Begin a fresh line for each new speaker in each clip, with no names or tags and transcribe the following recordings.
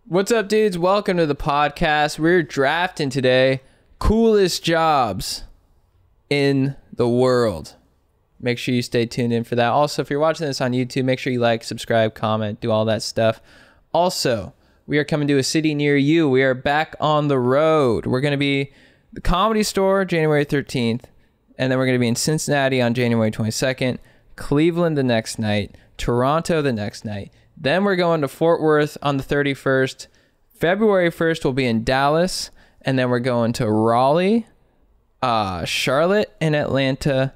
What's up, dudes? Welcome to the podcast. We're drafting today. Coolest jobs in the world. Make sure you stay tuned in for that. Also, if you're watching this on YouTube, make sure you like, subscribe, comment, do all that stuff. Also, we are coming to a city near you. We are back on the road. We're going to be the Comedy Store January 13th, and then we're going to be in Cincinnati on January 22nd, Cleveland the next night, Toronto the next night. Then we're going to Fort Worth on the 31st. February 1st, we'll be in Dallas. And then we're going to Raleigh, Charlotte, and Atlanta.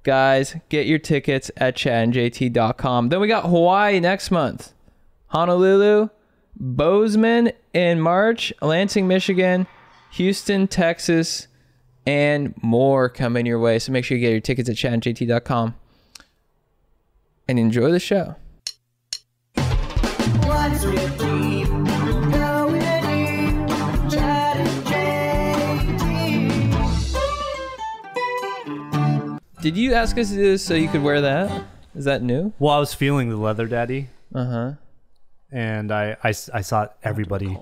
Guys, get your tickets at chatandjt.com. Then we got Hawaii next month. Honolulu, Bozeman in March, Lansing, Michigan, Houston, Texas, and more coming your way. So make sure you get your tickets at chatandjt.com. And enjoy the show.
What's with me? Going deep, Chad and JT.
Did you ask us to do this so you could wear that? Is that new?
Well, I was feeling the leather daddy,
Uh-huh.
and I thought everybody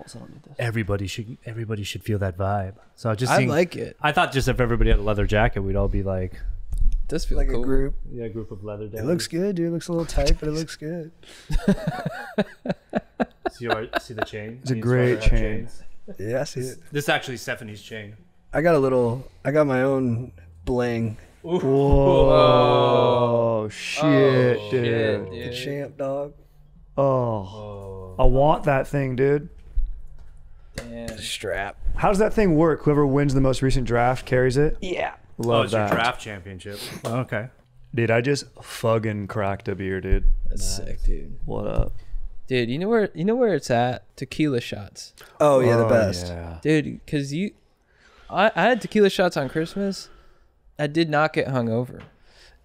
should feel that vibe. So I was just
I
seeing,
like it.
I thought just if everybody had a leather jacket, we'd all be like,
It does feel
Like
cool.
a group.
yeah, a group of leather daddies.
It looks good, dude. It looks a little tight, but it looks good.
See the chain?
It's a
Me and
great
Sweater have
chain.
chains.
Yeah, I see it.
This is actually Stephanie's chain.
I got my own bling.
Ooh.
Whoa, shit,
Oh,
dude.
shit,
The
dude.
champ dog.
Oh, I want that thing, dude.
Damn.
Strap.
How does that thing work? Whoever wins the most recent draft carries it?
Yeah.
Love
It's
that.
your draft championship. Oh, okay.
Dude, I just fucking cracked a beer, dude.
That's sick, dude.
What up?
Dude, you know where it's at? Tequila shots.
Oh, yeah, the best.
Yeah.
Dude, because I had tequila shots on Christmas. I did not get hungover.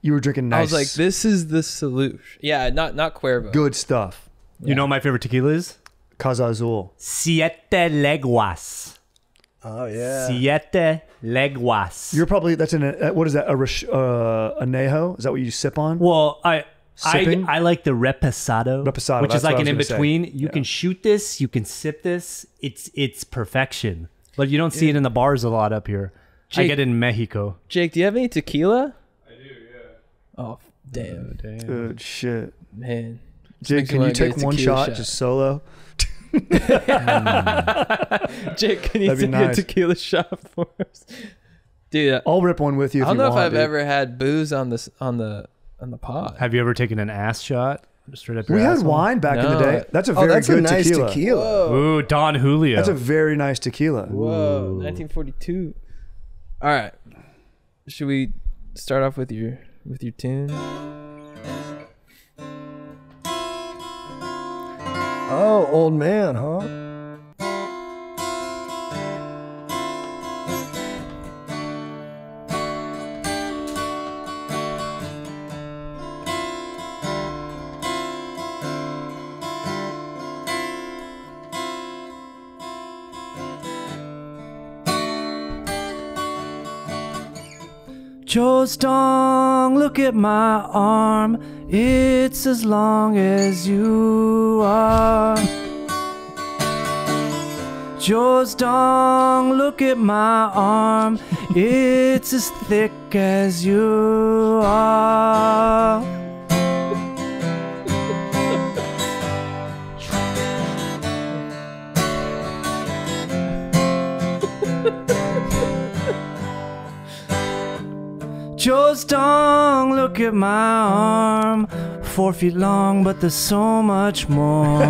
You were drinking nice.
I was like, this is the solution. Yeah, not Cuervo.
good stuff.
You know what my favorite tequila is?
Casa Azul.
Siete Leguas.
Oh, yeah.
Siete Leguas.
You're probably, that's what is that? Anejo? Is that what you sip on?
Well, I
Sipping?
like the reposado,
Reposado,
which
that's
is like
what I
an
was
in
gonna say.
between. You can shoot this, you can sip this. It's perfection. But you don't see it in the bars a lot up here. I
Jake-
get it in Mexico.
Jake, do you have any tequila? I do, yeah. Oh, damn.
Good shit.
Man.
Jake,
makes me
can you
wanna get
take
a
one
tequila
shot,
shot.
just solo?
Jake, can you
That'd be
take
nice.
a tequila shot for us? Dude,
I'll rip one with you
I
if
don't
you
know
want,
if I've
dude.
ever had booze on the pod.
Have you ever taken an ass shot straight up your
We had
asshole?
wine back in the
No.
day. That's a
Oh,
very
that's a
good
nice
tequila.
tequila.
Whoa.
Ooh, Don Julio.
That's a very nice tequila.
Whoa, 1942. All right. Should we start off with your tune?
Oh, old man, huh?
Just don't look at my arm. It's as long as you are. Just don't look at my arm. It's as thick as you are. Just don't look at my arm. 4 feet long, but there's so much more.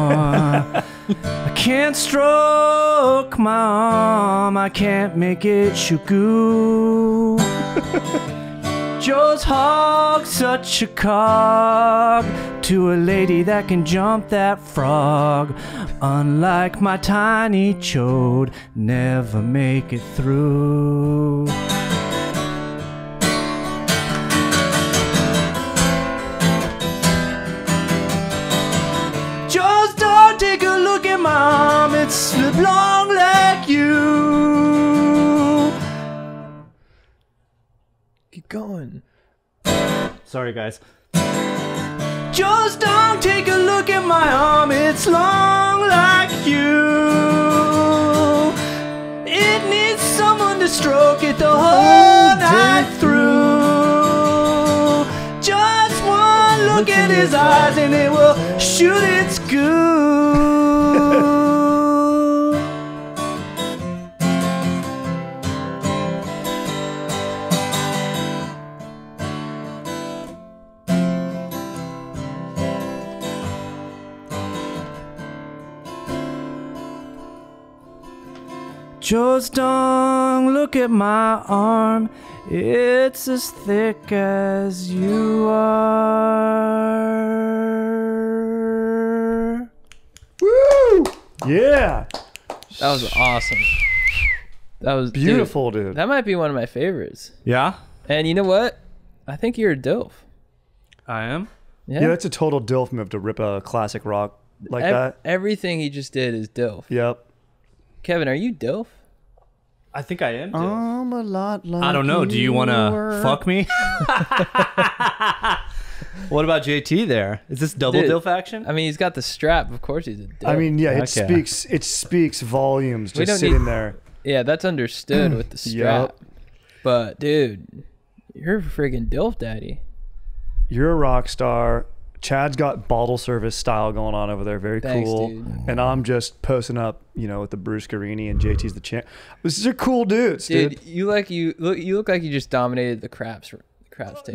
I can't stroke my arm. I can't make it shuku. Just hog such a cock to a lady that can jump that frog. Unlike my tiny chode, never make it through. Just don't take a look at my arm, it's long like you.
Keep going.
Sorry, guys.
Just don't take a look at my arm, it's long like you.
his eyes and it will shoot its goo. Joe's dong, look at my arm. It's as thick as you are.
Woo! Yeah.
That was awesome. That was
Beautiful, dude.
That might be one of my favorites.
Yeah,
And you know what? I think you're a dilf.
I am.
Yeah, that's a total DILF move to rip a classic rock like that.
Everything he just did is dilf.
Yep.
Kevin, are you dilf?
I think I am.
I'm a lot like
I don't know. Do you want to fuck me? What about JT there? Is this double
Dude,
dilf action?
I mean, he's got the strap. Of course he's a dilf.
I mean, yeah,
Okay.
it speaks volumes
We
just
don't
sitting
need-
there.
yeah, that's understood with the strap. But, dude, you're a friggin' dilf daddy.
You're a rock star. Chad's got bottle service style going on over there. Very
Thanks,
cool.
dude.
And I'm just posting up, with the Bruce Carini and JT's the champ. These are cool dudes, dude.
Dude, you look like you just dominated the craps table.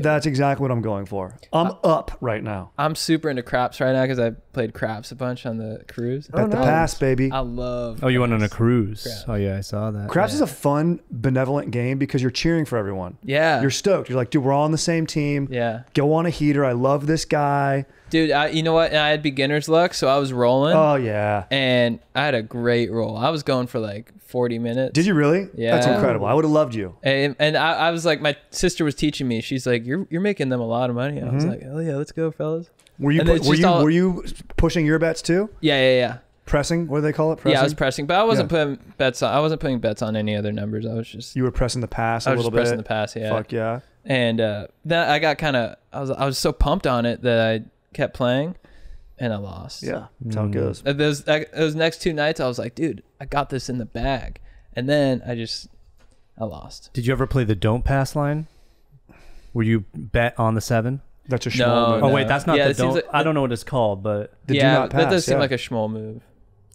That's exactly what I'm going for. I'm up right now.
I'm super into craps right now because I played craps a bunch on the cruise.
Bet the pass, baby.
I love.
Oh, you went on a cruise.
Craps.
Oh yeah, I saw that.
Craps is a fun, benevolent game because you're cheering for everyone.
Yeah.
You're stoked. You're like, dude, we're all on the same team.
Yeah.
Go on a heater. I love this guy.
Dude, you know what? And I had beginner's luck, so I was rolling.
Oh, yeah.
And I had a great roll. I was going for like 40 minutes.
Did you really?
Yeah.
That's incredible. I would have loved you.
And I was like, my sister was teaching me. She's like, you're making them a lot of money. I was like, hell yeah, let's go, fellas.
Were you
And it's just all-
were you pushing your bets too?
Yeah.
Pressing? What do they call it? Pressing?
Yeah, I was pressing, but I wasn't putting bets on. I wasn't putting bets on any other numbers. I was just
You were pressing the pass a
I was
little
just
bit.
pressing the pass. Yeah.
Fuck yeah.
And then I got kind of I was so pumped on it that I kept playing, and I lost.
Yeah. That's how it goes.
Those next 2 nights, I was like, dude, I got this in the bag, and then I lost.
Did you ever play the don't pass line? Where you bet on the 7?
That's a
No,
schmoll move.
Oh
no.
wait, that's not
Yeah,
the
it seems
don't.
like-
I don't know what it's called, but
The do
yeah,
not
that does
pass,
seem
yeah.
like a schmoll move.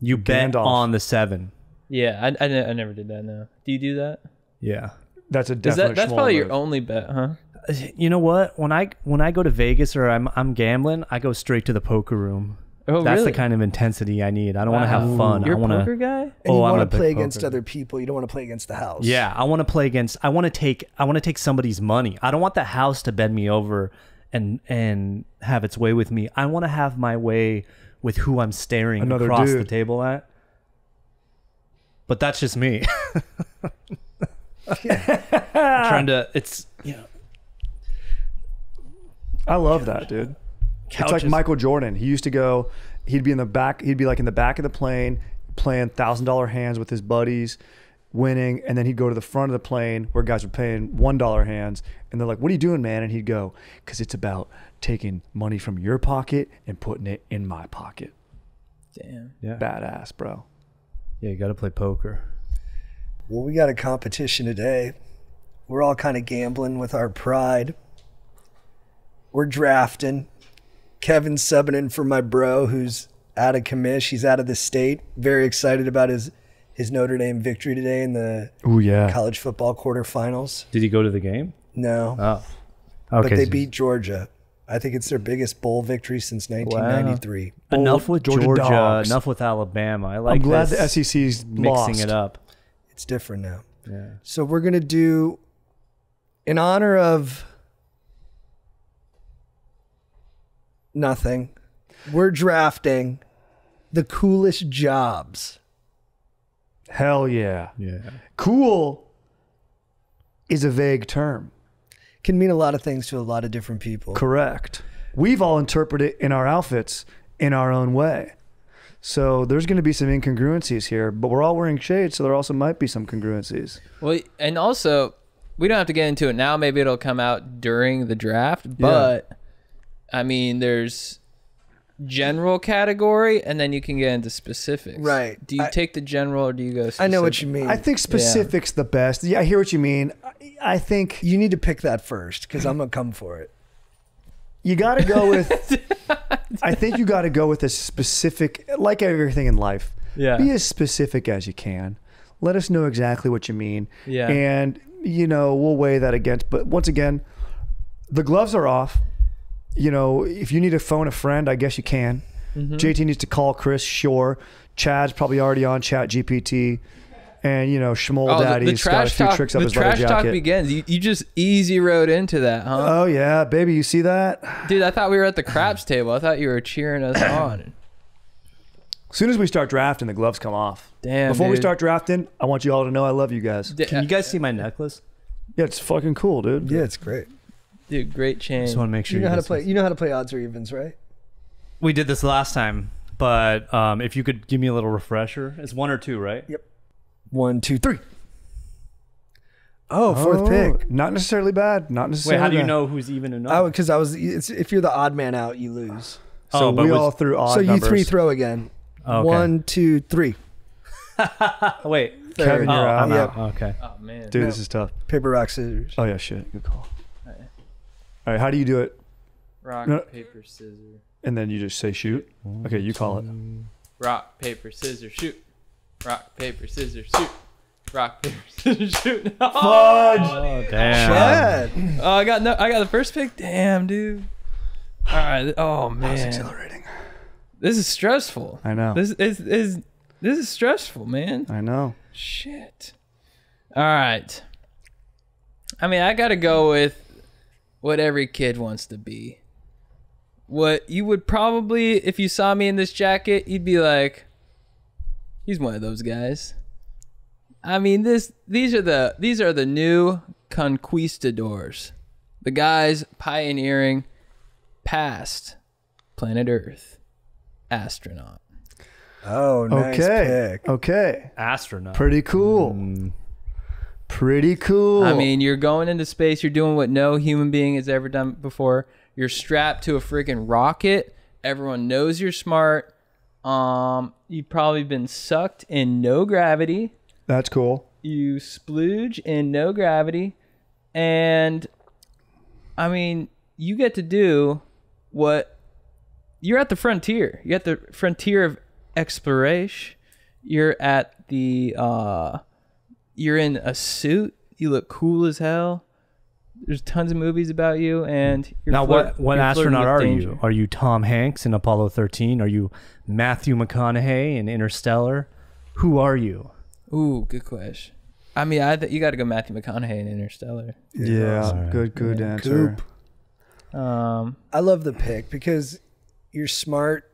you bet
Gandalf.
on the 7.
Yeah, I never did that. No, do you do that?
Yeah.
That's a definite
That's
schmoll
probably
move.
your only bet, huh?
You know what? When I go to Vegas or I'm gambling, I go straight to the poker room.
Oh,
That's
really?
the kind of intensity I need. I don't want to have fun.
You're
I
a
want
poker
to.
guy?
And
Oh,
you
I'm
want
a
to
big
play against
poker.
other people. You don't want to play against the house.
Yeah, I want to play against. I want to take somebody's money. I don't want the house to bend me over and have its way with me. I want to have my way with who I'm staring
Another
across the
dude.
table at. But that's just me. Trying to. It's
I love that, dude. It's like
couches.
Michael Jordan. He used to go, he'd be in the back of the plane playing $1,000 hands with his buddies, winning, and then he'd go to the front of the plane where guys were paying $1 hands, and they're like, what are you doing, man? And he'd go, because it's about taking money from your pocket and putting it in my pocket.
Damn.
Yeah.
Badass, bro.
Yeah, you got to play poker.
Well, we got a competition today. We're all kind of gambling with our pride. We're drafting. Kevin's subbing in for my bro who's out of commish. He's out of the state. Very excited about his Notre Dame victory today in the
Oh, yeah.
college football quarterfinals.
Did he go to the game?
No,
Oh, okay.
but they
so-
beat Georgia. I think it's their biggest bowl victory since 1993.
Enough with
Georgia
Georgia.
dogs.
Enough with Alabama. I like.
I'm glad the
this,
SEC's
mixing
lost.
it up.
It's different now.
Yeah.
So we're going to do, in honor of nothing, we're drafting the coolest jobs.
Hell yeah.
Yeah.
Cool is a vague term.
Can mean a lot of things to a lot of different people.
Correct. We've all interpreted it in our outfits in our own way. So there's going to be some incongruencies here, but we're all wearing shades, so there also might be some congruencies.
Well, and also, we don't have to get into it now. Maybe it'll come out during the draft. But, I mean, there's general category, and then you can get into specifics.
Right.
Do you take the general, or do you go specific?
I know what you mean.
I think specifics the best. Yeah, I hear what you mean. I think
You need to pick that first because I'm going to come for it.
You got to go with, I think you got to go with a specific, like everything in life.
Yeah.
Be as specific as you can. Let us know exactly what you mean.
Yeah.
And, you know, we'll weigh that against. But once again, the gloves are off. You know, if you need to phone a friend, I guess you can. JT needs to call Chris, sure. Chad's probably already on Chat GPT. And, you know, Shmuel Daddy's got a few tricks up his leather jacket.
The trash talk begins. You just easy rode into that, huh?
Oh, yeah. Baby, you see that?
Dude, I thought we were at the craps table. I thought you were cheering us on.
As soon as we start drafting, the gloves come off.
Damn,
Before we
dude.
start drafting, I want you all to know I love you guys.
Can you guys see my necklace?
Yeah, it's fucking cool, dude.
Yeah, it's great.
Dude, great chain.
Just want to make sure
You know how to
guys
play.
can see.
You know how to play odds or evens, right?
We did this last time, but if you could give me a little refresher. It's 1 or 2, right?
Yep. 1, 2, 3. Oh, fourth pick.
Not necessarily bad. Not necessarily
Wait, how do you
bad.
know who's even and
Oh,
not?
because if you're the odd man out, you lose.
So
Oh, but
we
was-
all threw odd
So you
numbers.
3 throw again.
Okay.
1, 2, 3.
Wait.
Kevin,
Oh,
you're out.
I'm
Yep.
out. Okay.
Oh, man.
Dude,
No.
this is tough.
Paper, rock, scissors.
Oh, yeah, shit. Good call. All right, how do you do it?
Rock,
No.
paper, scissors.
And then you just say shoot? Okay, you call it.
Rock, paper, scissors, shoot. Rock, paper, scissors, shoot. Rock, paper, scissors, shoot. Oh,
Oh, damn.
Chad.
oh, I got the first pick. Damn, dude. All right. Oh man,
That's exhilarating.
this is stressful.
I know.
This is stressful, man.
I know.
Shit. All right. I mean, I gotta go with what every kid wants to be. What you would probably, if you saw me in this jacket, you'd be like, he's one of those guys. I mean, these are the new conquistadors, the guys pioneering past planet Earth, astronaut.
Oh, nice
Okay.
pick.
Okay.
Astronaut.
Pretty cool. Pretty cool.
I mean, you're going into space. You're doing what no human being has ever done before. You're strapped to a freaking rocket. Everyone knows you're smart. You've probably been sucked in no gravity.
that's cool.
You splooge in no gravity. And, I mean, you get to do what... You're at the frontier. You're at the frontier of exploration. You're at the... You're in a suit. You look cool as hell. There's tons of movies about you, and you're
Now,
flirt-
what
you're flirting
astronaut
with
are
danger.
you? Are you Tom Hanks in Apollo 13? Are you Matthew McConaughey in Interstellar? Who are you?
Ooh, good question. I mean, you got to go Matthew McConaughey in Interstellar.
Yeah.
All right.
Good answer.
Coop.
I
I love the pick because you're smart,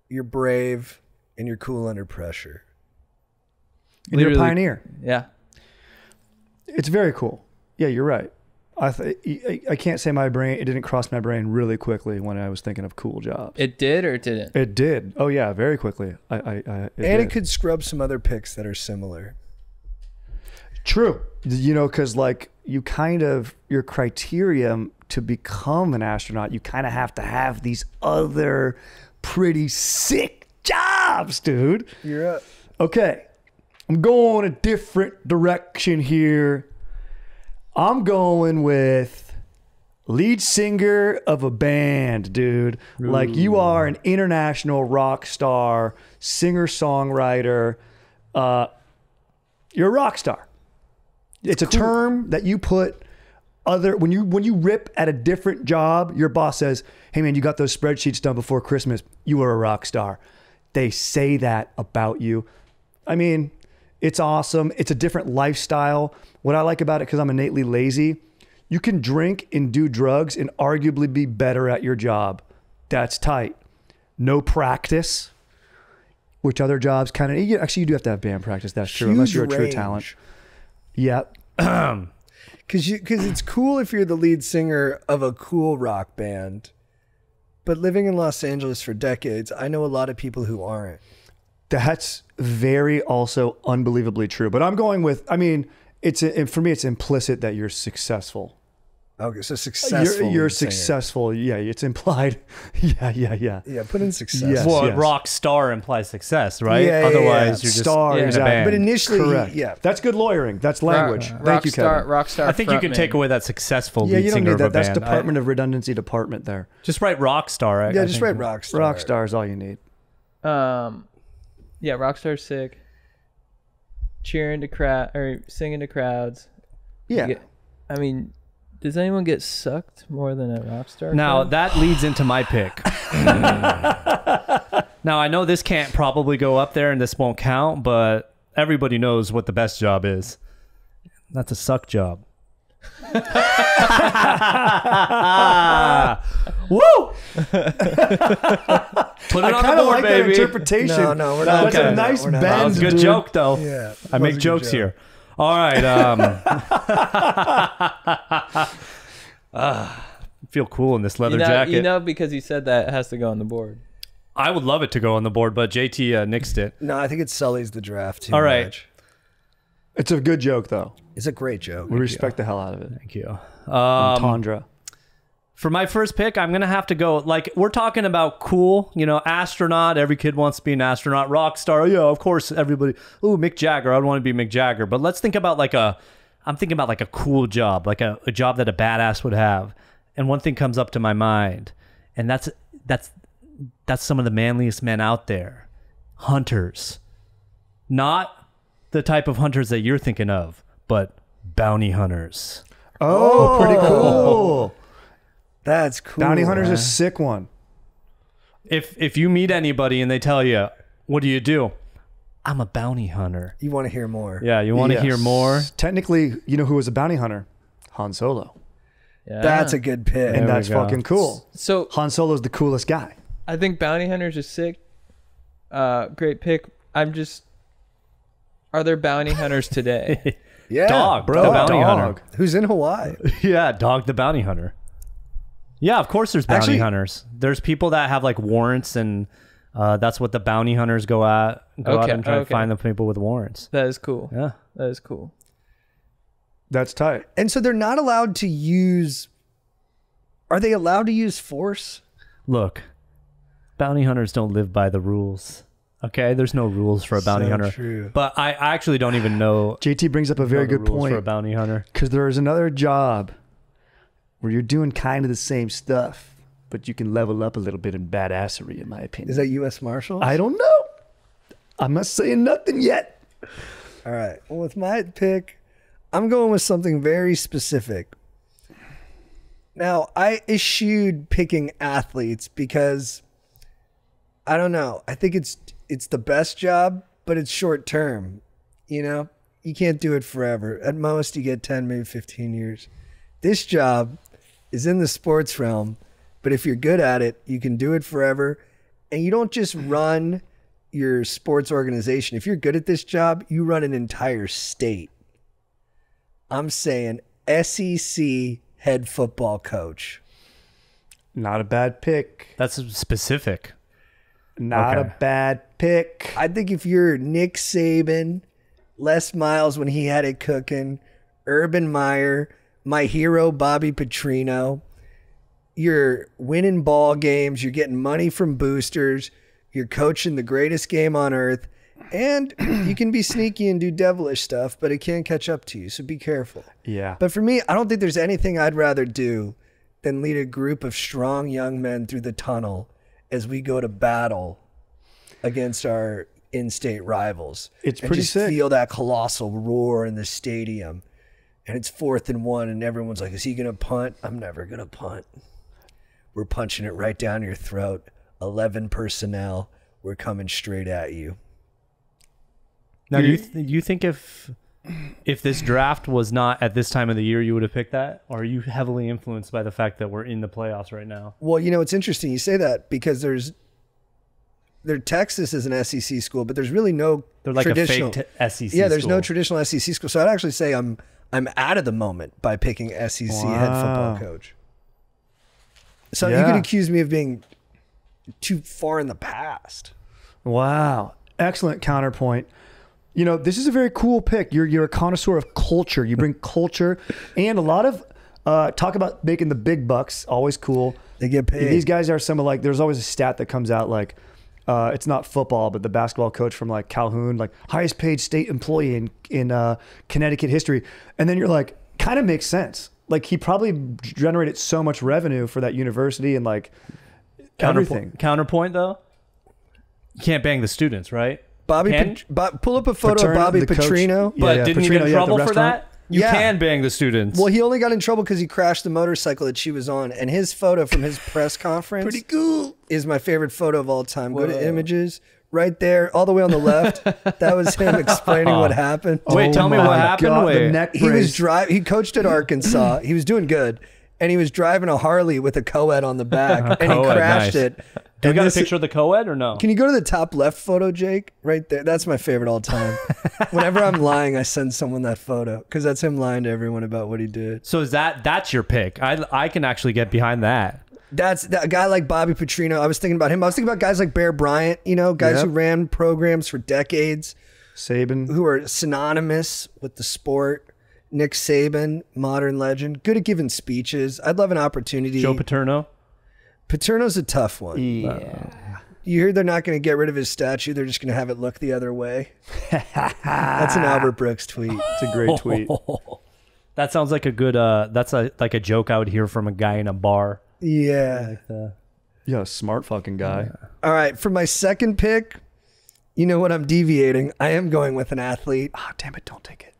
you're brave, and you're cool under pressure.
And you're a
Literally-
pioneer.
Yeah.
It's very cool. Yeah, you're right. I can't say my brain, it didn't cross my brain really quickly when I was thinking of cool jobs.
It did or it didn't?
It did. Oh, yeah, very quickly.
And
did.
it could scrub some other picks that are similar.
True. You know, because like you kind of, your criteria to become an astronaut, you kind of have to have these other pretty sick jobs, dude.
You're up.
Okay. I'm going a different direction here. I'm going with lead singer of a band, dude. Like you are an international rock star, singer-songwriter. You're a rock star. It's a term that you put when you rip at a different job, your boss says, "Hey man, you got those spreadsheets done before Christmas. You are a rock star." They say that about you. I mean, it's awesome. It's a different lifestyle. What I like about it, because I'm innately lazy, you can drink and do drugs and arguably be better at your job. That's tight. No practice, which other jobs kind of, actually you do have to have band practice. That's true, unless
Huge
you're a true
range.
talent. Yep.
Because it's cool if you're the lead singer of a cool rock band. But living in Los Angeles for decades, I know a lot of people who aren't.
That's very also unbelievably true. But I'm going with, I mean, for me, it's implicit that you're successful.
Okay, so successful.
You're
singer.
successful. Yeah, it's implied. Yeah.
Yeah, put in success.
Yes.
Well, rock star implies success, right?
Yeah,
Otherwise, you're just
Star,
in a
exactly.
band.
But initially,
Correct.
yeah.
That's good lawyering. That's language. Thank you, Kevin.
Rockstar.
I think you can
frontman.
take away that successful
Yeah,
lead
you don't
singer
need
of a
that. That's
band.
Department of Redundancy department there.
Just write rock star.
Yeah, just write rock star.
Rock star is all you need.
Yeah, Rockstar's sick. Cheering to crowd or singing to crowds.
Yeah.
I mean, does anyone get sucked more than a rock star?
Now
crowd?
that leads into my pick. Now I know this can't probably go up there and this won't count, but everybody knows what the best job is. That's a suck job. Woo! Put it on the board,
like
baby.
that interpretation.
No, we're not.
That's
doing
a
that.
nice
We're not.
bend.
That was a good
dude.
joke, though.
Yeah,
I make jokes here. All right. Feel cool in this leather jacket.
You know, because he said that, it has to go on the board.
I would love it to go on the board, but JT nixed it.
No, I think it sullies the draft too
All right.
much.
It's a good joke, though.
It's a great joke.
We respect the hell out of it.
Thank you.
Tundra.
For my first pick, I'm going to have to go, like, we're talking about cool, you know, astronaut. Every kid wants to be an astronaut. Rock star. Yeah, of course, everybody. Ooh, Mick Jagger. I'd want to be Mick Jagger. But let's think about I'm thinking about like a cool job, like a job that a badass would have. And one thing comes up to my mind, and that's some of the manliest men out there. Hunters. Not the type of hunters that you're thinking of, but bounty hunters.
Oh, pretty cool.
That's cool.
Bounty Hunter's
man.
a sick one.
If you meet anybody and they tell you, what do you do? I'm a bounty hunter.
You want to hear more?
Yeah, you want to hear more?
Technically, you know who was a bounty hunter? Han Solo.
Yeah.
That's a good pick.
And
There we
that's
go.
fucking cool.
So
Han Solo's the coolest guy.
I think bounty hunters are sick. Great pick. Are there bounty hunters today?
Yeah,
Dog,
Bro,
the bounty
dog.
hunter.
Who's in Hawaii?
Yeah, Dog the bounty hunter. Yeah, of course there's bounty
Actually-
hunters. There's people that have like warrants, and that's what the bounty hunters go out and try to find the people with warrants.
That is cool.
Yeah.
That is cool.
That's tight.
And so they're not allowed to use. Are they allowed to use force?
Look, bounty hunters don't live by the rules. Okay, there's no rules for a bounty
So
hunter.
true.
But I actually don't even know
JT brings up a very
the
good
rules for a
point,
bounty hunter.
because there is another job where you're doing kind of the same stuff, but you can level up a little bit in badassery, in my opinion.
Is that U.S. Marshals?
I don't know. I'm not saying nothing yet.
All right. Well, with my pick, I'm going with something very specific. Now, I eschewed picking athletes because I don't know. I think it's the best job, but it's short term. You know, you can't do it forever. At most, you get 10, maybe 15 years. This job is in the sports realm, but if you're good at it, you can do it forever. And you don't just run your sports organization. If you're good at this job, you run an entire state. I'm saying SEC head football coach.
Not a bad pick.
That's specific.
Not
Okay.
a bad pick.
I think if you're Nick Saban, Les Miles when he had it cooking, Urban Meyer, my hero Bobby Petrino, you're winning ball games, you're getting money from boosters, you're coaching the greatest game on earth, and you can be sneaky and do devilish stuff, but it can catch up to you, so be careful.
Yeah.
But for me, I don't think there's anything I'd rather do than lead a group of strong young men through the tunnel as we go to battle against our in-state rivals.
It's
and
pretty
just
sick.
feel that colossal roar in the stadium. And it's 4th and 1, and everyone's like, is he going to punt? I'm never going to punt. We're punching it right down your throat. 11 personnel. We're coming straight at you.
Now, do you think if this draft was not at this time of the year, you would have picked that? Or are you heavily influenced by the fact that we're in the playoffs right now?
Well, you know, it's interesting you say that because Texas is an SEC school, but there's really no
They're like
traditional.
a fake SEC
Yeah, there's no
school.
traditional SEC school. So I'd actually say I'm out of the moment by picking SEC head football coach. So you
Yeah.
could accuse me of being too far in the past.
Wow. Excellent counterpoint. You know, this is a very cool pick. You're a connoisseur of culture. You bring culture and a lot of Talk about making the big bucks. Always cool.
They get paid.
These guys are some of like. There's always a stat that comes out like. It's not football, but the basketball coach from like Calhoun, like highest paid state employee in Connecticut history. And then you're like, kind of makes sense. Like he probably generated so much revenue for that university and like everything.
Counterpoint though, you can't bang the students, right?
Pull up a photo of Bobby
the coach.
Petrino.
But didn't he get in
Petrino,
trouble
at the
for that?
restaurant.
You
Yeah.
can bang the students.
Well, he only got in trouble because he crashed the motorcycle that she was on, and his photo from his press conference, pretty cool, is my favorite photo of all time. Go to images, right there, all the way on the left. That was him explaining what happened.
Wait, tell me
my
what happened.
God,
Wait.
the neck
He was
brace.
He coached at Arkansas. He was doing good, and he was driving a Harley with a co-ed on the back, and he
Co-ed,
crashed
nice.
it.
Do we
And
got a
this-
picture of the co-ed or no?
Can you go to the top left photo, Jake? Right there. That's my favorite all time. Whenever I'm lying, I send someone that photo because that's him lying to everyone about what he did.
So that's your pick? I can actually get behind that.
That's that guy like Bobby Petrino. I was thinking about him. I was thinking about guys like Bear Bryant, you know, guys
Yep.
who ran programs for decades,
Saban.
who are synonymous with the sport. Nick Saban, modern legend, good at giving speeches. I'd love an opportunity.
Joe Paterno.
Paterno's a tough one.
Yeah.
You hear they're not going to get rid of his statue. They're just going to have it look the other way. That's an Albert Brooks tweet.
It's a great tweet.
That sounds like a good. Like a joke I would hear from a guy in a bar.
Yeah.
Yeah, a smart fucking guy.
All right. For my second pick, you know what? I'm deviating. I am going with an athlete.
Ah, damn it, don't take it.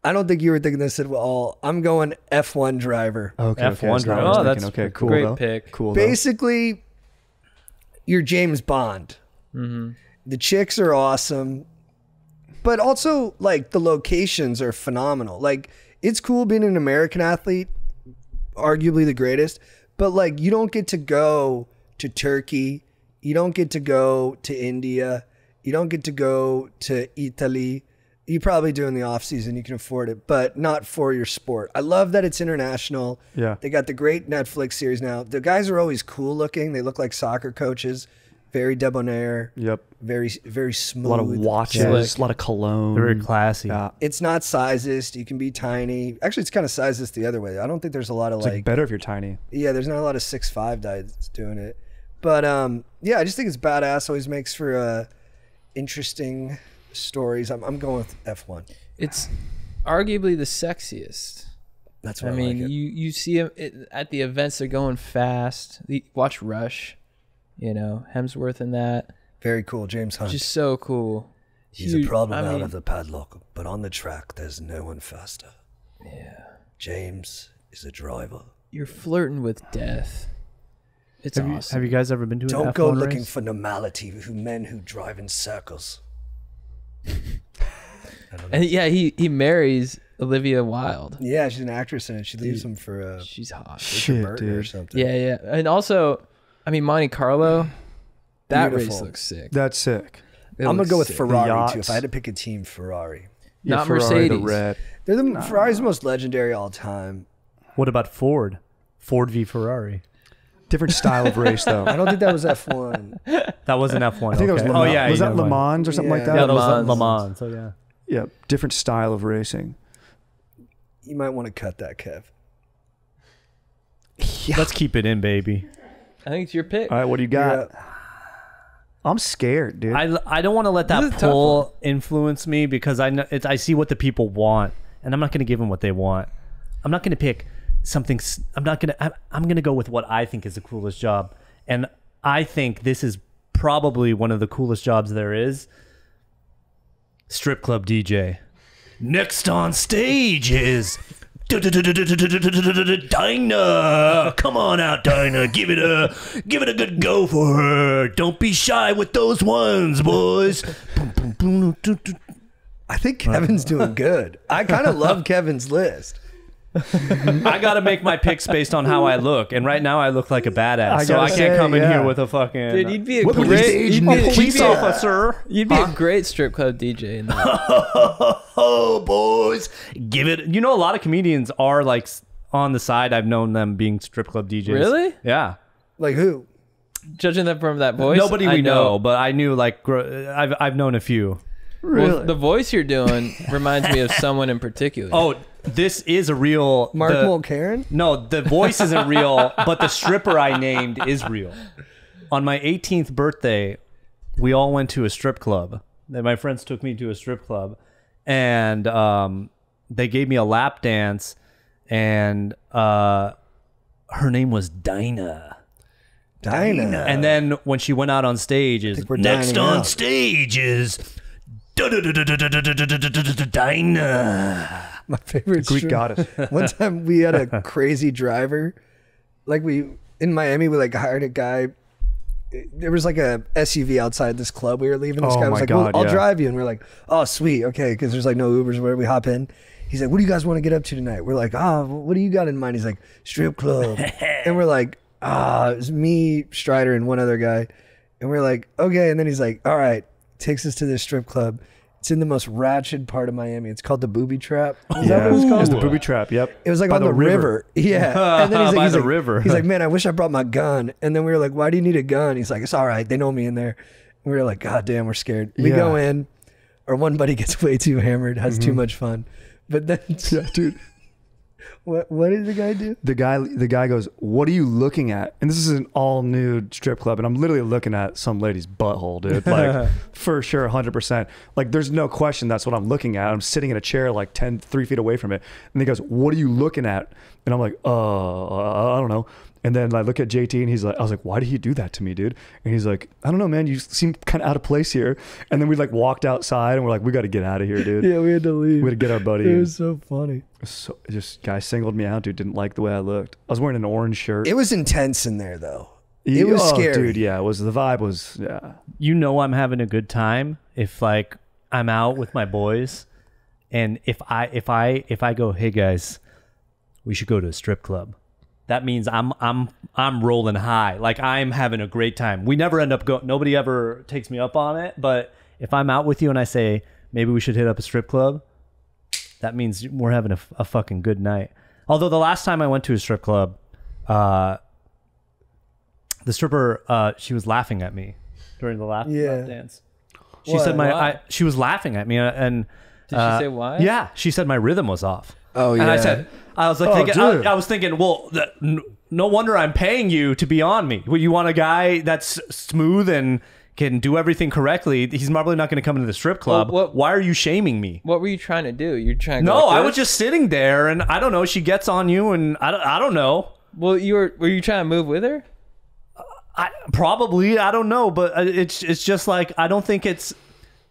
I don't think you were thinking this at all. I'm going F1 driver.
Okay,
F1
okay, that's not what I
driver.
was
Oh,
thinking.
that's
okay, cool.
great
though.
pick.
Cool. Though.
Basically, you're James Bond. The chicks are awesome, but also like the locations are phenomenal. Like it's cool being an American athlete, arguably the greatest, but like you don't get to go to Turkey, you don't get to go to India, you don't get to go to Italy. You probably do in the off season, you can afford it, but not for your sport. I love that it's international.
Yeah.
They got the great Netflix series now. The guys are always cool looking. They look like soccer coaches. Very debonair.
Yep.
Very
A
smooth.
lot of watches, a lot of cologne.
Very classy.
Yeah.
It's not sizist. You can be tiny. Actually, it's kind of sizist the other way. I don't think there's a lot of
It's like better if you're tiny.
yeah, there's not a lot of 6'5" guys doing it. But yeah, I just think it's badass. Always makes for interesting stories. I'm going with F1.
It's arguably the sexiest.
That's what
I
I
mean,
like it.
you see him at the events. They're going fast. Watch Rush. You know, Hemsworth in that.
Very cool. James Hunt.
Just so cool.
He's
Huge-
a problem
I
out
mean,
of the padlock, but on the track, there's no one faster.
Yeah.
James is a driver.
You're flirting with death. It's awesome.
Have you guys ever been to an
Don't
F1
go
race?
looking for normality who men who drive in circles.
And yeah, he marries Olivia Wilde.
Yeah, she's an actress in it. She leaves him for a
She's hot.
Shit,
burger or
dude.
something.
Yeah, yeah. And also, I mean, Monte Carlo, that race
Beautiful.
looks sick.
That's sick.
It
I'm gonna
looks
go with
sick.
Ferrari
yachts.
too. If I had to pick a team, Ferrari.
Yeah,
Not
Ferrari, the
Mercedes.
red.
They're the Ferrari's the most legendary all time.
What about Ford? Ford v Ferrari.
Different style of race though.
I don't think that was F1.
That was an F1.
I think that was
okay.
Le
Oh
Mans.
yeah,
was
you
that
never
Le
mind.
Mans or something
Yeah.
like that?
Yeah, that was
Le Mans.
Le Mans. So yeah.
Yeah, different style of racing.
You might want to cut that, Kev.
Let's keep it in, baby.
I think it's your pick.
All right, what do you
You're
got?
up.
I'm scared, dude.
I don't want to let
This
that
is a tough
pull influence me because I know I see what the people want and I'm not going to give them what they want. I'm not going to pick something. I'm going to go with what I think is the coolest job, and I think this is probably one of the coolest jobs there is. Strip club DJ. Next on stage is Dinah. Come on out, Dinah. Give it a good go for her. Don't be shy with those ones, boys.
I think Kevin's doing good. I kind of love Kevin's list.
I gotta make my picks based on how I look, and right now I look like a badass,
I
so
gotta
I can't
say,
come in
yeah.
here with a fucking
Dude, you'd be a
What would
great,
stage
you'd
Nick
be,
police
Keith?
officer.
you'd be a great strip club DJ in that.
Oh, boys, give it. You know, a lot of comedians are like on the side. I've known them being strip club DJs.
Really?
Yeah.
Like who?
Judging them from that voice,
Nobody
I
we know, but I knew like I've known a few.
Well, the voice you're doing reminds me of someone in particular.
Oh, this is a real
Mark
the-
Mulcairn?
No, the voice isn't real, but the stripper I named is real. On my 18th birthday, we all went to a strip club. My friends took me to a strip club, and they gave me a lap dance, and her name was Dinah.
Dinah.
And then when she went out on stage, is
we're
next
dining
on
out.
stage is Dinah.
My favorite
Greek
strip-
goddess.
One time we had a crazy driver. Like in Miami, we like hired a guy. There was like a SUV outside this club we were leaving. This
Oh
guy was
my
like,
God,
I'll
yeah.
drive you. And we're like, oh, sweet. Okay. Because there's like no Ubers where we hop in. He's like, what do you guys want to get up to tonight? We're like, what do you got in mind? He's like, strip club. And we're like, it was me, Strider, and one other guy. And we're like, okay. And then he's like, all right, takes us to this strip club. It's in the most ratchet part of Miami. It's called the Booby Trap. Is that what it was called?
It's the booby trap. Yep.
It was like
By
on the river. Yeah. And then he's like,
By
he's
the
like-
river.
He's like, man, I wish I brought my gun. And then we were like, why do you need a gun? He's like, it's all right. They know me in there. And we were like, God damn, we're scared. We
Yeah.
go in. Our one buddy gets way too hammered, has too much fun. But then,
Yeah, dude.
what did the guy do?
The guy goes, "What are you looking at?" And this is an all nude strip club, and I'm literally looking at some lady's butthole, dude. Like for sure, 100%. Like there's no question that's what I'm looking at. I'm sitting in a chair like 3 feet away from it, and he goes, "What are you looking at?" And I'm like, I don't know." And then I look at JT, and he's like, I was like, "Why did you do that to me, dude?" And he's like, "I don't know, man. You seem kind of out of place here." And then we like walked outside, and we're like, "We got to get out of here, dude."
Yeah, we had to leave.
We had to get our buddy.
It was so funny.
So just guy singled me out, dude. Didn't like the way I looked. I was wearing an orange shirt.
It was intense in there, though. It was scary.
dude. Yeah, it was. The vibe was. Yeah.
You know I'm having a good time if like I'm out with my boys, and if I go, hey guys, we should go to a strip club. That means I'm rolling high. Like I'm having a great time. We never end up going. Nobody ever takes me up on it. But if I'm out with you and I say maybe we should hit up a strip club, that means we're having a fucking good night. Although the last time I went to a strip club, the stripper she was laughing at me during the lap dance. She
Why?
said
Why?
she was laughing at me and
Did she say why?
Yeah, she said my rhythm was off.
Oh,
And
yeah.
I said, I was like,
Oh,
thinking,
dude.
I was thinking, well, no wonder I'm paying you to be on me. Well, you want a guy that's smooth and can do everything correctly. He's probably not going to come into the strip club.
Well, what-
Why are you shaming me?
What were you trying to do? You're trying to go
No,
like
I
this?
was just sitting there, and I don't know. She gets on you, and I don't know.
Well, were you trying to move with her?
Probably, I don't know, but it's just like I don't think it's,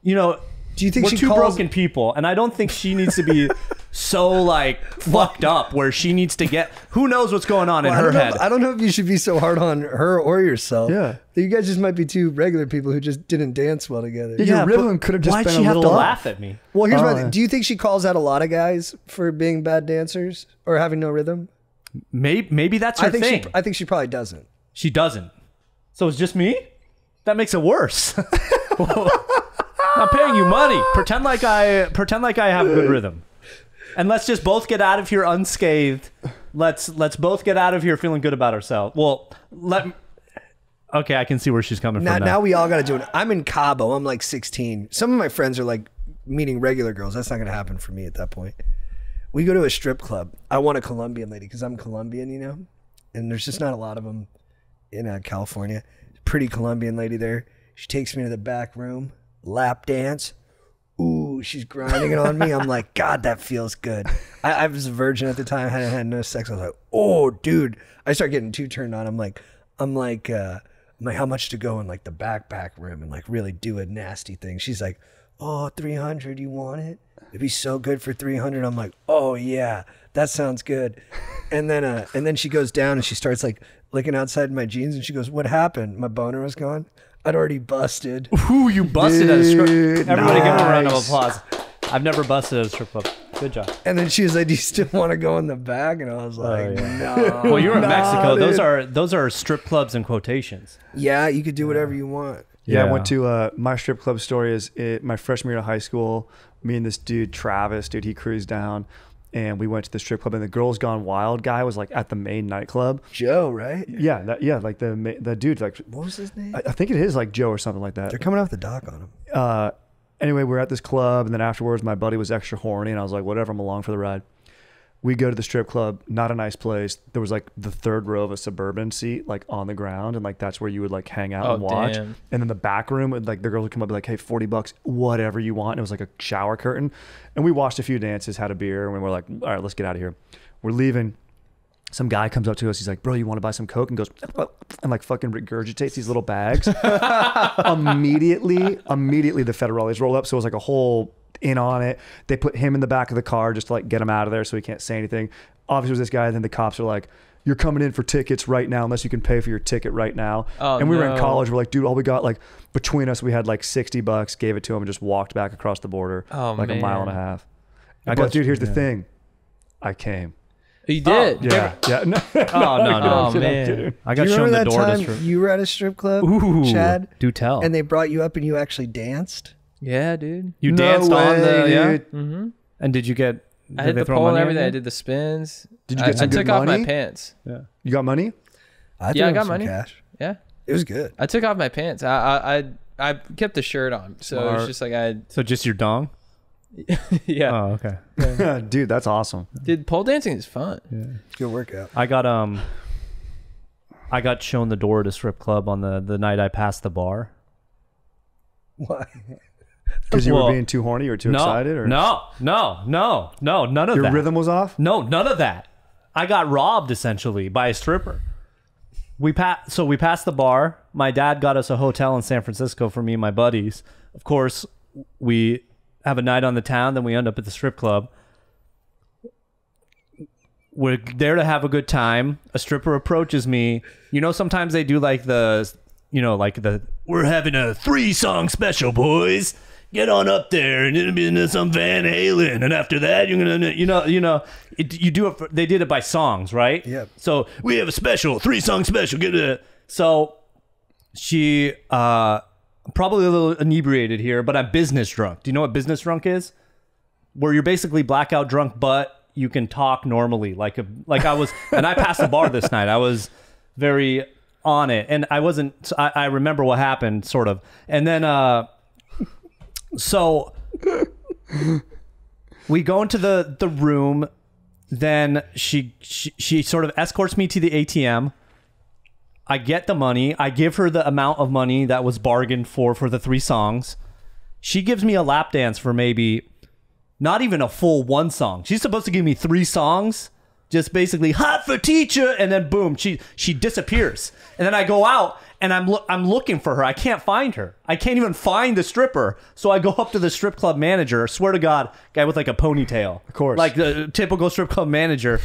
you know.
Do you think
we're
she
two
calls-
broken people, and I don't think she needs to be so like fucked up where she needs to get. Who knows what's going on in
I
her
don't know
head?
if- I don't know if you should be so hard on her or yourself.
Yeah.
You guys just might be two regular people who just didn't dance well together.
Your
but
rhythm could have just
why'd
been
she
a
have
little
to
off.
laugh at me?
Well, here's my
Oh,
thing.
yeah.
Do you think she calls out a lot of guys for being bad dancers or having no rhythm?
Maybe that's her
I think
thing.
I think she probably doesn't.
She doesn't. So it's just me? That makes it worse. I'm paying you money. Pretend like I have a good rhythm. And let's just both get out of here unscathed. Let's both get out of here feeling good about ourselves. Well, okay, I can see where she's coming
Now,
from.
now we all got to do it. I'm in Cabo. I'm like 16. Some of my friends are like meeting regular girls. That's not going to happen for me at that point. We go to a strip club. I want a Colombian lady because I'm Colombian, you know? And there's just not a lot of them in California. Pretty Colombian lady there. She takes me to the back room. Lap dance. Ooh, she's grinding it on me. I'm like, God, that feels good. I was a virgin at the time. I hadn't had no sex. I was like, oh, dude. I start getting too turned on. I'm like, how much to go in like the back room and like really do a nasty thing? She's like, oh, 300. You want it? It'd be so good for 300. I'm like, oh yeah, that sounds good. And then she goes down and she starts like looking outside my jeans and she goes, what happened? My boner was gone. I'd already busted.
Ooh, you busted at a strip.
Dude,
Everybody give her a round of
nice.
applause. I've never busted at a strip club. Good job.
And then she was like, do you still want to go in the back? And I was like, no.
Well, you're in
Nah,
Mexico.
dude.
Those are strip clubs in quotations.
Yeah, you could do whatever you want.
Yeah, I
Yeah.
went to my strip club story is my freshman year of high school. Me and this dude, Travis, dude, he cruised down and we went to the strip club and the Girls Gone Wild guy was like at the main nightclub.
Joe, right?
Yeah, like the dude, like
What was his name?
I think it is like Joe or something like that.
They're coming off the dock on him.
Anyway, we're at this club and then afterwards my buddy was extra horny and I was like, whatever, I'm along for the ride. We go to the strip club, not a nice place. There was like the third row of a Suburban seat, like on the ground, and like that's where you would like hang out and watch.
Damn.
And then the back room, like the girls would come up and be like, "Hey, $40, whatever you want." And it was like a shower curtain, and we watched a few dances, had a beer, and we were like, "All right, let's get out of here." We're leaving. Some guy comes up to us. He's like, "Bro, you want to buy some Coke?" And goes and like fucking regurgitates these little bags. immediately, the federales roll up. So it was like a whole in on it. They put him in the back of the car just to like get him out of there so he can't say anything. Obviously, it was this guy. And then the cops are like, "You're coming in for tickets right now unless you can pay for your ticket right now." And we were in college. We're like, "Dude, all we got like between us, we had like $60. Gave it to him and just walked back across the border like a mile and a half." But dude, here's the thing. I came.
You did?
Yeah. No.
Oh, man.
I
Do
got
you
shown
remember
the
that
door
time
to
you were at a strip club,
Ooh,
Chad?
do tell.
And they brought you up and you actually danced?
Yeah, dude.
You
No
danced on
way,
the
dude.
Mm-hmm.
And did you get?
I hit
they
the
throw
pole and
money at
everything.
you?
I did the spins.
Did you get some
I
good
took off my
money?
pants.
Yeah.
You got money?
I
Yeah, I
threw
got
some
money.
cash.
Yeah.
It was good.
I took off my pants. I kept the shirt on. So it was just like
So just your dong?
yeah.
Oh, okay.
Dude, that's awesome.
Dude, pole dancing is fun.
Yeah.
Good workout.
I got shown the door to strip club on the night I passed the bar.
Why?
Because you
Well,
were being too horny or too excited? Or
No, none of
your
that.
rhythm was off?
No, none of that. I got robbed essentially by a stripper. We passed the bar. My dad got us a hotel in San Francisco for me and my buddies. Of course, we have a night on the town, then we end up at the strip club. We're there to have a good time. A stripper approaches me. You know, sometimes they do like we're having a 3-song special, boys. Get on up there and it'll be some Van Halen, and after that you're gonna they did it by songs, right?
Yep.
So we have a special 3-song special. Get it. So she probably a little inebriated here, but I'm business drunk. Do you know what business drunk is? Where you're basically blackout drunk, but you can talk normally, like I was. And I passed the bar this night. I was very on it, and I wasn't. I remember what happened, sort of, and then so we go into the room. Then she sort of escorts me to the ATM. I get the money. I give her the amount of money that was bargained for the 3 songs. She gives me a lap dance for maybe not even a full 1 song. She's supposed to give me 3 songs, just basically hot for teacher, and then boom, she disappears. And then I go out and I'm looking for her. I can't find her. I can't even find the stripper. So I go up to the strip club manager. Swear to God, guy with like a ponytail,
Of course.
like the typical strip club manager.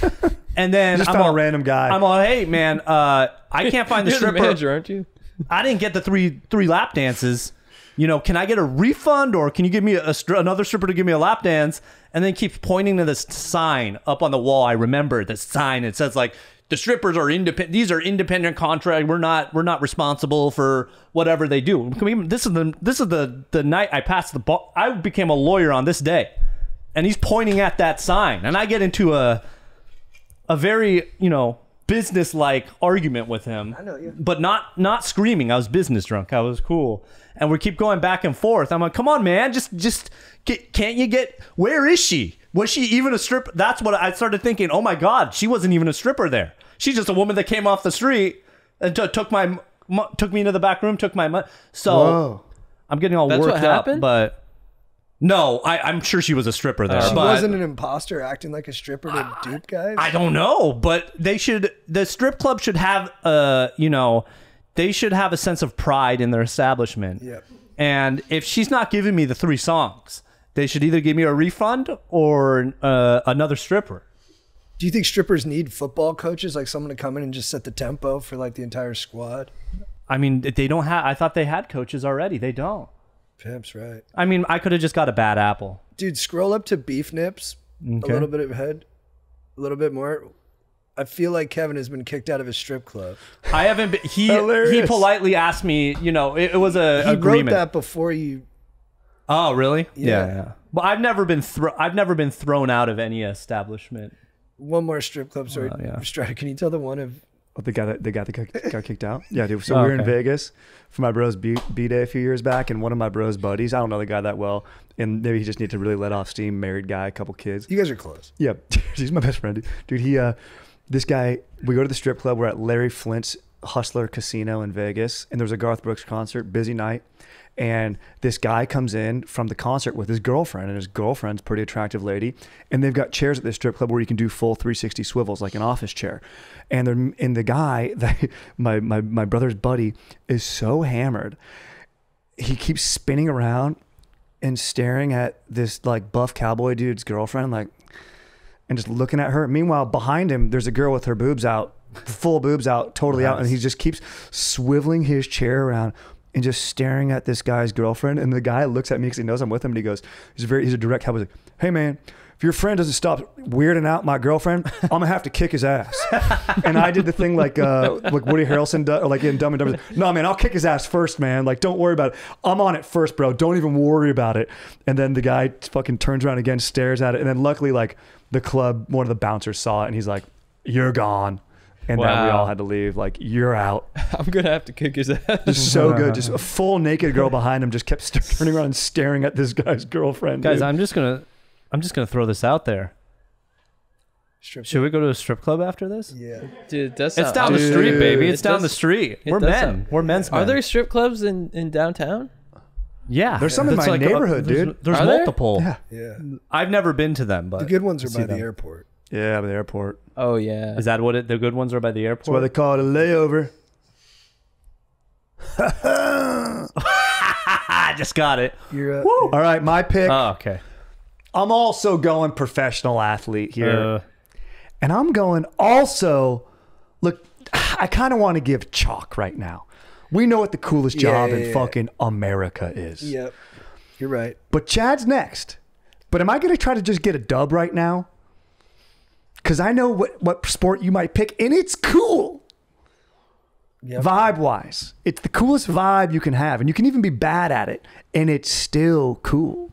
And then
Just
I'm
found a
all,
random guy.
I'm all, "Hey man, I can't find the
You're
stripper.
the manager, aren't you?
I didn't get the three lap dances. You know, can I get a refund, or can you give me another stripper to give me a lap dance?" And then keeps pointing to this sign up on the wall. I remember the sign. It says like, "The strippers are independent. These are independent contract. We're not responsible for whatever they do." This is the night I passed the bar. I became a lawyer on this day, and he's pointing at that sign, and I get into a very business-like argument with him.
I know you.
But not screaming. I was business drunk. I was cool. And we keep going back and forth. I'm like, "Come on, man. Can't you get, where is she? Was she even a stripper?" That's what I started thinking. Oh my God, she wasn't even a stripper there. She's just a woman that came off the street and took me into the back room, took my money. So
Whoa.
I'm getting all
That's
worked
what
up,
happened?
but no, I'm sure she was a stripper there.
She
but
wasn't an imposter acting like a stripper to dupe guys?
I don't know, but the strip club should have they should have a sense of pride in their establishment.
Yep.
And if she's not giving me the 3 songs, they should either give me a refund or another stripper.
Do you think strippers need football coaches, like someone to come in and just set the tempo for like the entire squad?
I mean, they don't have. I thought they had coaches already. They don't.
Pimps, right?
I mean, I could have just got a bad apple.
Dude, scroll up to beef nips
Okay.
a little bit ahead, a little bit more. I feel like Kevin has been kicked out of his strip club.
I haven't been. He
Hilarious.
politely asked me. It was a
He
agreement.
wrote that before you.
Oh, really?
Yeah.
Well, I've never been thrown out of any establishment.
One more strip club story.
Yeah.
Strider, can you tell the one of
The guy that got kicked out. Yeah, dude. So
Oh,
we were in
okay.
Vegas for my bro's B day a few years back, and one of my bro's buddies, I don't know the guy that well, and maybe he just needed to really let off steam. Married guy, couple kids.
You guys are close.
Yeah, he's my best friend, dude. He, this guy. We go to the strip club. We're at Larry Flint's Hustler Casino in Vegas, and there was a Garth Brooks concert. Busy night. And this guy comes in from the concert with his girlfriend, and his girlfriend's a pretty attractive lady. And they've got chairs at this strip club where you can do full 360 swivels, like an office chair. And the guy, my brother's buddy, is so hammered. He keeps spinning around and staring at this like buff cowboy dude's girlfriend, like, and just looking at her. Meanwhile, behind him, there's a girl with her boobs out, full boobs out, totally out, and he just keeps swiveling his chair around and just staring at this guy's girlfriend. And the guy looks at me because he knows I'm with him, and he goes, he's a direct cowboy. He's like, "Hey man, if your friend doesn't stop weirding out my girlfriend, I'm gonna have to kick his ass." And I did the thing like Woody Harrelson does, or like in Dumb and Dumber. "No man, I'll kick his ass first, man. Like, don't worry about it. I'm on it first, bro. Don't even worry about it." And then the guy fucking turns around again, stares at it, and then luckily like the club, one of the bouncers saw it, and he's like, "You're gone." And then we
Wow.
all had to leave. Like, "You're out."
I'm gonna have to kick his ass.
Just so good. Just a full naked girl behind him just kept turning around and staring at this guy's girlfriend.
Guys,
dude.
I'm just gonna throw this out there.
Strip
Should we go to a strip club after this?
Yeah.
Dude, that's
It's down the street, baby. It's
It
down
does-
the street.
it
We're
does
men.
sound-
We're men's men.
Are there strip clubs in downtown?
Yeah.
There's some in
That's
my neighborhood,
there's-
dude.
There's
Are there?
multiple.
Yeah.
Yeah.
I've never been to them, but
The good ones are
I see
by the
them.
airport.
Yeah, by the airport.
Oh yeah.
Is that what the good ones are by the
That's why
airport?
they call it a layover.
I just got it.
You're
All right, my pick.
Oh, okay.
I'm also going professional athlete here. And I'm going also, look, I kind of want to give chalk right now. We know what the coolest job in fucking America is.
Yep. You're right.
But Chad's next. But am I going to try to just get a dub right now? Because I know what sport you might pick, and it's cool.
Yep.
Vibe-wise. It's the coolest vibe you can have, and you can even be bad at it, and it's still cool.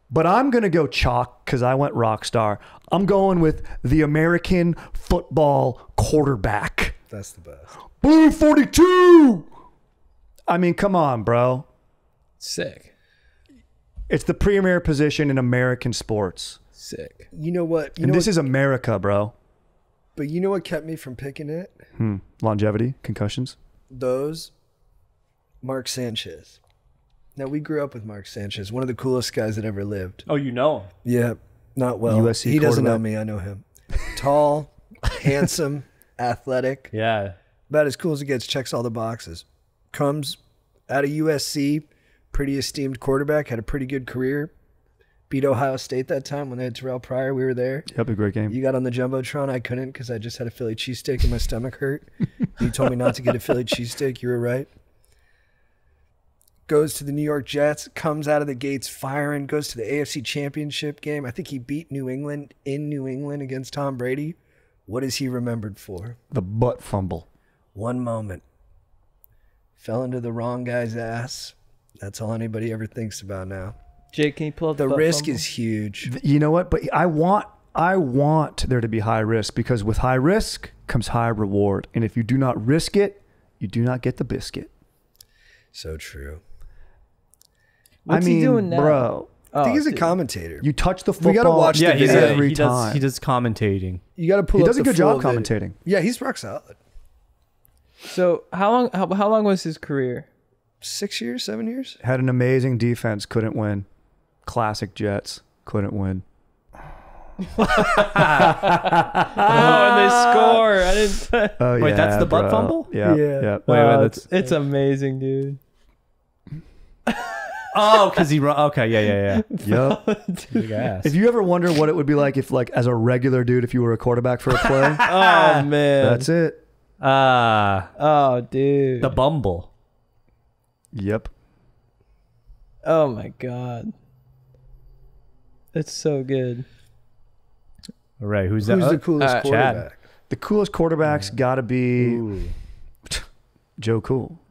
But I'm going to go chalk because I went rock star. I'm going with the American football quarterback.
That's the best.
Blue 42! I mean, come on, bro.
Sick.
It's the premier position in American sports.
Sick.
You know what?
And this is America, bro.
But you know what kept me from picking it?
Longevity, concussions.
Those. Mark Sanchez. Now, we grew up with Mark Sanchez, one of the coolest guys that ever lived.
Oh, you know.
Yeah, not well.
USC
he doesn't know
quarterback.
me. I know him. Tall, handsome, athletic.
Yeah.
About as cool as it gets. Checks all the boxes. Comes out of USC, pretty esteemed quarterback. Had a pretty good career. Beat Ohio State that time when they had Terrell Pryor. We were there.
Yep, a great game.
You got on the Jumbotron. I couldn't because I just had a Philly cheesesteak and my stomach hurt. You told me not to get a Philly cheesesteak. You were right. Goes to the New York Jets. Comes out of the gates firing. Goes to the AFC Championship game. I think he beat New England in New England against Tom Brady. What is he remembered for?
The butt fumble.
One moment. Fell into the wrong guy's ass. That's all anybody ever thinks about now.
Jake, can you pull up
The
butt
risk
fumble?
is huge.
You know what? But I want there to be high risk, because with high risk comes high reward. And if you do not risk it, you do not get the biscuit.
So true.
What's he doing now?
bro,
I think he's a
dude.
commentator.
you touch the football.
We gotta watch the
Yeah,
video.
every
he
time.
does commentating.
You got to pull
He
up
does a
the
good job
full vid-
commentating.
Yeah, he's rock solid.
So how long was his career?
6 years, 7 years?
Had an amazing defense, couldn't win. Classic Jets, couldn't win.
Oh, and they score. I didn't.
Oh,
Wait, that's the butt
bro.
fumble?
Yeah,
Yeah.
yeah.
It's amazing, dude.
Oh, because he run. Okay, yeah.
Yep.
Big ass.
If you ever wonder what it would be like if, like, as a regular dude, if you were a quarterback for a play,
Oh man.
that's it.
Oh dude.
The Bumble.
Yep.
Oh my god. It's so good.
All right, who's
Who's
that?
the coolest
Chad.
quarterback?
The coolest quarterback's got to be Joe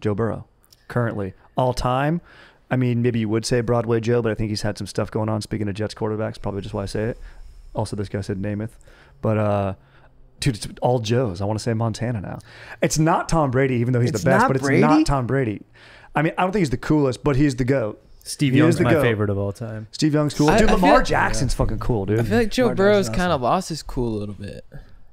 Burrow, currently. All time, I mean, maybe you would say Broadway Joe, but I think he's had some stuff going on. Speaking of Jets quarterbacks, probably just why I say it. Also, this guy said Namath. But Dude, it's all Joes. I want to say Montana now. It's not Tom Brady, even though he's
It's
the best,
not
but it's
Brady?
not Tom Brady. I mean, I don't think he's the coolest, but he's the GOAT.
Steve
He
Young's
is the
my
GOAT.
favorite of all time.
Steve Young's cool.
I
Dude,
feel
Lamar
like-
Jackson's fucking cool, dude.
I feel like Joe
Lamar
Burrow's
Jackson's
kind of lost his cool a little bit.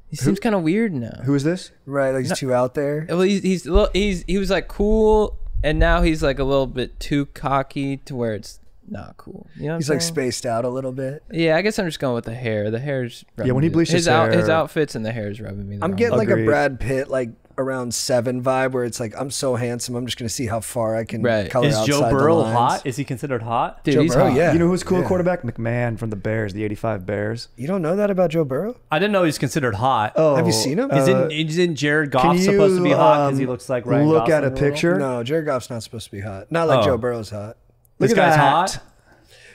He seems kind of weird now.
Who is this?
Right, like he's too out there.
Well, he was like cool, and now he's like a little bit too cocky to where it's not cool. You know, what
He's
I'm
like
saying?
spaced out a little bit.
Yeah, I guess I'm just going with the hair. The hair's rubbing
when he
me-
bleached his
his
hair-
outfits and the hair's rubbing me. the
I'm
wrong
getting
way.
like a
Agreed.
Brad Pitt, like around 7 vibe, where it's like I'm so handsome. I'm just gonna see how far I can
Right.
color
Is
outside
Joe
the
Burrow
lines.
hot? Is he considered hot?
Dude,
Joe
he's
Burrow,
hot.
yeah.
You know who's a cool
Yeah.
quarterback? McMahon from the Bears, the 85 Bears.
You don't know that about Joe Burrow?
I didn't know he's considered hot.
Oh,
Have you seen him?
Isn't Jared
can
Goff supposed to be hot because he
you,
looks like Ryan
look at
Gosling
a
a little?
picture?
No, Jared Goff's not supposed to be hot. Not like
Oh.
Joe Burrow's hot.
This
Look at
guy's
that.
hot.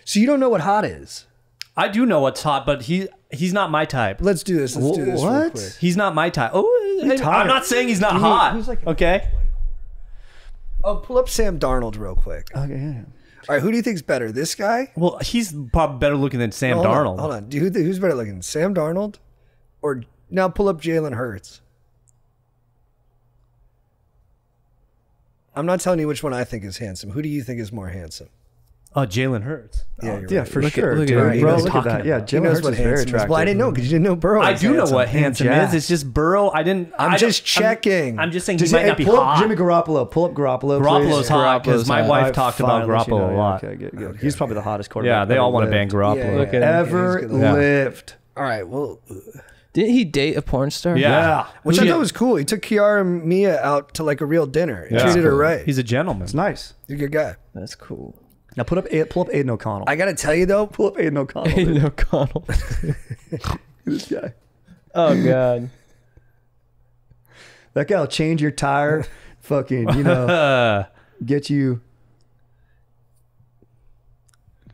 So you don't know what hot is?
I do know what's hot, but he's not my type.
Let's do this. Let's do this real
What?
quick.
He's not my type. Oh, I'm
tired.
not saying he's not hot.
who's like-
okay.
Oh, pull up Sam Darnold real quick.
Okay, yeah.
All right, who do you think's better? This guy?
Well, he's probably better looking than Sam
Hold on,
Darnold.
Hold on. Who's better looking? Sam Darnold? Or now pull up Jalen Hurts. I'm not telling you which one I think is handsome. Who do you think is more handsome?
Oh, Jalen Hurts.
Yeah, you're
Yeah,
right.
for
Look at-
sure.
look at
dude.
him. He
Bro,
knows
look at
talking
that. Yeah,
about.
He
Jalen
knows
Hurts
what
is very
handsome is.
attractive.
Well, I didn't know because you didn't know Burrow.
I
was
do know
handsome.
what handsome
Jacked.
is. It's just Burrow. I didn't.
I'm
I don't-
just checking.
I'm just saying
Just
he might
hey,
not be
pull up
hot.
Jimmy Garoppolo. Pull up Garoppolo,
Garoppolo's
please.
hot because my
Garoppolo's
wife
hot.
talked about
Finally,
Garoppolo a lot.
Okay, good. He's probably the hottest quarterback.
Yeah, they all want to bang
lived.
Garoppolo.
Yeah,
Look at him.
Ever
He's good.
Yeah.
lived.
All right, well,
Didn't he date a porn star?
Yeah.
which
Who
I
you-
thought was cool. He took Kiara and Mia out to like a real dinner. He
Yeah.
treated her right.
He's a gentleman.
It's nice.
He's a good guy.
That's cool.
Now pull up Aiden O'Connell.
I got to tell you, though,
Pull up Aiden O'Connell. dude.
Aiden O'Connell.
This guy.
Oh god.
That guy will change your tire. Fucking, get you.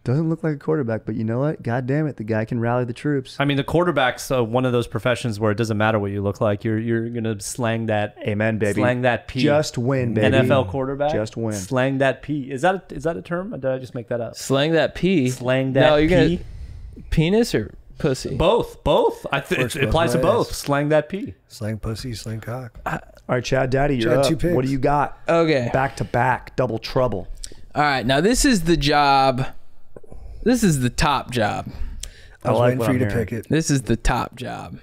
Doesn't look like a quarterback, but you know what? God damn it, the guy can rally the troops.
I mean, the quarterback's one of those professions where it doesn't matter what you look like. You're gonna slang that.
Amen, baby.
Slang that P.
Just win, baby.
NFL quarterback.
Just win.
Slang that P. Is that a term? Or did I just make that up?
Slang that P.
Slang that
No, you're
P.
gonna penis or pussy.
Both. I think
Works
it
both
applies to
ways.
both. Slang that P.
slang pussy, slang cock.
All right, Chad Daddy, you're
Chad,
up.
2 picks.
What do you got?
Okay.
Back to back, double trouble.
All right. Now this is the job. This is the top job.
I was
like
waiting
what
for you
I'm
to
hearing.
pick it.
This is the top job.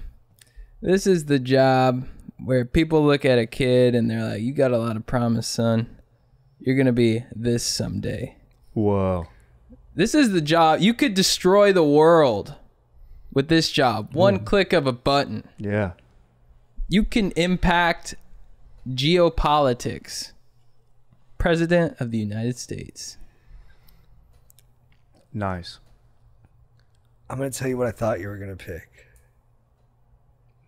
This is the job where people look at a kid and they're like, "You got a lot of promise, son. You're gonna be this someday."
Whoa.
This is the job. You could destroy the world with this job. One click of a button.
Yeah.
You can impact geopolitics. President of the United States.
Nice.
I'm going to tell you what I thought you were going to pick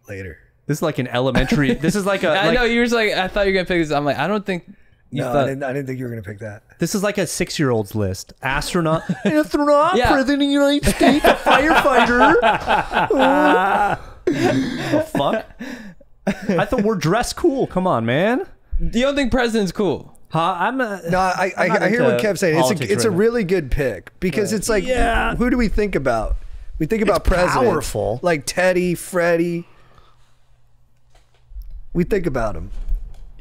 later.
This is like an elementary. This is like a.
I know you were just like, I thought you were gonna pick this. I'm like, I don't think you
No,
thought.
I didn't think you were going to pick that.
This is like a 6-year-old's list. Astronaut, astronaut,
Yeah.
president of the United States, a firefighter. The fuck? I thought we're dressed cool. Come on, man.
You don't think president's cool?
Huh? I'm a.
No,
I'm not
I hear what
into
Kev's saying.
politics
It's a
right now.
really good pick because it's like,
Yeah.
who do we think about? We think about presidents.
powerful.
Like Teddy, Freddie. We think about them.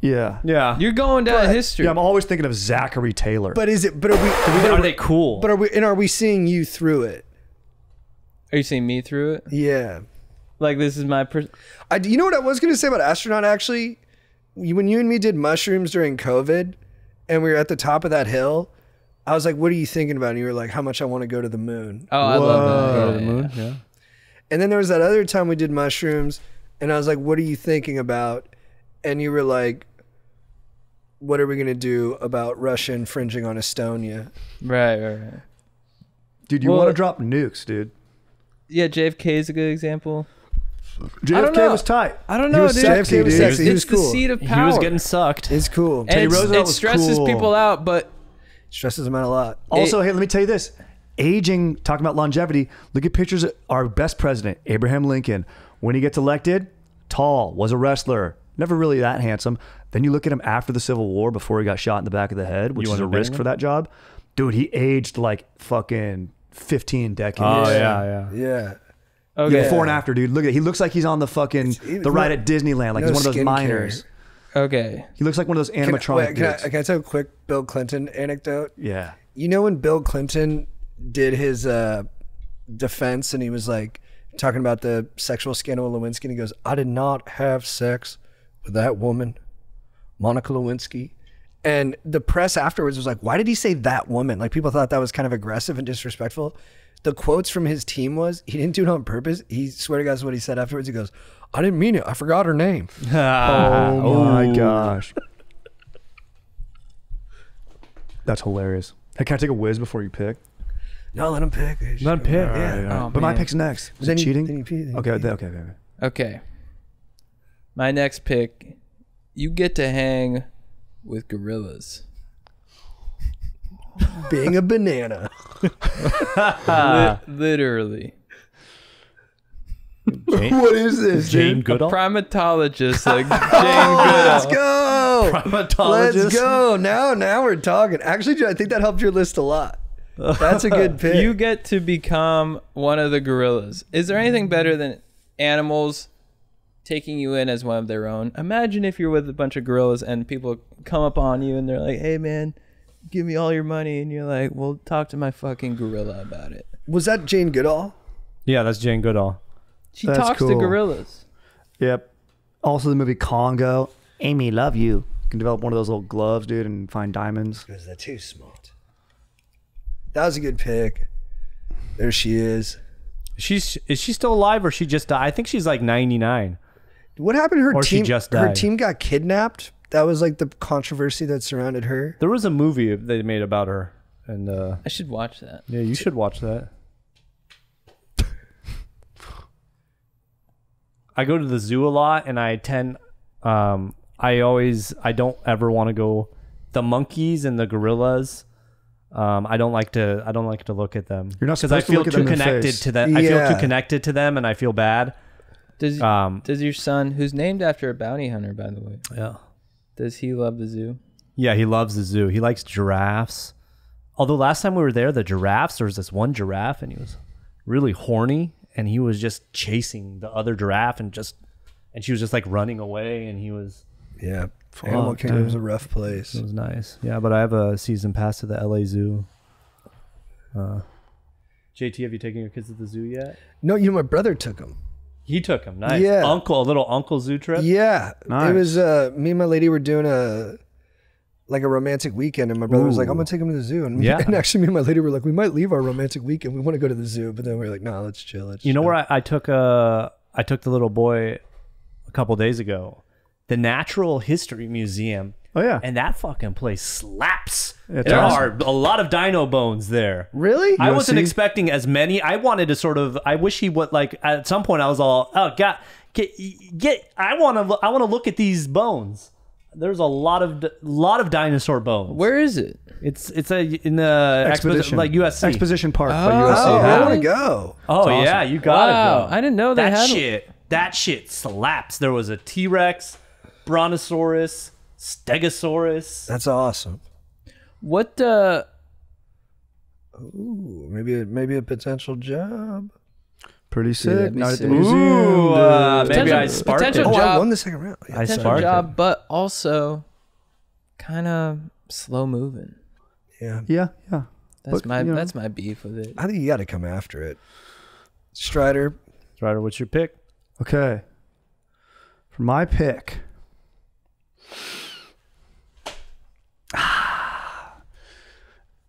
Yeah.
Yeah.
You're going down
But-
history.
Yeah, I'm always thinking of Zachary Taylor.
But is it? But are we?
Are they cool?
But are we seeing you through it?
Are you seeing me through it?
Yeah.
Like this is my
You know what I was going to say about astronaut actually? When you and me did mushrooms during COVID and we were at the top of that hill, I was like, what are you thinking about? And you were like, how much I want to go to the moon.
Oh, I love that.
Whoa.
Yeah,
The
yeah,
moon?
yeah.
Yeah.
And then there was that other time we did mushrooms and I was like, what are you thinking about? And you were like, what are we going to do about Russia infringing on Estonia?
Right.
Dude, you
Well-
want to drop nukes, dude.
Yeah, JFK is a good example.
JFK
know.
was tight.
I don't
He
know,
was
dude.
sexy,
JFK was
dude.
sexy. He was
It's the
cool.
seat of power.
He was getting sucked.
It's cool.
and
Teddy
it's-
Roosevelt
it
was
stresses
cool.
people out, but
Stresses them out a lot.
Also, hey, let me tell you this. Aging, talking about longevity, look at pictures of our best president, Abraham Lincoln. When he gets elected, tall, was a wrestler, never really that handsome. Then you look at him after the Civil War, before he got shot in the back of the head, which
You
is a
wanna bang
risk
him?
for that job. Dude, he aged like fucking 15 decades.
Oh yeah.
Yeah.
Okay.
Before and after, dude. Look at, he looks like he's on the fucking the ride at Disneyland, like
no
he's one of those
skincare.
miners.
Okay.
He looks like one of those animatronic dudes.
Can I tell a quick Bill Clinton anecdote?
Yeah.
You know when Bill Clinton did his defense and he was like talking about the sexual scandal with Lewinsky, and he goes, "I did not have sex with that woman, Monica Lewinsky." And the press afterwards was like, why did he say that woman? Like, people thought that was kind of aggressive and disrespectful. The quotes from his team was, he didn't do it on purpose. He, swear to God, is what he said afterwards. He goes, "I didn't mean it. I forgot her name."
Oh my gosh. That's hilarious. Hey, can I take a whiz before you pick?
No, let him pick.
Let him pick.
All right,
Yeah.
all right.
Oh,
But my
man.
pick's next. Is
Then
it
you-
cheating?
then you pee, then you
Okay,
pee.
okay.
Okay. My next pick, you get to hang with gorillas.
Being a banana.
Literally.
What is this,
Jane
dude?
Goodall.
Primatologist like Jane
Let's
Goodall.
go.
Primatologist.
Let's go. Now we're talking. Actually, I think that helped your list a lot. That's a good pick.
You get to become one of the gorillas. Is there anything better than animals taking you in as one of their own? Imagine if you're with a bunch of gorillas and people come up on you and they're like, "Hey man, give me all your money," and you're like, "Well, talk to my fucking gorilla about it."
Was that Jane Goodall?
Yeah, that's Jane Goodall.
She
That's
talks to
cool.
gorillas.
Yep. Also, the movie Congo. Amy, love you. You can develop one of those little gloves, dude, and find diamonds.
Because they're too smart. That was a good pick. There she is.
Is she still alive or she just died? I think she's like 99.
What happened to her
Or she
team?
just
Her
died.
team got kidnapped. That was like the controversy that surrounded her.
There was a movie they made about her, and
I should watch that.
yeah, you should watch that. I go to the zoo a lot, and I tend, I don't ever want to go. The monkeys and the gorillas, I don't like to look at them.
You're not
because I
supposed to
feel
look at
too
them in the
connected
face.
to them. I feel
Yeah.
too connected to them, and I feel bad.
Does your son, who's named after a bounty hunter, by the way,
Yeah.
does he love the zoo?
Yeah, he loves the zoo. He likes giraffes. Although last time we were there, the giraffes, there was this one giraffe and he was really horny and he was just chasing the other giraffe and she was just like running away and he was,
Yeah. Animal
Fuck,
Kingdom
dude.
was a rough place.
it was nice. Yeah, but I have a season pass to the LA Zoo. JT, have you taken your kids to the zoo yet?
No, my brother took him.
He took them. Nice.
Yeah.
A little uncle zoo trip.
Yeah.
Nice.
It was me and my lady were doing a romantic weekend, and my brother was like, "I'm gonna take him to the zoo." And,
Yeah.
and actually, me and my lady were like, "We might leave our romantic weekend. We want to go to the zoo," but then we were like, "No, let's chill."
You know where I took the little boy a couple days ago? The Natural History Museum.
Oh, yeah.
And that fucking place slaps.
It's
There
awesome.
are a lot of dino bones there.
Really?
I wasn't
USC?
expecting as many. I wanted to sort of. I wish he would like. At some point, I was all, "Oh God, get! I want to look at these bones." There's a lot of dinosaur bones.
Where is it?
It's in the
Expedition.
like USC.
Exposition Park by
Oh.
USC.
Oh, I
Yeah.
want to go.
Oh
It's
yeah,
awesome.
you gotta
Wow,
go.
I didn't know they
that
had-
shit. That shit slaps. There was a T-Rex, Brontosaurus, Stegosaurus.
That's awesome.
What?
Ooh, maybe a potential job.
Pretty sick.
that'd be
Not at
sick.
the museum.
Ooh, maybe
Potential-
I sparked it.
potential
Oh, I
job.
won the second round. Yeah.
I
Potential
sparked
job,
it.
but also kind of slow moving.
Yeah.
Yeah, yeah.
That's
But, you know.
that's my beef with it.
I think you got to come after it. Strider.
Ryder, what's your pick?
Okay. For my pick.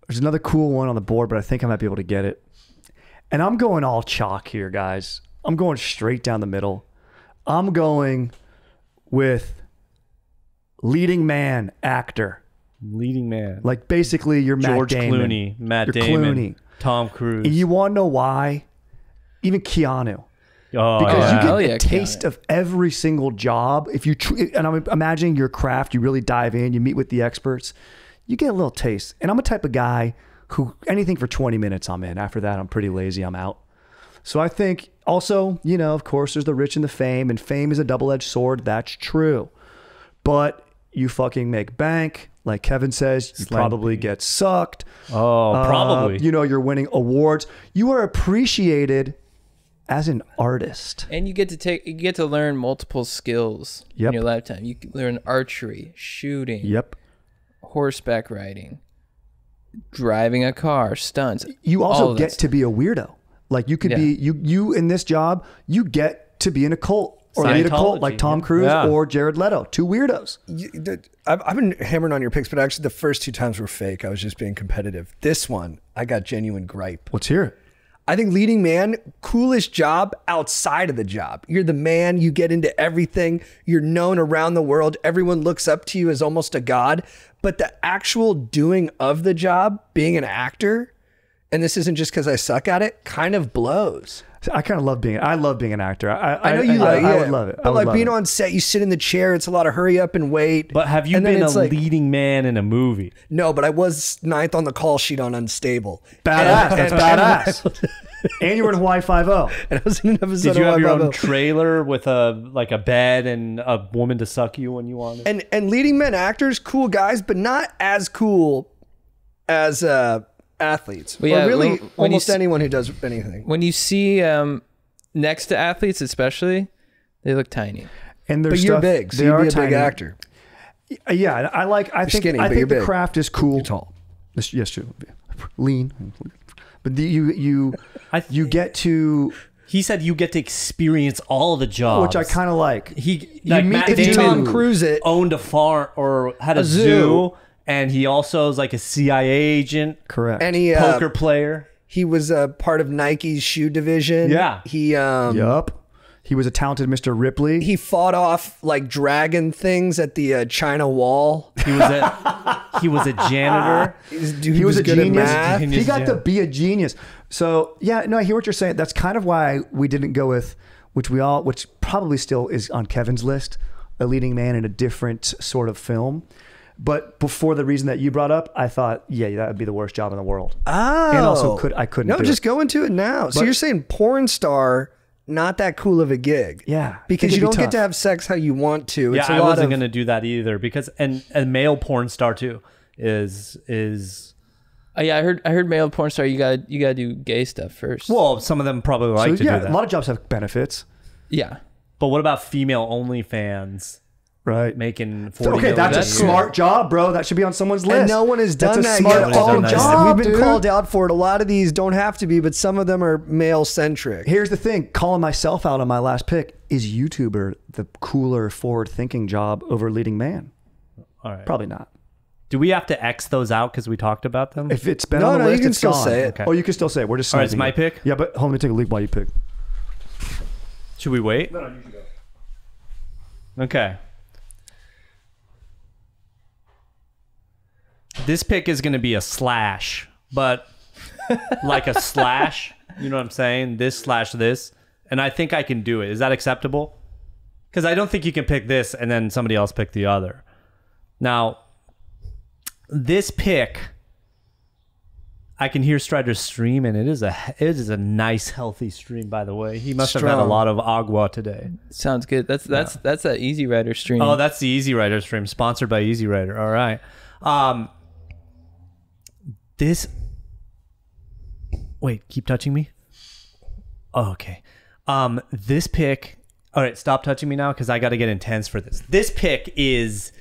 There's another cool one on the board, but I think I might be able to get it. And I'm going all chalk here, guys. I'm going straight down the middle. I'm going with leading man actor.
Leading man.
Like basically you're
George
Matt Damon.
Clooney, Matt
You're
Damon,
Clooney.
Tom Cruise.
And you want to know why? Even Keanu.
oh,
Because
yeah.
you get
Hell
the
yeah,
taste
Keanu.
of every single job. If you and I'm imagining your craft, you really dive in, you meet with the experts, you get a little taste. And I'm a type of guy who anything for 20 minutes I'm in. After that, I'm pretty lazy. I'm out. So I think also, of course, there's the rich and the fame, and fame is a double-edged sword. That's true. But you fucking make bank. Like Kevin says, you
Slang
probably get sucked.
Oh, probably.
You're winning awards. You are appreciated as an artist.
And you get to learn multiple skills
Yep.
in your lifetime. You can learn archery, shooting,
Yep.
horseback riding, driving a car, stunts.
You
all
also
of
get
that
to be a weirdo. Like you could be you in this job, you get to be in a cult or lead a cult like Tom Cruise or Jared Leto. Two weirdos.
I've been hammering on your picks, but actually the first 2 times were fake. I was just being competitive. This one, I got genuine gripe.
Let's hear it.
I think leading man, coolest job outside of the job. You're the man. You get into everything. You're known around the world. Everyone looks up to you as almost a god. But the actual doing of the job, being an actor, and this isn't just because I suck at it, kind of blows.
I kind of love being. I love being an actor.
I know you
I would love it.
But like being on set, you sit in the chair. It's a lot of hurry up and wait.
But have you
And then
been a
it's like-
leading man in a movie?
No, but I was 9th on the call sheet on Unstable.
Badass. That's badass. And you were in Hawaii 5-0.
And I was in an episode
Did you
of
have your
Hawaii
own
Five-O.
trailer with a bed and a woman to suck you when you wanted?
And leading men actors, cool guys, but not as cool as athletes.
Well, yeah,
or really
when you
almost
s-
anyone who does anything.
When you see next to athletes, especially, they look tiny.
And there's
But you're
stuff,
big, so
they
you'd
are
be a
tiny.
big actor.
Yeah, I think
skinny,
I
but
think
you're
the
big.
craft is cool.
You're tall.
Yes, true. Lean, but you get to,
He said you get to experience all the jobs,
which I kind of like.
He
You
like
meet
Matt
the
If you
Damon
Tom Cruise it,
owned a farm or had a
zoo.
zoo, and he also is like a CIA agent,
Correct.
and he
poker player.
he was a part of Nike's shoe division.
Yeah.
He
Yup. He was a talented Mr. Ripley.
he fought off like dragon things at the China Wall.
He was a janitor.
He was a
good at
genius.
math.
He got
Yeah.
to be a genius. So yeah, no, I hear what you're saying. That's kind of why we didn't go with which probably still is on Kevin's list, a leading man in a different sort of film. But before the reason that you brought up, I thought, yeah, that would be the worst job in the world.
Oh.
And also I couldn't
No,
do
just
it.
go into it now. So
But-
you're saying porn star, not that cool of a gig.
Yeah, I
Because
think
you
it'd be
don't get to
tough.
have sex how you want to.
Yeah,
It's a
I
lot
wasn't
of
going to do that either because and a male porn star too is
Yeah, I heard male porn star. You gotta do gay stuff first.
well, some of them probably like
So
to
yeah,
do that.
a lot of jobs have benefits,
Yeah.
But what about female OnlyFans
right?
making 40
Okay, that's a
That's
smart job, bro. That should be on someone's list.
And no one has done
That's
that
a smart
yet.
fucking
that
job,
We've been
dude.
called out for it. A lot of these don't have to be, but some of them are male centric.
Here's the thing: calling myself out on my last pick, is YouTuber the cooler, forward-thinking job over leading man?
All right.
Probably not.
Do we have to X those out because we talked about them?
If it's been
No,
on the
no, you
list,
can
it's
still
gone.
say it.
Okay.
Oh, you can still say it. We're just.
All right, it's
sniping
my
it.
pick?
Yeah, but hold on, let me take a leak while you pick.
Should we wait? No, you should go. Okay. This pick is going to be a slash, but like a slash. You know what I'm saying? This/this. And I think I can do it. Is that acceptable? Because I don't think you can pick this and then somebody else pick the other. Now, this pick, I can hear Strider's stream, and it is a nice, healthy stream, by the way. He must have had a
Strong.
lot of agua today.
Sounds good. That's that Easy Rider stream.
Oh, that's the Easy Rider stream, sponsored by Easy Rider. All right. Wait, keep touching me? Oh, okay. This pick. All right, stop touching me now because I got to get intense for this. This pick is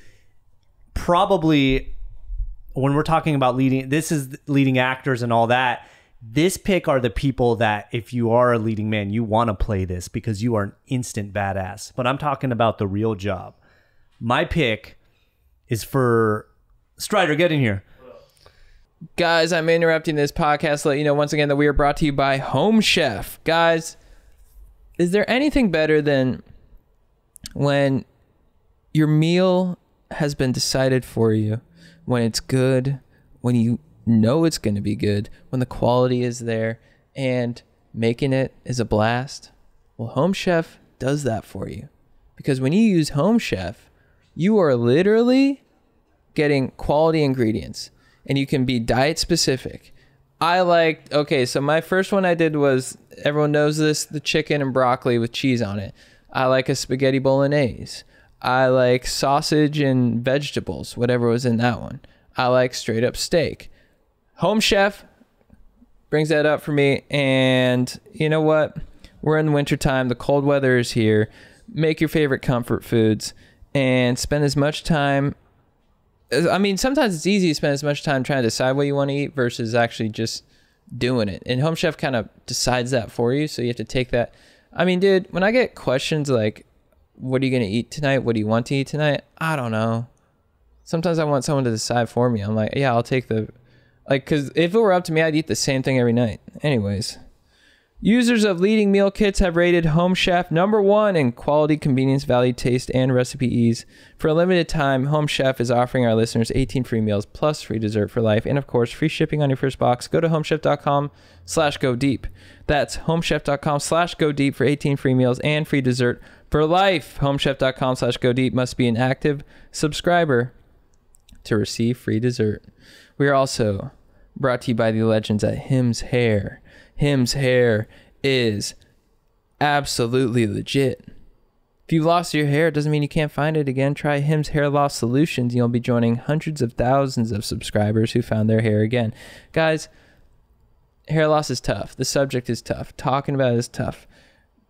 probably, when we're talking about this is leading actors and all that. This pick are the people that if you are a leading man, you want to play this because you are an instant badass. But I'm talking about the real job. My pick is for Strider. Get in here.
Guys, I'm interrupting this podcast to let you know once again that we are brought to you by Home Chef. Guys, is there anything better than when your meal has been decided for you, when it's good, when you know it's going to be good, when the quality is there, and making it is a blast? Well, Home Chef does that for you. Because when you use Home Chef, you are literally getting quality ingredients. And you can be diet specific. So my first one I did was, everyone knows this, the chicken and broccoli with cheese on it. I like a spaghetti bolognese. I like sausage and vegetables, whatever was in that one. I like straight up steak. Home Chef brings that up for me. And you know what? We're in the wintertime. The cold weather is here. Make your favorite comfort foods and spend as much time. I mean, sometimes it's easy to spend as much time trying to decide what you want to eat versus actually just doing it. And Home Chef kind of decides that for you. So you have to take that. I mean, dude, when I get questions like, what are you going to eat tonight? What do you want to eat tonight? I don't know. Sometimes I want someone to decide for me. I'm like, yeah, I'll take the, like, because if it were up to me, I'd eat the same thing every night. Anyways, users of leading meal kits have rated Home Chef #1 in quality, convenience, value, taste, and recipe ease. For a limited time, Home Chef is offering our listeners 18 free meals plus free dessert for life. And of course, free shipping on your first box. Go to homechef.com/go deep. That's homechef.com/go deep for 18 free meals and free dessert for life. Homechef.com/go deep. Must be an active subscriber to receive free dessert. We are also brought to you by the legends at Hims Hair. Hims Hair is absolutely legit. If you lost your hair, it doesn't mean you can't find it again. Try Hims Hair Loss Solutions. You'll be joining hundreds of thousands of subscribers who found their hair again. Guys, hair loss is tough. The subject is tough. Talking about it is tough.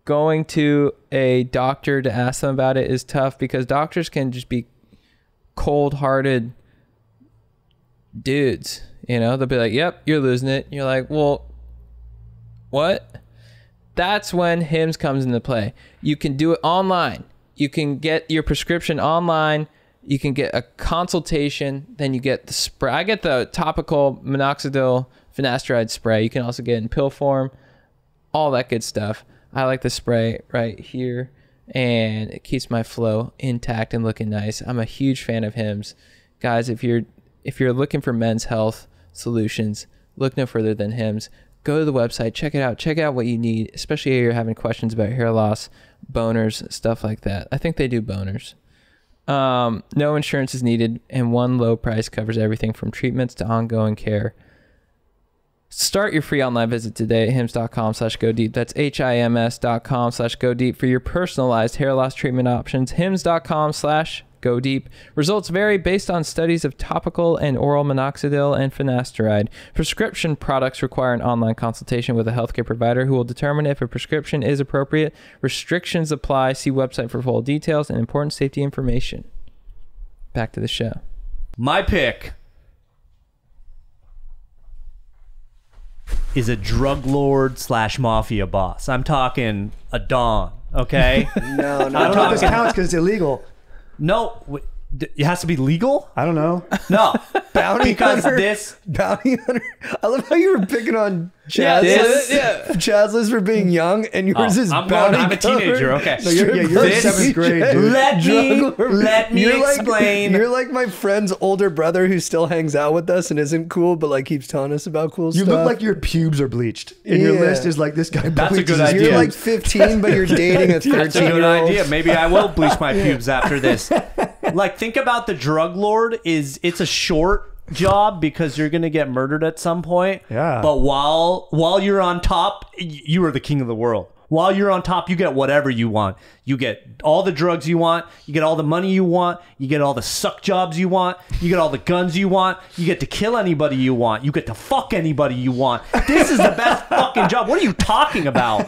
Going to a doctor to ask them about it is tough because doctors can just be cold-hearted dudes. You know, they'll be like, yep, you're losing it. You're like, well, what? That's when Hims comes into play. You can do it online. You can get your prescription online. You can get a consultation. Then you get the spray. I get the topical minoxidil finasteride spray. You can also get it in pill form. All that good stuff. I like the spray right here. And it keeps my flow intact and looking nice. I'm a huge fan of Hims. Guys, if you're looking for men's health solutions, look no further than Hims. Go to the website, check it out. Check out what you need, especially if you're having questions about hair loss, boners, stuff like that. I think they do boners. No insurance is needed, and one low price covers everything from treatments to ongoing care. Start your free online visit today at hims.com/go deep. That's HIMS.com/go deep for your personalized hair loss treatment options. hims.com/go deep. Results vary based on studies of topical and oral minoxidil and finasteride. Prescription products require an online consultation with a healthcare provider who will determine if a prescription is appropriate. Restrictions apply. See website for full details and important safety information. Back to the show.
My pick is a drug lord / mafia boss. I'm talking a Don, okay?
No,
I don't know if this counts because it's illegal.
No, it has to be legal?
I don't know.
No.
Bounty
because
hunter.
this...
Bounty hunter. I love how you were picking on
Yeah,
Chazless. Chazless for being young, and yours is
I'm
bounty
a teenager, okay.
No, you're in
This-
7th grade, dude.
Let me explain.
You're like my friend's older brother who still hangs out with us and isn't cool, but like keeps telling us about cool
You
stuff.
look like your pubes are bleached. And your
Yeah.
list is like this guy
That's a
bleaches
good
his
idea.
You're
pubes.
like 15, but you're dating a 13-year-old.
That's a good idea. Maybe I will bleach my pubes after this. Like, think about the drug lord. It's a short job because you're gonna get murdered at some point.
Yeah.
But while you're on top, you are the king of the world. While you're on top, you get whatever you want. You get all the drugs you want. You get all the money you want. You get all the suck jobs you want. You get all the guns you want. You get to kill anybody you want. You get to fuck anybody you want. This is the best fucking job. What are you talking about?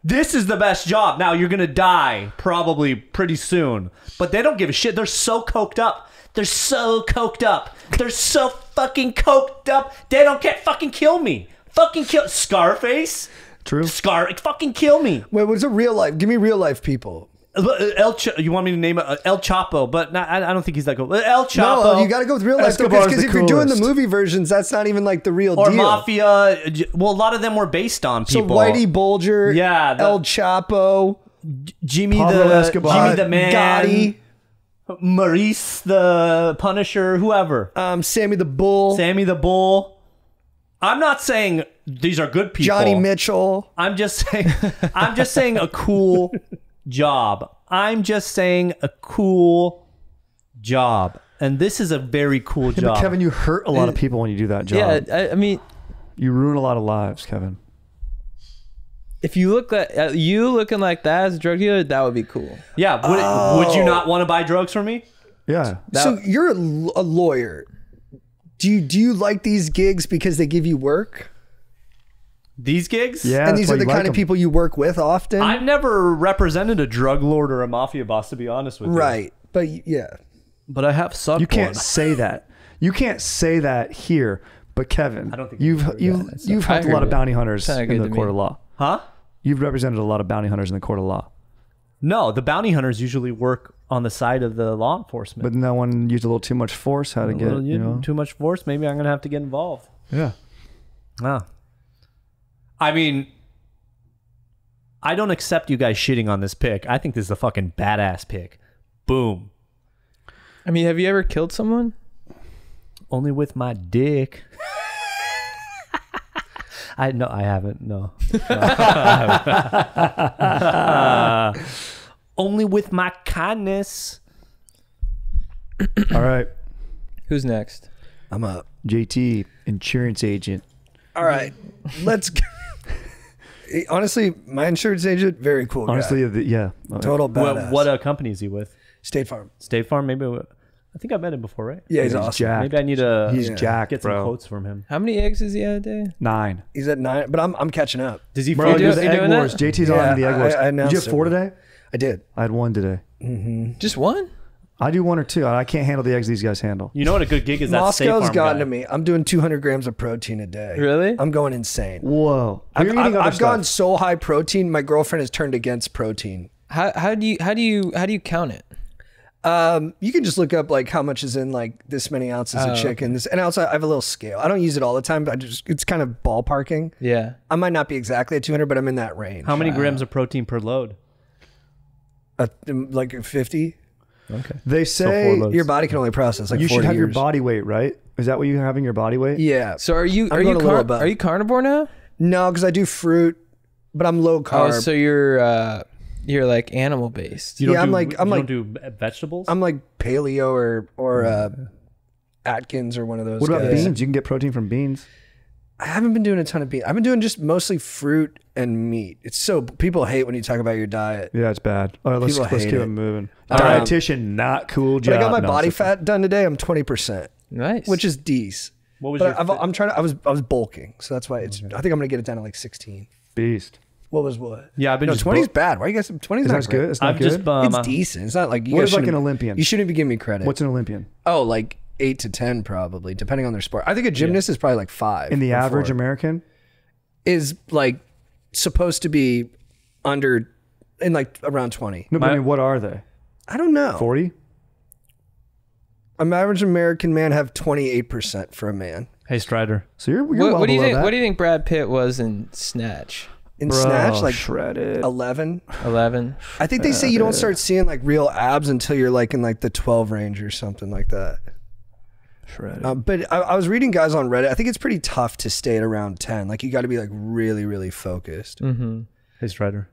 This is the best job. Now, you're going to die probably pretty soon. But they don't give a shit. They're so coked up. They're so coked up. They're so fucking coked up. They don't care. Fucking kill me. Fucking kill. Scarface.
True.
Fucking kill me.
Wait, what's a real life? Give me real life people.
You want me to name it El Chapo, but I don't think he's that cool. El Chapo.
No, you got to go with real life
Escobar's
because
the
if you're doing the
coolest.
movie versions, that's not even like the real
or
deal.
Mafia. Well, a lot of them were based on
So
people.
Whitey Bulger,
Yeah,
El Chapo,
Jimmy
Pablo
the
Escobar.
Jimmy the Man,
Gotti,
Marrese the Punisher, whoever.
Sammy the Bull,
Sammy the Bull. I'm not saying these are good people.
Johnny Mitchell.
I'm just saying a cool job. I'm just saying a cool job. And this is a very cool
Yeah,
job.
but Kevin, you hurt a lot of people when you do that job.
Yeah, I mean,
You ruin a lot of lives, Kevin.
if you look at you looking like that as a drug dealer, that would be cool.
Yeah, would you not want to buy drugs from me?
Yeah.
So you're a lawyer. Do you like these gigs because they give you work?
These gigs?
Yeah,
And
that's
these
why
are the
you like
kind of
them.
people you work with often.
I've never represented a drug lord or a mafia boss, to be honest with you.
Right. But yeah.
But I have sucked
You can't
one.
say that. You can't say that here. But Kevin,
I don't think
you've helped a lot of bounty hunters
Sounded
in
good
the
to
court
me.
of law.
Huh?
You've represented a lot of bounty hunters in the court of law.
No, the bounty hunters usually work on the side of the law enforcement.
But no one used a little too much force. How to get it, you know?
Too much force. Maybe I'm gonna have to get involved.
Yeah.
Ah. I mean, I don't accept you guys shitting on this pick. I think this is a fucking badass pick. Boom.
I mean, have you ever killed someone?
Only with my dick. I haven't. No. Only with my kindness.
All right.
Who's next?
I'm up.
JT, insurance agent.
All right. Let's go. Honestly, my insurance agent, very cool guy.
Honestly, yeah.
Total badass.
What company is he with?
State Farm.
State Farm? Maybe. I think I met him before, right?
Yeah, he's
He's
awesome.
jacked.
Maybe I need to
He's
Yeah.
jacked,
get some
bro.
quotes from him.
How many eggs is he at a day?
9.
He's at 9, but I'm catching up.
Does he
Bro,
you
there's
do-
the
you
egg
doing that?
wars. JT's
Yeah,
on the egg wars.
I
Did
announced
you have
it.
4 today?
I did.
I had 1 today.
Just one?
I do 1 or 2. I can't handle the eggs these guys handle.
You know what a good gig is? That State
Moscow's
Farm
gotten
guy.
to me. I'm doing 200 grams of protein a day.
Really?
I'm going insane.
Whoa.
I've,
You're eating other
I've gone
stuff.
so high protein. My girlfriend has turned against protein.
How do you count it?
You can just look up like how much is in like this many ounces of chicken. This, and also I have a little scale. I don't use it all the time, but it's kind of ballparking.
Yeah.
I might not be exactly at 200, but I'm in that range.
How many grams of protein per load?
Like 50.
Okay.
They say
loads.
Your body can only process like
you
40
should have your
years.
body weight, right? Is that what you're having your body weight?
Yeah.
So are you
I'm going a little above.
are you carnivore now?
No, because I do fruit, but I'm low
Oh,
carb.
so you're like animal based.
You don't
Yeah, I'm
do,
like-
you
I'm
don't
like-
do vegetables.
I'm like paleo or Atkins or one of those
What about
guys.
beans? You can get protein from beans.
I haven't been doing a ton of beans. I've been doing just mostly fruit and meat. It's so people hate when you talk about your diet.
Yeah, it's bad. All right, let's
People
keep
hate
it
it.
moving.
Um,
Dietitian, not cool
But
job.
I got my
No,
body
it's
fat done today. I'm 20%,
Nice.
which is decent.
what was
But
your?
I'm trying to. I was bulking, so that's why it's. I think I'm gonna get it down to like 16.
beast.
What was what?
Yeah, I've been
No,
just
20's
bu-
bad. Why you guys? 20's
Is
not
that
great.
good? It's not
I've
good.
just
It's decent. It's not like you
What
guys
is like an
shouldn't-
Olympian?
You shouldn't be giving me credit.
What's an Olympian?
Oh, like 8 to 10 probably, depending on their sport. I think a gymnast is probably like 5.
In the
or
average
4.
American?
Is like supposed to be under in like around 20.
No, but I mean, what are they?
I don't know.
40?
An average American man have 28% for a man.
Hey Strider.
So you're
what,
well
what do you
below
think?
that.
What do you think Brad Pitt was in Snatch?
In
Bro,
snatch, like
shredded.
11.
11.
I think they say you don't start seeing like real abs until you're like in like the 12 range or something like that.
Shredded.
But I was reading guys on Reddit. I think it's pretty tough to stay at around 10. Like you got to be like really, really focused.
Hey Strider.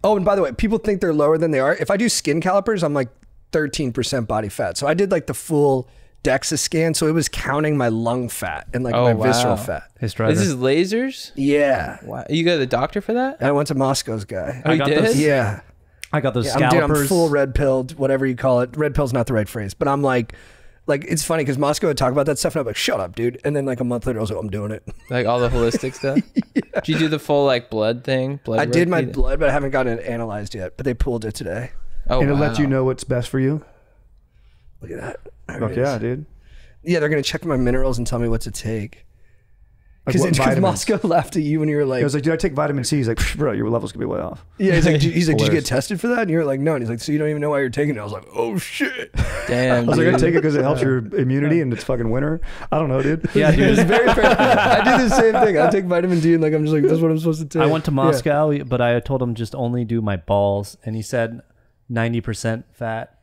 Oh, and by the way, people think they're lower than they are. If I do skin calipers, I'm like 13% body fat. So I did like the full DEXA scan. So it was counting my lung fat and like
Oh,
my
wow.
visceral fat.
Hey Strider.
This is lasers?
Yeah.
Wow. You got a doctor for that?
I went to Moscow's guy.
Oh, you
got
did?
this.
Yeah.
I got those
Yeah,
scalpers.
I'm full red pilled, whatever you call it. Red pill's not the right phrase, but I'm like it's funny because Moscow would talk about that stuff and I'm like, shut up, dude. And then like a month later, I was like, I'm doing it.
Like all the holistic stuff? Did you do the full like blood thing? Blood
I did
work?
my
You
blood, but I haven't gotten it analyzed yet. But they pulled it today.
Oh,
and it
wow.
lets you know what's best for you?
Look at that. There
Fuck
it is.
yeah, dude.
Yeah, they're gonna check my minerals and tell me what to take.
Like
Because
what vitamins?
Moscow laughed at you when you were like,
I was like, dude, I take vitamin C. He's like, bro, your levels could be way off.
yeah, he's like, did you get
Hilarious.
tested for that? And you were like, no. And he's like, so you don't even know why you're taking it? I was like, oh shit.
Damn,
I was like, I
dude.
take it because it helps your immunity and it's fucking winter. I don't know, dude.
Yeah, dude.
It's very fair. I do the same thing. I take vitamin D and like I'm just like, that's what I'm supposed to take.
I went to
Yeah.
Moscow, but I told him just only do my balls, and he said 90% fat.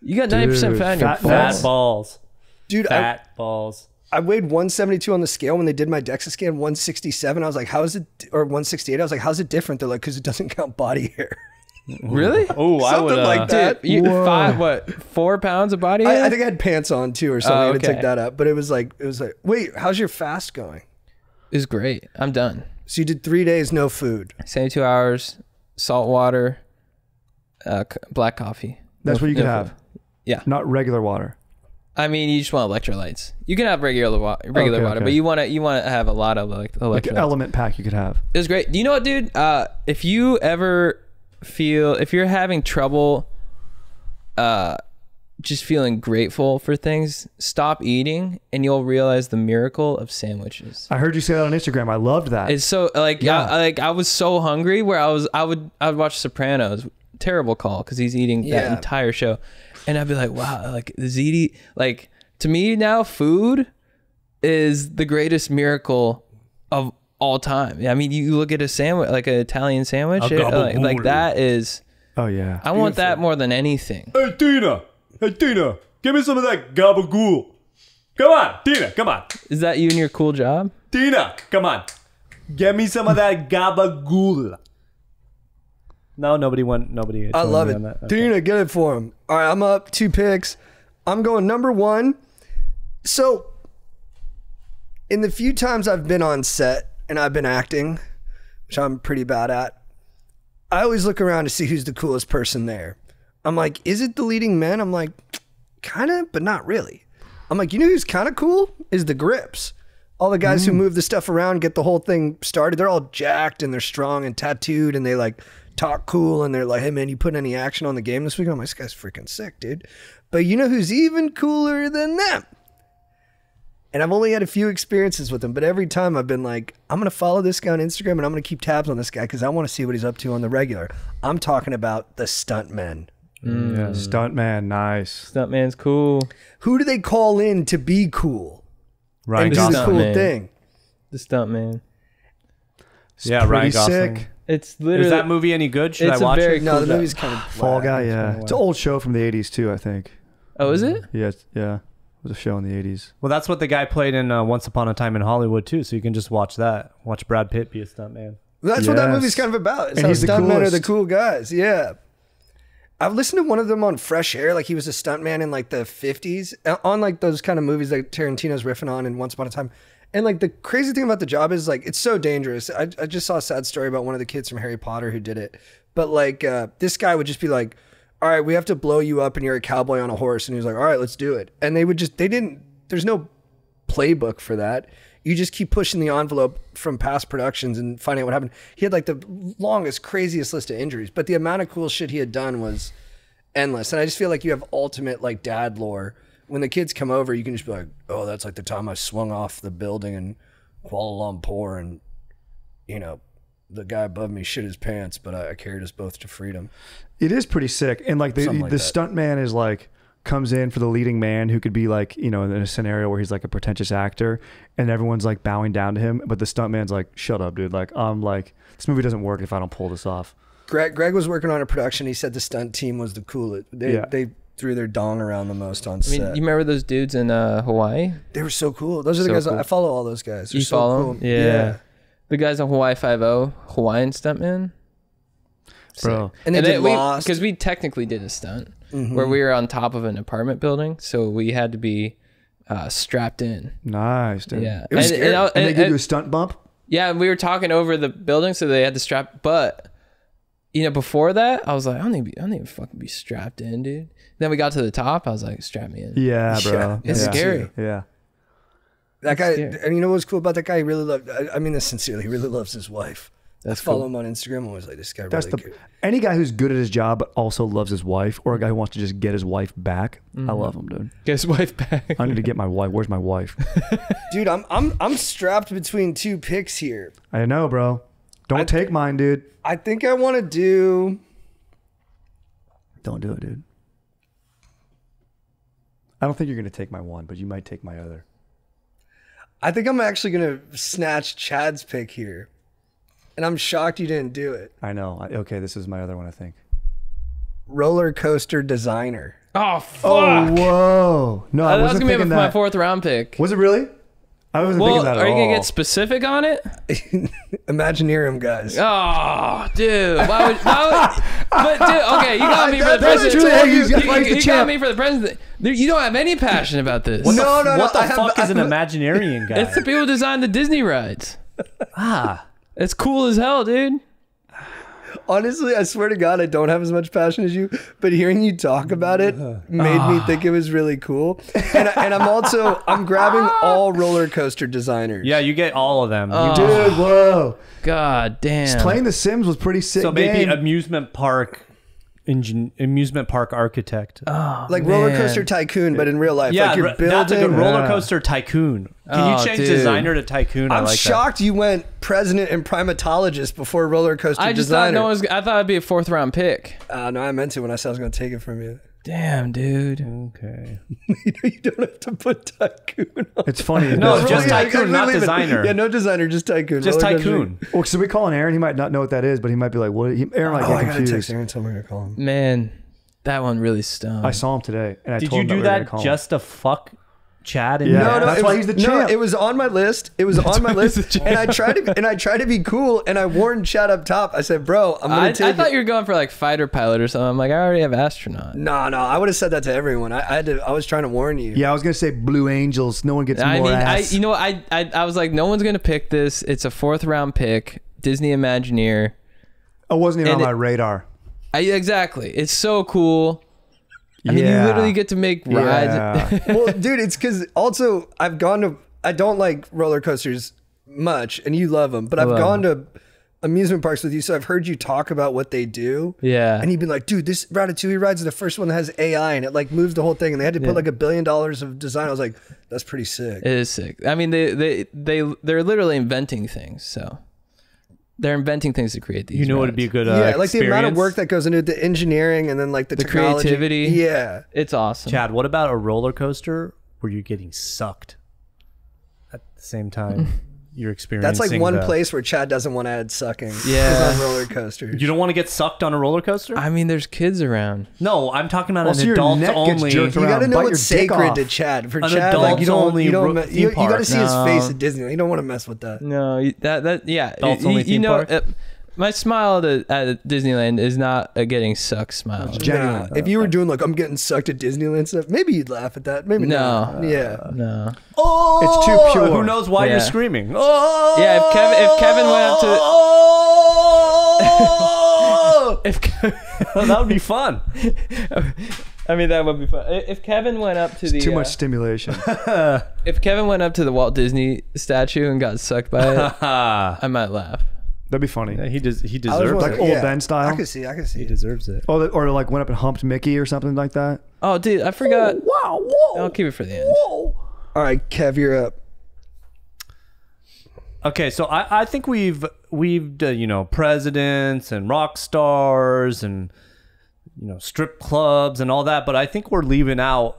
You got 90%
Dude,
fat in your
fat-
balls.
Fat balls.
Dude,
Fat balls.
I weighed 172 on the scale when they did my DEXA scan, 167. I was like, how is it, or 168? I was like, how's it different? They're like, because it doesn't count body hair.
Really?
Oh, I
Something
would
like that.
Dude, you,
Whoa.
4 pounds of body hair?
I think I had pants on too or something.
Oh,
I had to
okay.
take that up. But it was like, wait, how's your fast going?
It's great. I'm done.
So you did 3 days, no food.
72 hours, salt water, black coffee.
That's what you
No
can
food.
have.
Yeah.
Not regular water.
I mean, you just want electrolytes. You can have regular water,
Okay.
but you want to have a lot of
Like an
electrolytes.
element pack you could have.
It was great. You know what, dude? If you ever if you're having trouble, just feeling grateful for things, stop eating, and you'll realize the miracle of sandwiches.
I heard you say that on Instagram. I loved that.
It's so I was so hungry where I would watch Sopranos. Terrible call because he's eating that entire show, and I'd be like, wow, like ziti, like to me now, food is the greatest miracle of all time. I mean, you look at a sandwich, like an Italian sandwich, like that is.
Oh yeah.
I want that more than anything.
Hey Tina, give me some of that gabagool. Come on, Tina, come on.
Is that you and your cool job?
Tina, come on. Get me some of that gabagool. No, nobody.
I love it.
Okay.
Tina, get it for him. All right, I'm up 2 picks. I'm going number 1. So, in the few times I've been on set and I've been acting, which I'm pretty bad at, I always look around to see who's the coolest person there. I'm like, is it the leading men? I'm like, kind of, but not really. I'm like, you know who's kind of cool? Is the grips. All the guys who move the stuff around, get the whole thing started. They're all jacked and they're strong and tattooed and they like talk cool and they're like, hey man, you put any action on the game this week? I'm like, this guy's freaking sick, dude. But you know who's even cooler than them? And I've only had a few experiences with him, but every time I've been like, I'm going to follow this guy on Instagram and I'm going to keep tabs on this guy because I want to see what he's up to on the regular. I'm talking about the stuntmen.
Yeah, stuntman, nice.
Stuntman's cool.
Who do they call in to be cool?
Ryan
And do the
Gosling.
cool
Stuntman.
thing?
The Stuntman.
Yeah,
Pretty
Ryan Gosling.
sick.
It's literally.
Is that movie any good? Should
It's
I
a
watch
very
it?
No,
cool
the
job.
movie's kind of
Fall
whack.
Guy, yeah. It's an old show from the 80s too, I think.
Oh, is it?
Yeah, yeah. It was a show in the 80s.
Well, that's what the guy played in Once Upon a Time in Hollywood too. So you can just watch that. Watch Brad Pitt be a stuntman.
That's what that
Yes.
movie's kind of about. It's
And
how
he's the
stuntmen are the
coolest.
cool guys. Yeah. I've listened to one of them on Fresh Air. Like he was a stuntman in like the 50s on like those kind of movies that Tarantino's riffing on in Once Upon a Time. And like the crazy thing about the job is like, it's so dangerous. I just saw a sad story about one of the kids from Harry Potter who did it. But like this guy would just be like, all right, we have to blow you up and you're a cowboy on a horse. And he was like, all right, let's do it. And there's no playbook for that. You just keep pushing the envelope from past productions and finding out what happened. He had like the longest, craziest list of injuries, but the amount of cool shit he had done was endless. And I just feel like you have ultimate like dad lore. When the kids come over, you can just be like, oh, that's like the time I swung off the building in Kuala Lumpur and, you know, the guy above me shit his pants, but I carried us both to freedom.
It is pretty sick. And like the
Something like that.
stuntman is like, comes in for the leading man who could be like, you know, in a scenario where he's like a pretentious actor and everyone's like bowing down to him. But the stuntman's like, shut up, dude. Like, this movie doesn't work if I don't pull this off.
Greg was working on a production. He said the stunt team was the coolest. They threw their dong around the most on
I mean,
set.
you remember those dudes in Hawaii?
They were so cool. Those are the
So
guys.
cool.
I follow all those guys. They're
You
so
follow
cool.
them? Yeah. The guys on Hawaii 5-0, Hawaiian stuntman.
Bro.
And they did Lost.
Because we technically did a stunt where we were on top of an apartment building, so we had to be strapped in.
Nice, dude.
Yeah,
It was scary.
And they give you a stunt bump?
yeah, we were talking over the building, so they had to strap. But you know, before that, I was like, I don't even fucking be strapped in, dude. Then we got to the top, I was like, strap me in.
Yeah, bro.
Yeah,
It's
Yeah.
scary.
Yeah.
That guy,
scary.
and you know what's cool about that guy? He really loved. I mean this sincerely. He really loves his wife.
That's
I follow
cool.
him on Instagram and was like, this guy
That's
really.
the any guy who's good at his job but also loves his wife, or a guy who wants to just get his wife back. I love him, dude.
Get his wife back.
I need to get my wife. Where's my wife?
Dude, I'm strapped between 2 picks here.
I know, bro. Don't take mine, dude.
I think I want to do.
Don't do it, dude. I don't think you're gonna take my one, but you might take my other.
I think I'm actually gonna snatch Chad's pick here, and I'm shocked you didn't do it.
I know. Okay, this is my other one, I think.
Roller coaster designer.
Oh fuck!
Oh, whoa. No, I
That was
wasn't
gonna be
thinking
my
that.
4th round pick.
Was it really? I wasn't
Well,
thinking that at
are you
all.
gonna get specific on it?
Imagineering, guys.
Oh, dude. But dude, okay, you got me for the
That's
president.
true. Hey, you got like the
You got
champ.
me for the president. You don't have any passion about this.
No, no, no.
What the
I have-
fuck
I
is an
have-
Imaginarian guy?
It's the people who designed the Disney rides.
Ah,
It's cool as hell, dude.
Honestly, I swear to God, I don't have as much passion as you, but hearing you talk about it made me think it was really cool. And I'm grabbing all roller coaster designers.
Yeah, you get all of them.
Dude, whoa.
God damn.
Playing The Sims was pretty sick.
So maybe
game.
amusement park architect.
Like roller coaster tycoon, but in real life.
Yeah,
like you're building.
that's a good roller coaster tycoon. Can you change
dude.
designer to tycoon?
I'm
like
shocked you went president and primatologist before roller coaster
I just
designer.
I thought it'd be a 4th round pick.
No, I meant to when I said I was going to take it from you.
Damn, dude.
that. Okay.
You don't have to put tycoon on.
It's funny.
No,
It's
just
funny.
tycoon, not
leave it.
designer.
Yeah, no designer, just tycoon.
Just
Roller coaster.
tycoon.
Well, so we calling Aaron. He might not know what that is, but he might be like, "What?" Aaron might
Oh,
get
I got to
confused.
text Aaron and tell him I'm going to call him.
Man, that one really stung.
I saw him today, and I
Did
told
you
him
do
we were gonna
that
call him.
just to fuck Chad? And
Yeah.
Matt?
That's
it
why
was-
he's the champ.
It was on my list. It was on my list, and I tried to be cool, and I warned Chad up top. I said, "Bro, I'm
I
going to take."
thought you were going for like fighter pilot or something. I'm like, I already have astronaut.
No, I would have said that to everyone. I was trying to warn you.
Yeah, I was gonna say Blue Angels. No one gets
I
more
mean,
ass.
I was like, no one's gonna pick this. It's a 4th round pick. Disney Imagineer.
I wasn't even on
and
my
it-
radar.
Exactly. It's so cool. I mean, you
Yeah.
literally get to make rides.
Yeah.
Well, dude, it's because also I don't like roller coasters much, and you love them, but I've
Love
gone to amusement parks with you, so I've heard you talk about what they do.
Yeah.
And you've been like, dude, this Ratatouille ride's the first one that has AI, and it like moves the whole thing, and they had to put like $1 billion of design. I was like, that's pretty sick.
It is sick. I mean, they're literally inventing things. So they're inventing things to create these.
You know,
rides.
it'd be a good.
Yeah, like the amount of
experience.
work that goes into the engineering, and then like the technology.
creativity.
Yeah.
It's awesome.
Chad, what about a roller coaster where you're getting sucked at the same time you're experiencing?
That's like one
the-
place where Chad doesn't want to add sucking.
Yeah.
Is on roller coasters.
You don't want to get sucked on a roller coaster?
I mean, there's kids around.
No, I'm talking about
Also,
an
your
adults
neck gets
only.
jerked
You
around.
got to know
Bite
what's
your dick
sacred
off.
to Chad. For
An
Chad, like you don't,
adults-only
you don't,
theme
you got to
park.
see his
No.
face at Disney. You don't want to mess with that.
No, yeah.
Adults only
you
theme
know,
park?
my smile at Disneyland is not a getting sucked smile.
Genuine.
Nah, if you were doing like I'm getting sucked at Disneyland stuff, maybe you'd laugh at that. Maybe
No.
not. Yeah.
No.
Oh,
It's too pure.
Who knows why
Yeah.
you're screaming? Oh,
Yeah, if Kevin went up to
oh,
if
that would be fun.
I mean that would be fun. If Kevin went up to the
Too much stimulation.
if Kevin went up to the Walt Disney statue and got sucked by it,
Ah,
I might laugh.
That'd be funny.
he
I was
deserves
wondering-
Like old Ben style?
I could see.
He deserves it.
Oh, or like went up and humped Mickey or something like that.
Oh, dude, I forgot.
Wow! Whoa!
I'll keep it for the end.
All right, Kev, you're up.
Okay, so I think we've presidents and rock stars and strip clubs and all that, but I think we're leaving out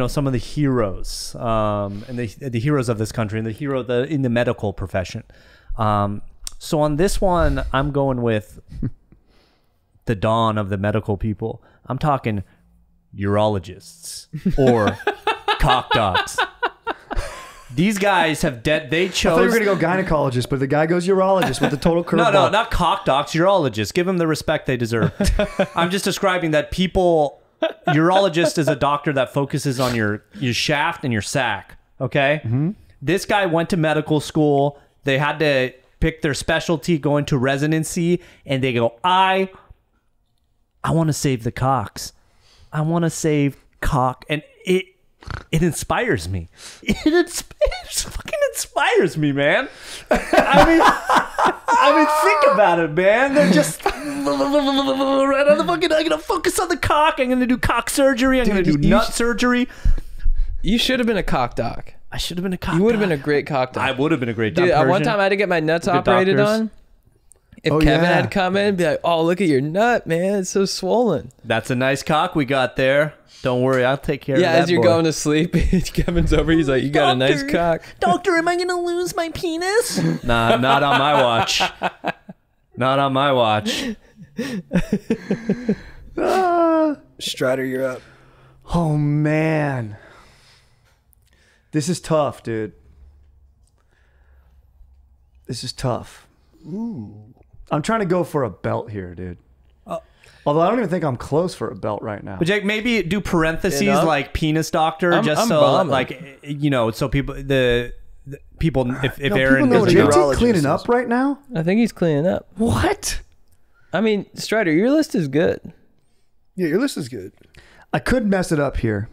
some of the heroes and the heroes of this country and the hero in the medical profession. So on this one, I'm going with the dawn of the medical people. I'm talking urologists or cock docs. These guys have they
I thought you were
chose.
gonna go gynecologist, but the guy goes urologist with the total curveball.
No, not cock docs, urologists. Give them the respect they deserve. I'm just describing that people. Urologist is a doctor that focuses on your shaft and your sack. Okay. Mm-hmm. This guy went to medical school. They had to pick their specialty, go into residency, and they go, I want to save the cocks. I want to save cock, and it inspires me. It fucking inspires me, man. I mean, think about it, man. They're just I'm gonna focus on the cock. I'm gonna do cock surgery. I'm gonna do nut surgery.
You should have been a cock doc.
I should have been a cock.
You would have been
doc.
a great cock doc.
I would have been a great
Dude,
doc.
one time I had to get my nuts operated
doctors.
on. If
Oh,
Kevin
yeah.
had come in and be like, "Oh, look at your nut, man! It's so swollen."
That's a nice cock we got there. Don't worry, I'll take care of that.
Yeah, as you're
boy.
going to sleep, Kevin's over. He's like, "You got a nice cock."
Doctor, am I gonna lose my penis? Nah, not on my watch. Not on my watch.
Strider, you're up.
Oh man, this is tough, dude. This is tough. Ooh. I'm trying to go for a belt here, dude. Although I don't even think I'm close for a belt right now.
But Jake, maybe do parentheses
You know?
like penis doctor,
I'm
just so
bumming.
like so people the people if
No,
Aaron
people know
doesn't
JT
know.
urologist
cleaning
is.
up right now.
I think he's cleaning up.
What?
I mean, Strider, your list is good.
Yeah, your list is good.
I could mess it up here.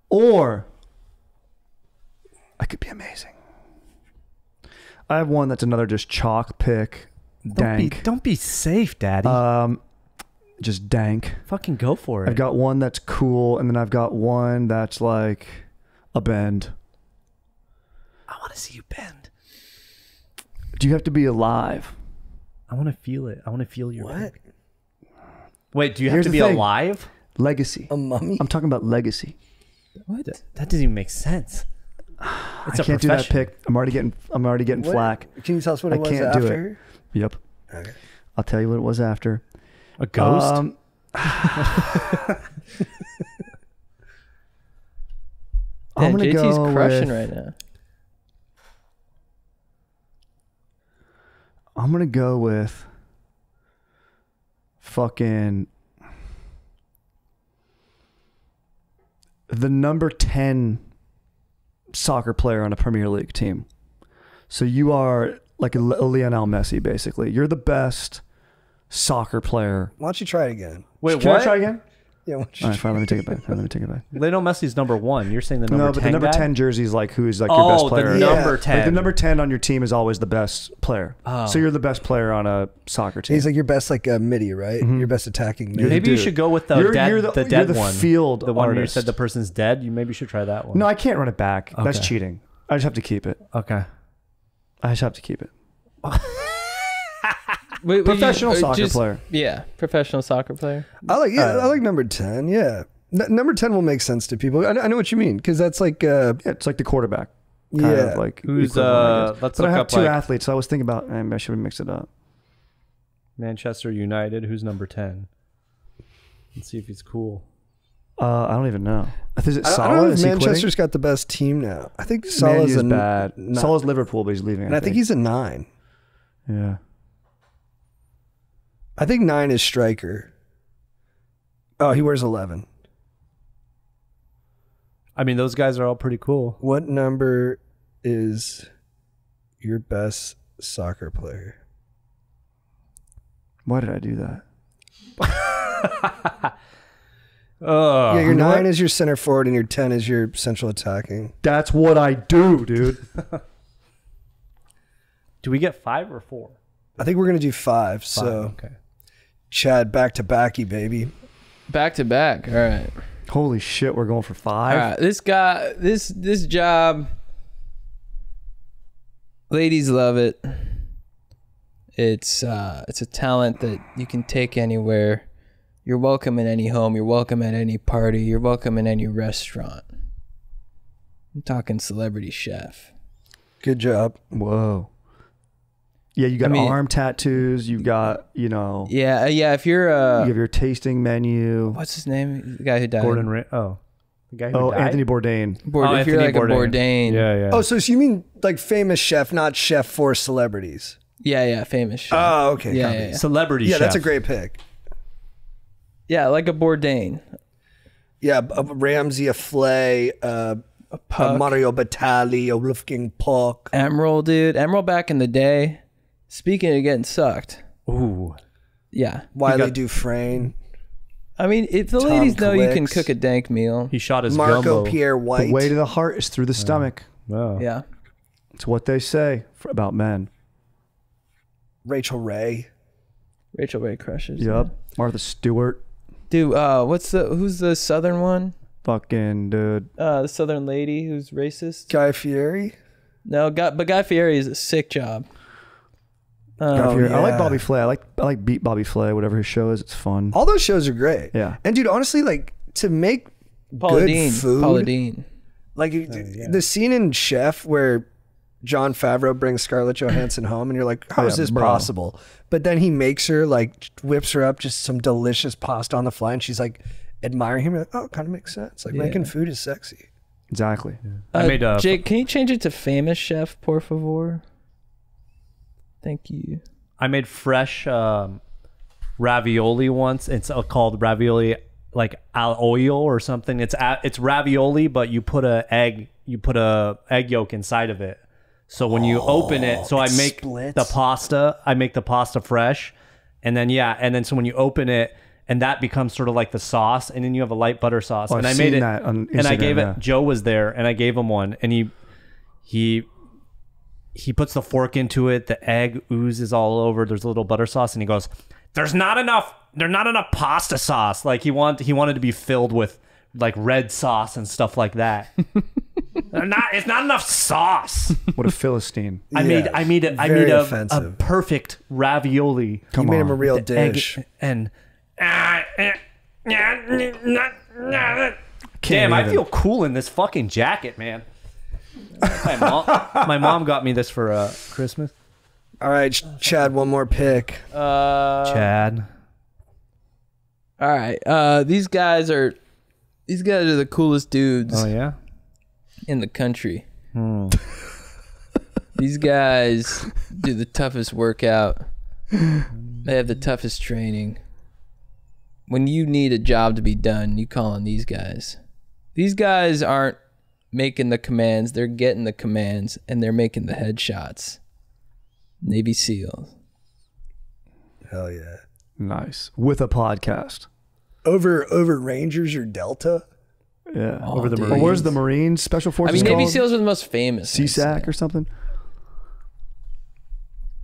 Or I could be amazing. I have one that's another just chalk pick. Dank.
Don't be safe, Daddy.
Just dank.
Fucking go for it.
I've got one that's cool, and then I've got one that's like a bend.
I want to see you bend.
Do you have to be alive?
I want to feel it. I want to feel your
What?
bend. Wait, do you have
Here's
to
the
be
thing.
alive?
Legacy.
A mummy?
I'm talking about legacy.
What? That doesn't even make sense. It's
I
a
can't do that
profession.
pick. I'm already getting
What?
flack.
Can you tell us what
I
it was
can't do
after?
it. Yep.
Okay.
I'll tell you what it was after.
A ghost?
I'm gonna
JT's
go
crushing
with,
right now.
I'm gonna go with fucking the number 10 soccer player on a Premier League team. So you are like a Lionel Messi, basically. You're the best soccer player.
Why don't you try it again?
Wait,
Can
what?
I try again?
Yeah, why don't you
All right, fine. Let me take it back. Let me take it back.
Lionel Messi's number one. You're saying the number
No,
10
but the number
guy?
10 jersey is like who's like your best
Oh,
player.
the
Yeah.
number
Like
10.
Like the number 10 on your team is always the best player.
Oh.
So you're the best player on a soccer team.
He's like your best like midi, right? Your best attacking mid.
You're the
Maybe you
dude.
should go with the
You're-
dead,
you're
the
you're
dead
the
one.
field
The one where you
artist.
said the person's dead. You maybe should try that one.
No, I can't run it back. That's
Okay.
cheating. I just have to keep it.
Okay.
I just have to keep it.
Wait,
Professional soccer player.
Yeah, professional soccer player.
I like I like number 10. Yeah. Number 10 will make sense to people. I know what you mean because that's like
Yeah, it's like the quarterback. Kind
yeah.
of like
Who's,
equivalent, I guess.
let's
But I
look
have
up,
two
like-
athletes, so I was thinking about I should mix it up.
Manchester United. Who's number 10? Let's see if he's cool.
I don't even know. Is it
I
Salah?
don't know if
Is he
Manchester's got the best team now. I think
quitting? Man
Salah's
U's
a
bad.
n-
Salah's Liverpool, but he's leaving.
and I think he's a 9.
yeah.
I think 9 is striker. Oh, he wears 11.
I mean, those guys are all pretty cool.
What number is your best soccer player?
Why did I do that?
Yeah, your
you know
9
what?
is your center forward and your 10 is your central attacking.
That's what I do, dude.
Do we get 5 or 4?
I think we're going to do 5. So,
okay.
Chad, back to backy, baby.
Back to back. All right.
Holy shit, we're going for 5.
All right. This guy, this job, ladies love it. It's a talent that you can take anywhere. You're welcome in any home. You're welcome at any party. You're welcome in any restaurant. I'm talking celebrity chef.
Good job.
Whoa. Yeah, you got
I mean-
arm tattoos. You got,
Yeah, yeah. If you're
you have your tasting menu.
what's his name? The guy who died.
The guy who
Oh,
died?
Anthony Bourdain.
If you're
Anthony
like a Bourdain.
Yeah, yeah.
Oh, so you mean like famous chef, not chef for celebrities?
Yeah, famous chef.
Oh, okay.
Yeah,
copy.
yeah, yeah.
Celebrity
Yeah,
chef.
that's a great pick.
Yeah, like a Bourdain.
Yeah, a Ramsey, a Flay, a
Puck.
Mario Batali, a Wolfgang Puck.
Emerald, dude. Emerald back in the day. Speaking of getting sucked.
Ooh.
Yeah.
Wiley
got-
Dufresne,
I mean, if the
Tom
ladies know you can
Clicks.
cook a dank meal.
He shot his
Marco
gumbo.
Pierre White.
The way to the heart is through the stomach.
Wow.
Yeah.
It's what they say about men.
Rachel Ray.
Rachel Ray crushes.
Yep. Martha Stewart.
Dude, who's the southern one?
Fucking dude.
The southern lady who's racist?
Guy Fieri.
No, but Guy Fieri is a sick job.
I like
yeah.
Bobby Flay. I like Beat Bobby Flay, whatever his show is. It's fun.
All those shows are great.
Yeah.
And dude, honestly, like to make
Paula
good
Deen.
food,
Paula Deen.
like the scene in Chef where Jon Favreau brings Scarlett Johansson home, and you're like, how is
Yeah,
this
bro.
possible? But then he makes her like whips her up just some delicious pasta on the fly, and she's like admiring him. Like, oh, it kind of makes sense. Like making food is sexy.
Exactly.
I made a
Jake, can you change it to famous chef, por favor? Thank you.
I made fresh ravioli once. It's called ravioli like al oil or something. It's ravioli, but you put a egg yolk inside of it. So when you open it, so I
it
make
splits.
the pasta. I make the pasta fresh, and then so when you open it, and that becomes sort of like the sauce, and then you have a light butter sauce.
Oh,
and
I've
I made
seen
it,
that on
and I
Instagram,
gave it.
yeah.
Joe was there, and I gave him one, and he puts the fork into it. The egg oozes all over. There's a little butter sauce, and he goes, "There's not enough pasta sauce." Like he wanted to be filled with like red sauce and stuff like that. It's not enough sauce.
What a Philistine.
I made
very
a
offensive.
perfect ravioli.
You made him a real
Egg
dish.
and damn,
Can't
I
even.
feel cool in this fucking jacket, man. My mom got me this for Christmas.
All right, Chad, one more pick.
Chad.
All right. These guys are the coolest dudes
Oh yeah.
in the country. These guys do the toughest workout. They have the toughest training. When you need a job to be done, you call on these guys. These guys aren't making the commands, they're getting the commands, and they're making the headshots. Navy SEALs.
Hell yeah.
Nice. With a podcast.
Over Rangers or Delta?
Yeah.
Oh,
Over the
dude.
Marines. Or where's the Marines? Special
I
Forces
mean, Navy
called?
SEALs are the most famous.
CSAC or something?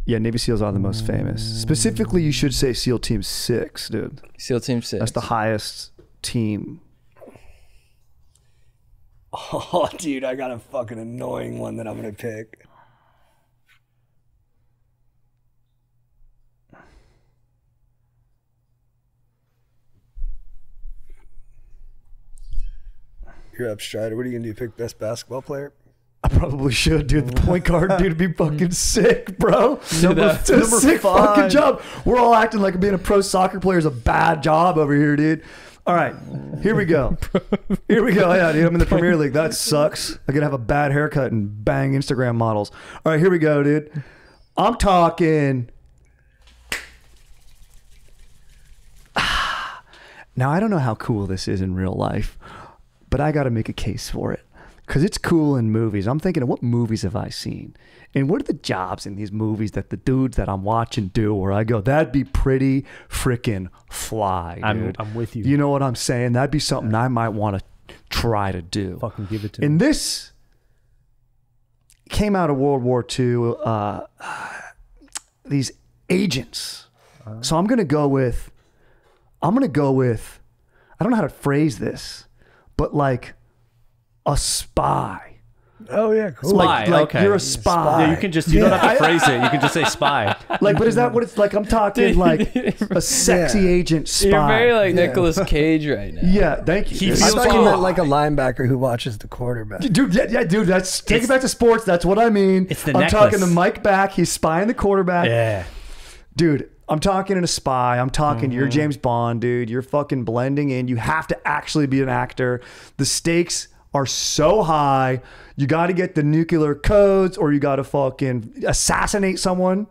Yeah, Navy SEALs are the most famous. Specifically, you should say SEAL Team 6, dude.
SEAL Team 6.
That's the highest team.
Oh, dude, I got a fucking annoying one that I'm going to pick. You're up, Strider. What are you going to do? Pick best basketball player?
I probably should, dude. The point guard, dude, would be fucking sick, bro.
Number
It's a sick
5.
fucking job. We're all acting like being a pro soccer player is a bad job over here, dude. All right, here we go. Here we go. Yeah, dude, I'm in the Premier League. That sucks. I could have a bad haircut and bang Instagram models. All right, here we go, dude. I'm talking. Now, I don't know how cool this is in real life, but I got to make a case for it. Because it's cool in movies. I'm thinking of what movies have I seen? And what are the jobs in these movies that the dudes that I'm watching do where I go, that'd be pretty freaking fly, dude.
I'm with you.
You know what I'm saying? That'd be something I might want to try to do.
Fucking give it to me.
And this came out of World War II. These agents. So I'm going to go with, I don't know how to phrase this, but like a spy.
Oh, yeah, cool.
Spy.
Like
okay.
you're a spy.
Yeah, you don't have to phrase it. You can just say spy.
Like, but is that what it's like? I'm talking like a sexy agent spy.
You're very like Nicolas Cage right now.
Yeah, thank you.
He
dude.
feels
I thought you
cool.
meant like a linebacker who watches the quarterback.
Dude, yeah, dude. That's take it back to sports. That's what I mean.
It's the
I'm
necklace.
talking the mic back. He's spying the quarterback.
Yeah.
Dude, I'm talking in a spy. I'm talking you're James Bond, dude. You're fucking blending in. You have to actually be an actor. The stakes are so high. You got to get the nuclear codes or you got to fucking assassinate someone.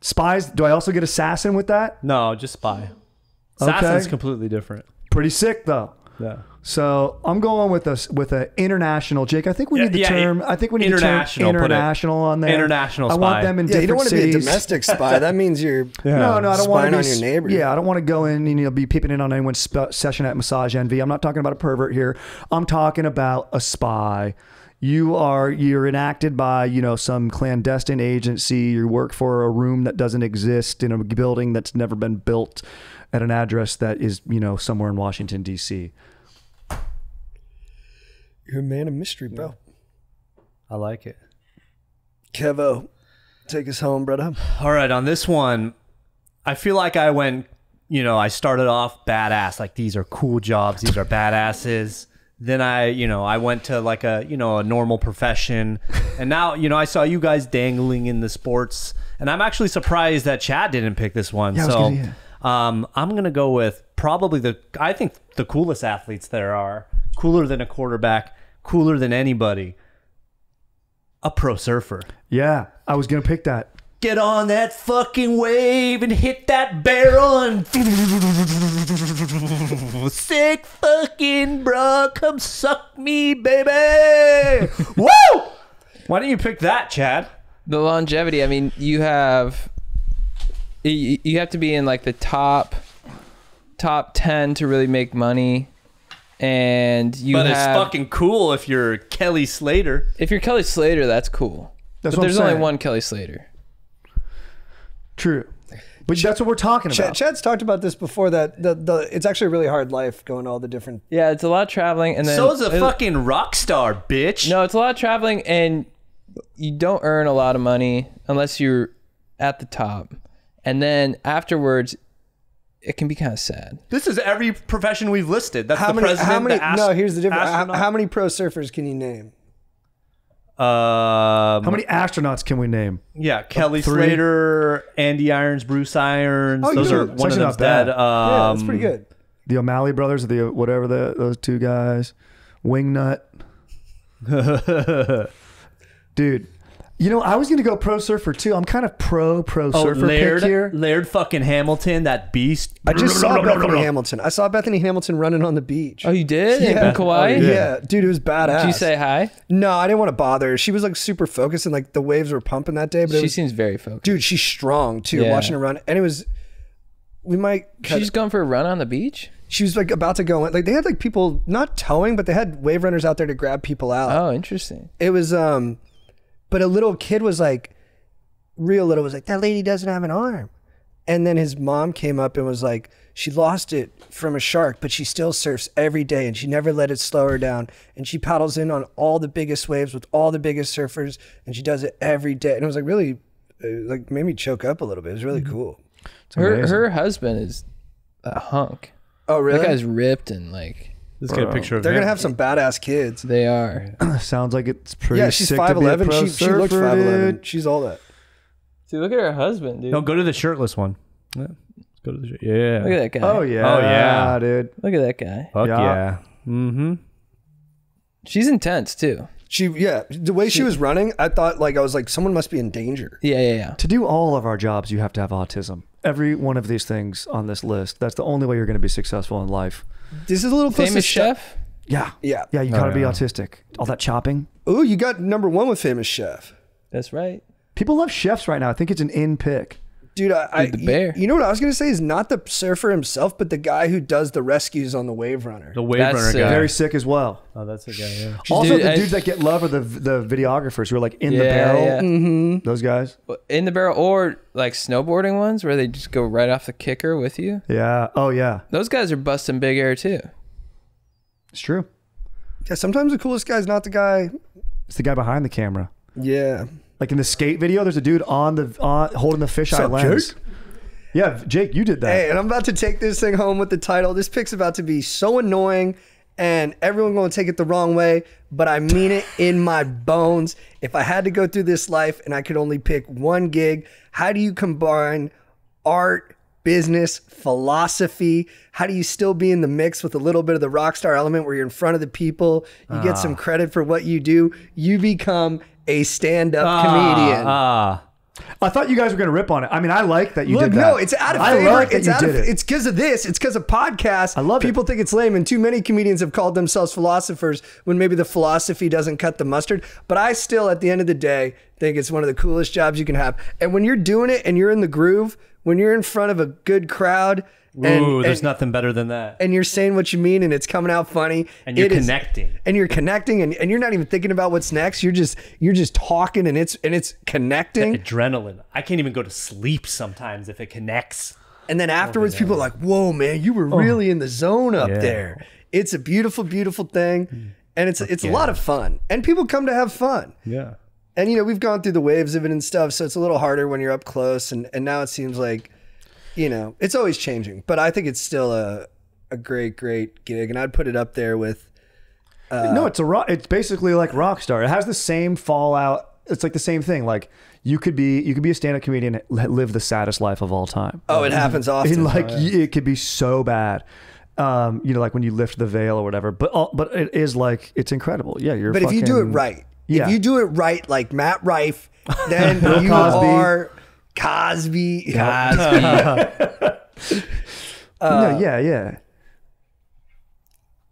Spies. Do I also get assassin with that?
No, just spy. Assassin's
Okay.
completely different.
Pretty sick though.
Yeah.
So I'm going with a international. Jake, I think we need the term. I think we need the term
international, put it.
international on there.
International
I want
spy.
them in
Yeah, you don't
different
want to be a
cities.
domestic spy. That means you're
No, I don't want
spying
to
on
be
your neighbor.
Yeah, I don't want to go in and be peeping in on anyone's session at Massage Envy. I'm not talking about a pervert here. I'm talking about a spy. You're enacted by some clandestine agency. You work for a room that doesn't exist in a building that's never been built at an address that is somewhere in Washington D.C.
You're a man of mystery, bro.
I like it.
Kevo, take us home, brother.
All right, on this one, I feel like I went, I started off badass, like these are cool jobs, these are badasses. Then I went to like a normal profession, and now I saw you guys dangling in the sports, and I'm actually surprised that Chad didn't pick this one.
Yeah, I was
so,
gonna-
I'm gonna go with probably I think the coolest athletes there are, cooler than a quarterback, cooler than anybody. A pro surfer.
Yeah, I was gonna pick that.
Get on that fucking wave and hit that barrel and sick fucking bro, come suck me, baby. Woo! Why didn't you pick that, Chad?
The longevity. I mean, you have to be in like the top 10 to really make money, and
But it's fucking cool if you're Kelly Slater.
If you're Kelly Slater, that's cool.
That's
But
what I'm
there's only
saying.
one Kelly Slater.
True. But that's what we're talking about.
Chad's talked about this before, that it's actually a really hard life going all the different.
Yeah, it's a lot of traveling, and then
So is a fucking rock star, bitch.
No, it's a lot of traveling, and you don't earn a lot of money unless you're at the top, and then afterwards, it can be kind of sad.
This is every profession we've listed. That's
How
the
many?
president.
How many?
the
No, here's the difference.
astronaut.
How many pro surfers can you name?
How many astronauts can we name?
Yeah, Kelly
3.
Slater, Andy Irons, Bruce Irons.
Oh,
Those
you
are
know,
one of
actually
them's
not bad.
dead.
Yeah, that's pretty good.
The O'Malley brothers, those two guys, Wingnut. Dude, you know, I was gonna go pro surfer too. I'm kind of pro surfer pick here.
Laird fucking Hamilton, that beast.
I just saw Bethany Hamilton. I saw Bethany Hamilton running on the beach.
Oh, you did?
Yeah.
In Kauai?
Yeah, dude, it was badass.
Did you say hi?
No, I didn't want to bother her. She was like super focused and like the waves were pumping that day. But it
She
was,
seems very focused.
dude, she's strong too.
Yeah.
Watching her run, and it was. We might.
She's going for a run on the beach?
She was like about to go in. Like they had like people not towing, but they had wave runners out there to grab people out.
Oh, interesting.
It was but a little kid was like, real little, was like, that lady doesn't have an arm. And then his mom came up and was like, she lost it from a shark, but she still surfs every day and she never let it slow her down. And she paddles in on all the biggest waves with all the biggest surfers, and she does it every day. And it was like really, like made me choke up a little bit. It was really cool.
Her husband is a hunk.
Oh, really?
That guy's ripped and like
Let's get a picture of
They're
him.
going to have some badass kids.
they are.
Sounds like it's pretty.
Yeah, she's
sick to be a
5'11".
pro
She looked
surfer,
5'11".
dude.
She's all that.
Dude, look at her husband, dude.
No, go to the shirtless one. Yeah. Let's go to the shirt. Yeah.
Look at that guy.
Oh yeah.
Oh, yeah.
dude.
Look at that guy.
Fuck
Yeah.
yeah. Mm-hmm.
She's intense too.
The way she was running, I thought like, I was like, someone must be in danger.
Yeah.
To do all of our jobs, you have to have autism. Every one of these things on this list. That's the only way you're going to be successful in life.
This is a little close
Famous
to
chef?
Yeah.
Yeah.
Yeah, you got to be
yeah.
autistic. All that chopping.
Ooh, you got #1 with Famous Chef.
That's right.
People love chefs right now. I think it's an in pick.
Dude,
Dude, the bear.
You know what I was going to say is not the surfer himself, but the guy who does the rescues on the Wave Runner.
The wave
That's
runner
sick.
guy.
Very sick as well.
Oh, that's a guy, yeah.
Also,
Dude,
the
I-
dudes that get love are the videographers who are like in the
Yeah,
barrel.
yeah.
Mm-hmm.
Those guys.
In the barrel, or like snowboarding ones where they just go right off the kicker with you.
Yeah. Oh yeah.
Those guys are busting big air too.
It's true.
Yeah, sometimes the coolest guy's not the guy.
It's the guy behind the camera.
Yeah.
Like in the skate video, there's a dude on holding the fisheye
Sup,
lens.
Jake?
Yeah, Jake, you did that.
Hey, and I'm about to take this thing home with the title. This pic's about to be so annoying, and everyone going to take it the wrong way, but I mean it in my bones. If I had to go through this life and I could only pick one gig, how do you combine art, business, philosophy? How do you still be in the mix with a little bit of the rock star element where you're in front of the people, you get some credit for what you do, you become a stand-up comedian.
I thought you guys were going to rip on it. I mean, I like that you
Look,
did that.
no, it's out of
I
favor.
like that
It's
you
out
did
of,
it.
It's because of this. It's because of podcasts.
I love it.
People think it's lame, and too many comedians have called themselves philosophers when maybe the philosophy doesn't cut the mustard. But I still, at the end of the day, think it's one of the coolest jobs you can have. And when you're doing it and you're in the groove, when you're in front of a good crowd,
Ooh, there's nothing better than that.
and you're saying what you mean, and it's coming out funny,
And you're
it is-
connecting.
and you're connecting, and you're not even thinking about what's next. You're just talking, and it's connecting.
Adrenaline. I can't even go to sleep sometimes if it connects.
And then afterwards, people are like, whoa, man, you were really in the zone up there. It's a beautiful, beautiful thing. And it's a lot of fun. And people come to have fun.
Yeah.
And, you know, we've gone through the waves of it and stuff. So it's a little harder when you're up close. And now it seems like, you know, it's always changing. But I think it's still a great, great gig. And I'd put it up there with.
No, it's basically like Rockstar. It has the same fallout. It's like the same thing. Like you could be a stand-up comedian and live the saddest life of all time.
Oh, it happens often.
And like it could be so bad. You know, like when you lift the veil or whatever. But it is like it's incredible. Yeah, you're.
But if you do it right,
Yeah.
if you do it right, like Matt Rife, then you
Cosby.
are Cosby.
yeah.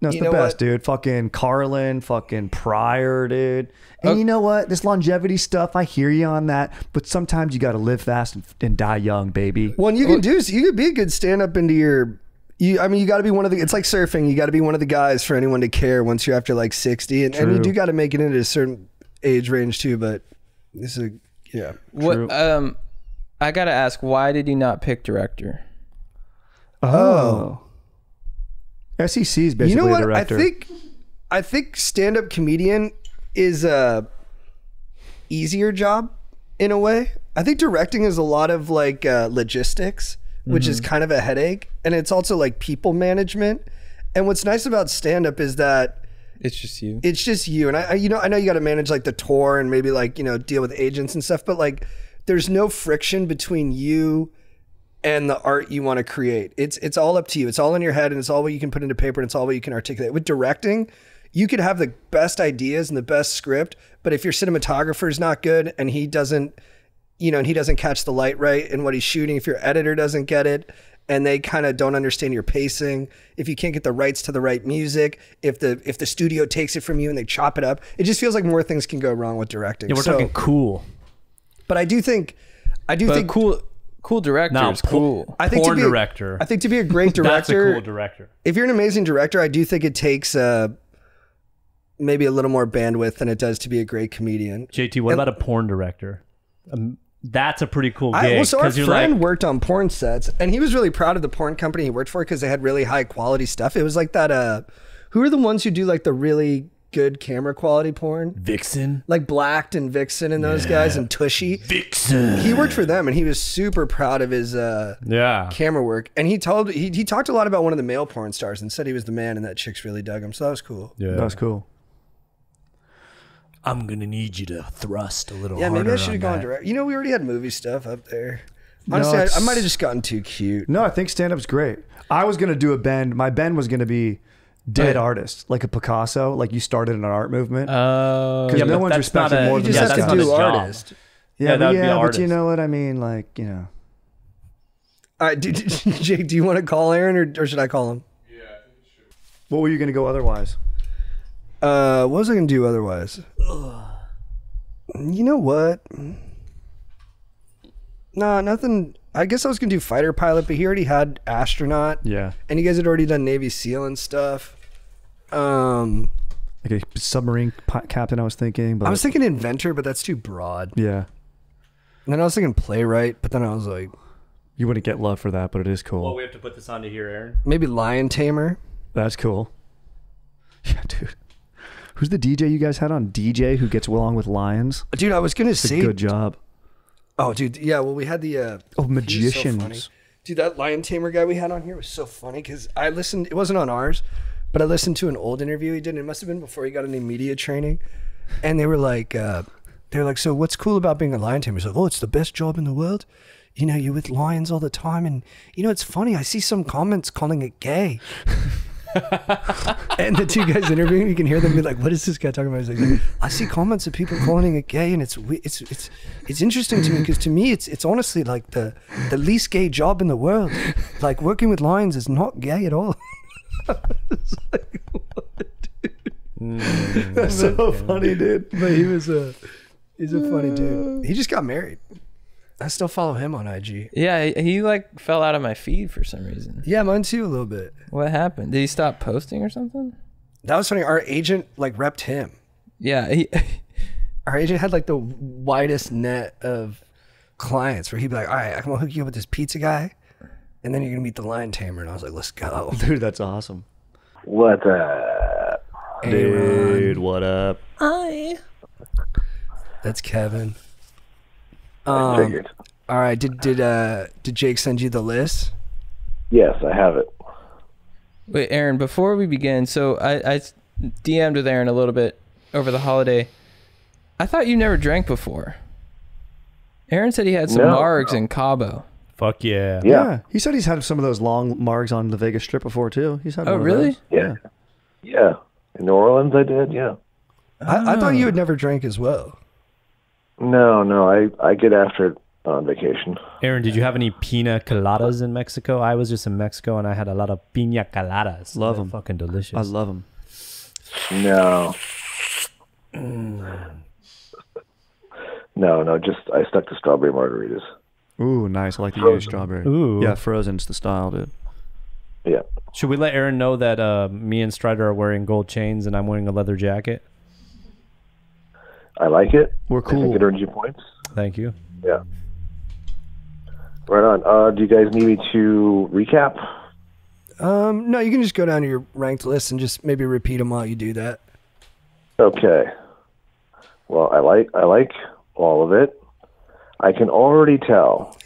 No, it's
You
the
know
best,
what?
dude. Fucking Carlin, fucking Pryor, dude. And you know what? This longevity stuff, I hear you on that. But sometimes you got to live fast and die young, baby.
Well, and you can you could be a good stand up into your. You got to be one of the. It's like surfing. You got to be one of the guys for anyone to care once you're after like 60, and you do got to make it into a certain age range too. But this is
What? I gotta ask, why did you not pick director?
Oh. SEC is basically
You know what?
a director.
I think stand up comedian is a easier job in a way. I think directing is a lot of like logistics, which is kind of a headache, and it's also like people management. And what's nice about stand up is that
It's just you.
it's just you. And I know you got to manage like the tour and maybe like, deal with agents and stuff, but like there's no friction between you and the art you want to create. It's all up to you. It's all in your head, and it's all what you can put into paper, and it's all what you can articulate. With directing, you could have the best ideas and the best script, but if your cinematographer is not good and he doesn't, and he doesn't catch the light right in what he's shooting, if your editor doesn't get it and they kind of don't understand your pacing, if you can't get the rights to the right music, if the studio takes it from you and they chop it up, it just feels like more things can go wrong with directing.
Yeah, we're talking cool.
But I do think
Cool director
No,
is cool.
I think
porn
to be
director.
I think to be a great director,
That's a cool director.
if you're an amazing director, I do think it takes maybe a little more bandwidth than it does to be a great comedian.
JT, what about a porn director? That's a pretty cool gig.
So our
'cause you're
friend worked on porn sets, and he was really proud of the porn company he worked for because they had really high quality stuff. It was like that. Who are the ones who do like the really good camera quality porn?
Vixen.
Like Blacked and Vixen and those guys and Tushy.
Vixen.
He worked for them, and he was super proud of his camera work. And he talked a lot about one of the male porn stars and said he was the man, and that chicks really dug him. So that was cool.
Yeah.
That was cool.
I'm gonna need you to thrust a little
Yeah,
harder.
maybe I should have
on
gone
that.
direct. We already had movie stuff up there. Honestly, I might have just gotten too cute.
No, I think stand-up's great. I was going to do a bend. My bend was going to be dead artist, like a Picasso, like you started an art movement. Because
Yeah,
no
but
one's
that's not
respected
a-
more
You
than
just
this
have
guy.
to do
his job.
artist.
Yeah,
that would be
but
artist.
you know what I mean? Like, you know.
All right, Jake, do you want to call Aaron or should I call him?
What were you going to go otherwise?
What was I going to do otherwise? You know what? No, nothing. I guess I was going to do fighter pilot, but he already had astronaut.
Yeah.
And you guys had already done Navy SEAL and stuff.
Like a submarine captain, I was thinking. But
I was thinking inventor, but that's too broad.
yeah.
And then I was thinking playwright, but then I was like,
You wouldn't get love for that, but it is cool.
Well, we have to put this onto here, Aaron.
maybe lion tamer.
That's cool. Yeah, dude. Who's the DJ you guys had on? DJ who gets along with lions?
Dude, I was going to
It's a
say.
good job.
Oh, dude. Yeah, well, we had the.
Oh,
he was so funny.
magicians.
Dude, that lion tamer guy we had on here was so funny because I listened. It wasn't on ours, but I listened to an old interview he did. And it must have been before he got any media training. And they were like, so what's cool about being a lion tamer? He's like, oh, it's the best job in the world. You know, you're with lions all the time. And, you know, it's funny. I see some comments calling it gay. And the two guys interviewing, you can hear them be like, what is this guy talking about? He's like, I see comments of people calling it gay, and it's interesting to me because to me it's honestly like the least gay job in the world. Like working with lions is not gay at all. It's like, what, dude?
That's so funny, dude.
But he's a funny dude. He just got married. I still follow him on IG.
Yeah, he like fell out of my feed for some reason.
Yeah, mine too a little bit.
What happened? Did he stop posting or something?
That was funny. Our agent like repped him.
Yeah,
Our agent had like the widest net of clients where he'd be like, all right, I'm gonna hook you up with this pizza guy, and then you're gonna meet the lion tamer. And I was like, let's go.
Dude, that's awesome.
What's up?
Dude, what up?
That's Kevin.
I figured.
All right, did Jake send you the list?
Yes, I have it.
Wait, Aaron, before we begin, so I DM'd with Aaron a little bit over the holiday. I thought you never drank before. Aaron said he had some
No.
margs in Cabo.
Fuck yeah.
Yeah.
He said he's had some of those long margs on the Vegas Strip before, too. He's had
Oh,
one of
really?
those.
Yeah. Yeah. In New Orleans, I did. Yeah.
I thought you had never drank as well.
No, I get after it on vacation.
Aaron, did you have any pina coladas in Mexico? I was just in Mexico and I had a lot of pina coladas.
Love
They're
'em.
Fucking delicious.
I love them.
No. No, just I stuck to strawberry margaritas.
Ooh, nice. I like the used strawberry.
Ooh.
Yeah, frozen's the style, dude.
Yeah.
Should we let Aaron know that me and Strider are wearing gold chains and I'm wearing a leather jacket?
I like it.
We're
I think
cool.
it earns you points.
Thank you.
Yeah. Right on. Do you guys need me to recap?
No, you can just go down to your ranked list and just maybe repeat them while you do that.
Okay. Well, I like all of it. I can already tell.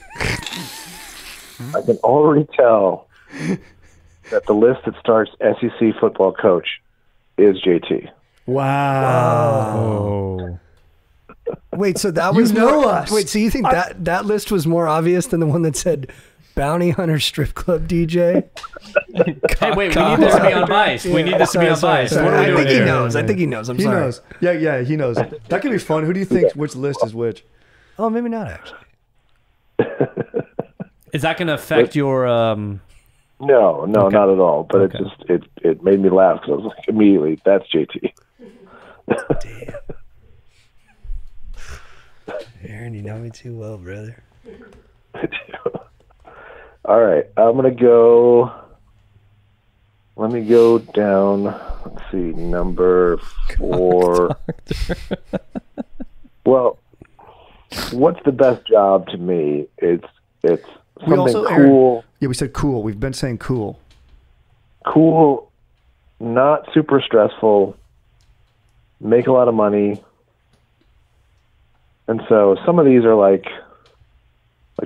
That the list that starts SEC football coach is JT.
Wow.
Oh.
Wait, so that was
know
more,
us.
Wait, so you think that list was more obvious than the one that said bounty hunter strip club DJ?
Hey, wait, we need this to be unbiased. We need this to be unbiased. What are we
I
doing
think he
here?
knows. I think he knows. I'm
He
sorry.
knows. Yeah, he knows. That could be fun. Who do you think which list is which?
Oh, maybe not actually.
Is that going to affect your...
No,
Okay.
not at all. But
Okay.
it made me laugh because I was like, immediately, that's JT.
Aaron, you know me too well, brother.
All right, I'm gonna go. Let me go down. Let's see, number 4. Well, what's the best job to me? It's something
also,
cool.
Yeah, we said cool. We've been saying cool.
Cool, not super stressful. Make a lot of money. And so some of these are like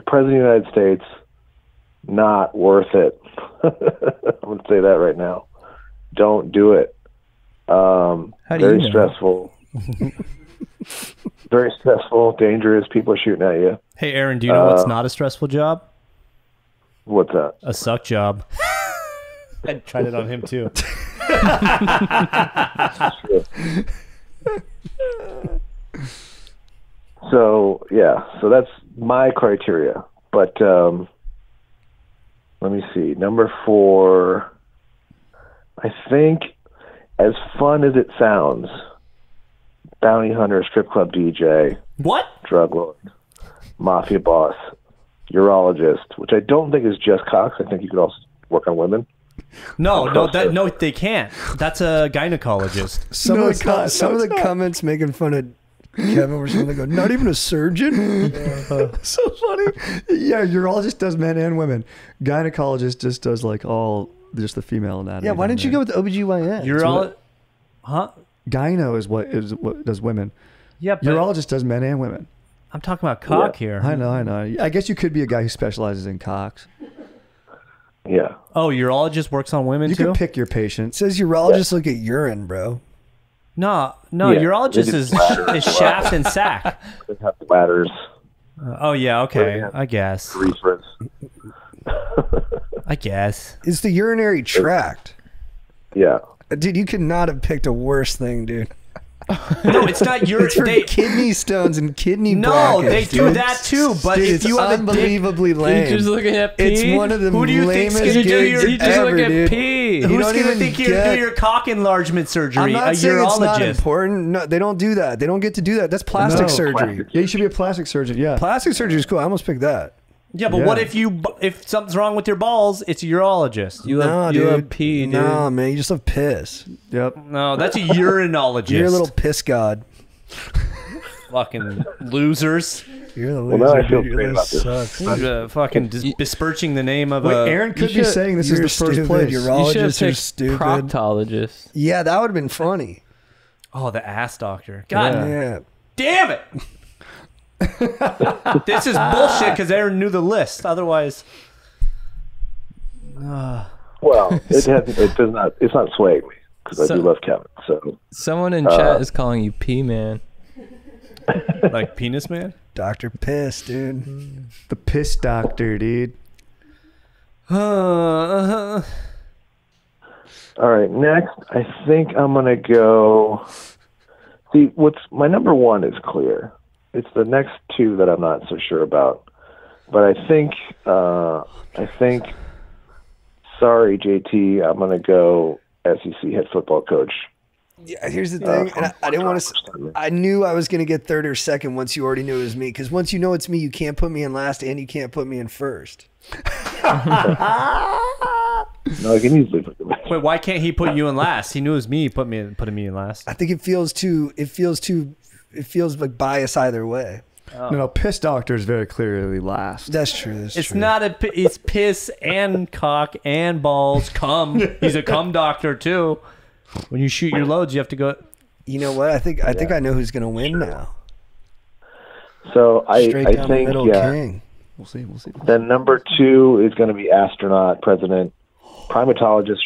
President of the United States, not worth it. I'm going to say that right now. Don't do it.
do
Very
you know?
stressful. Very stressful, dangerous. People are shooting at you.
Hey, Aaron, do you know what's not a stressful job?
What's that?
A suck job. I tried it on him, too.
So that's my criteria. But let me see. Number 4, I think, as fun as it sounds, bounty hunter, strip club DJ,
What?
drug lord, mafia boss, urologist, which I don't think is just cocks. I think you could also work on women.
No, they can't. That's a gynecologist.
Some
No,
of
it's
the,
not.
some
No,
of
it's
the
not.
comments making fun of Kevin were something like, not even a surgeon?
So funny. Yeah, urologist does men and women. Gynecologist just does like all just the female anatomy.
Yeah, why didn't you go with the OBGYN?
You're all... Huh?
Gyno is what does women.
Yeah, but
Urologist does men and women.
I'm talking about cock here.
I know. I guess you could be a guy who specializes in cocks.
Yeah.
Oh, urologist works on women,
You
too?
could pick your
It
patient.
says urologists look at urine, bro.
No,
Yeah,
urologist
they do
is
bladder as
shaft and sack.
They have ladders,
Oh, yeah, okay.
Yeah.
I guess.
reefers.
I guess.
It's the urinary tract.
Yeah.
Dude, you could not have picked a worse thing, dude.
No, it's not your...
It's for
They,
kidney stones and kidney
no, they
brackets,
do
dude.
that, too. But
Dude,
if
it's
you have a dick...
unbelievably lame.
You're just looking at pee.
It's one of the
Who do you think's
lamest
gonna do
gigs
your-
You just
ever,
look at
dude.
pee.
You
Who's
don't
going to
even
think you
get-
do your cock enlargement surgery?
I'm not
A
saying it's not
urologist.
important. No, they don't do that. They don't get to do that. That's plastic
No.
surgery.
Yeah, you should be a plastic surgeon. Yeah.
Plastic surgery is cool. I almost picked that.
Yeah, but
Yeah.
what if something's wrong with your balls? It's a urologist.
You
No,
love,
dude.
you love pee, dude.
No, man. You just love piss.
Yep.
No, that's a urinologist.
You're a little piss god.
fucking losers.
You're the
Well,
loser.
now I feel
dude.
great
Your
about
list
this.
sucks.
Fucking besmirching the name of
Wait,
a...
Aaron could
You
be
should-
saying this is
you're
the first
stupid.
place.
You should have
Urologists are
picked
stupid.
proctologist.
Yeah, that would have been funny.
Oh, the ass doctor. God
Yeah.
damn it! This is bullshit because Aaron knew the list. Otherwise...
Well, it's not swaying me because I
So-
do love Kevin. So
Someone in chat is calling you P Man.
like penis man?
Dr. Piss, dude.
The piss doctor, dude.
all right, next I think I'm gonna go. See, what's my number one is clear. it's the next two that I'm not so sure about. But I think, sorry, JT, I'm going to go SEC head football coach.
Yeah, here's the thing, and I didn't want to. I knew I was going to get third or second once you already knew it was me. Because once you know it's me, you can't put me in last, and you can't put me in first.
No, I can easily put them in.
Wait, why can't he put you in last? He knew it was me putting me in last.
I think it feels like bias either way.
No, piss doctor is very clearly last.
That's true.
It's not it's piss and cock and balls. Cum. He's a cum doctor too. When you shoot your loads, you have to go.
You know what? I think I know who's going to win now.
So I
Straight down the
think,
middle, King.
We'll see.
Then number 2 is going to be astronaut, president, primatologist.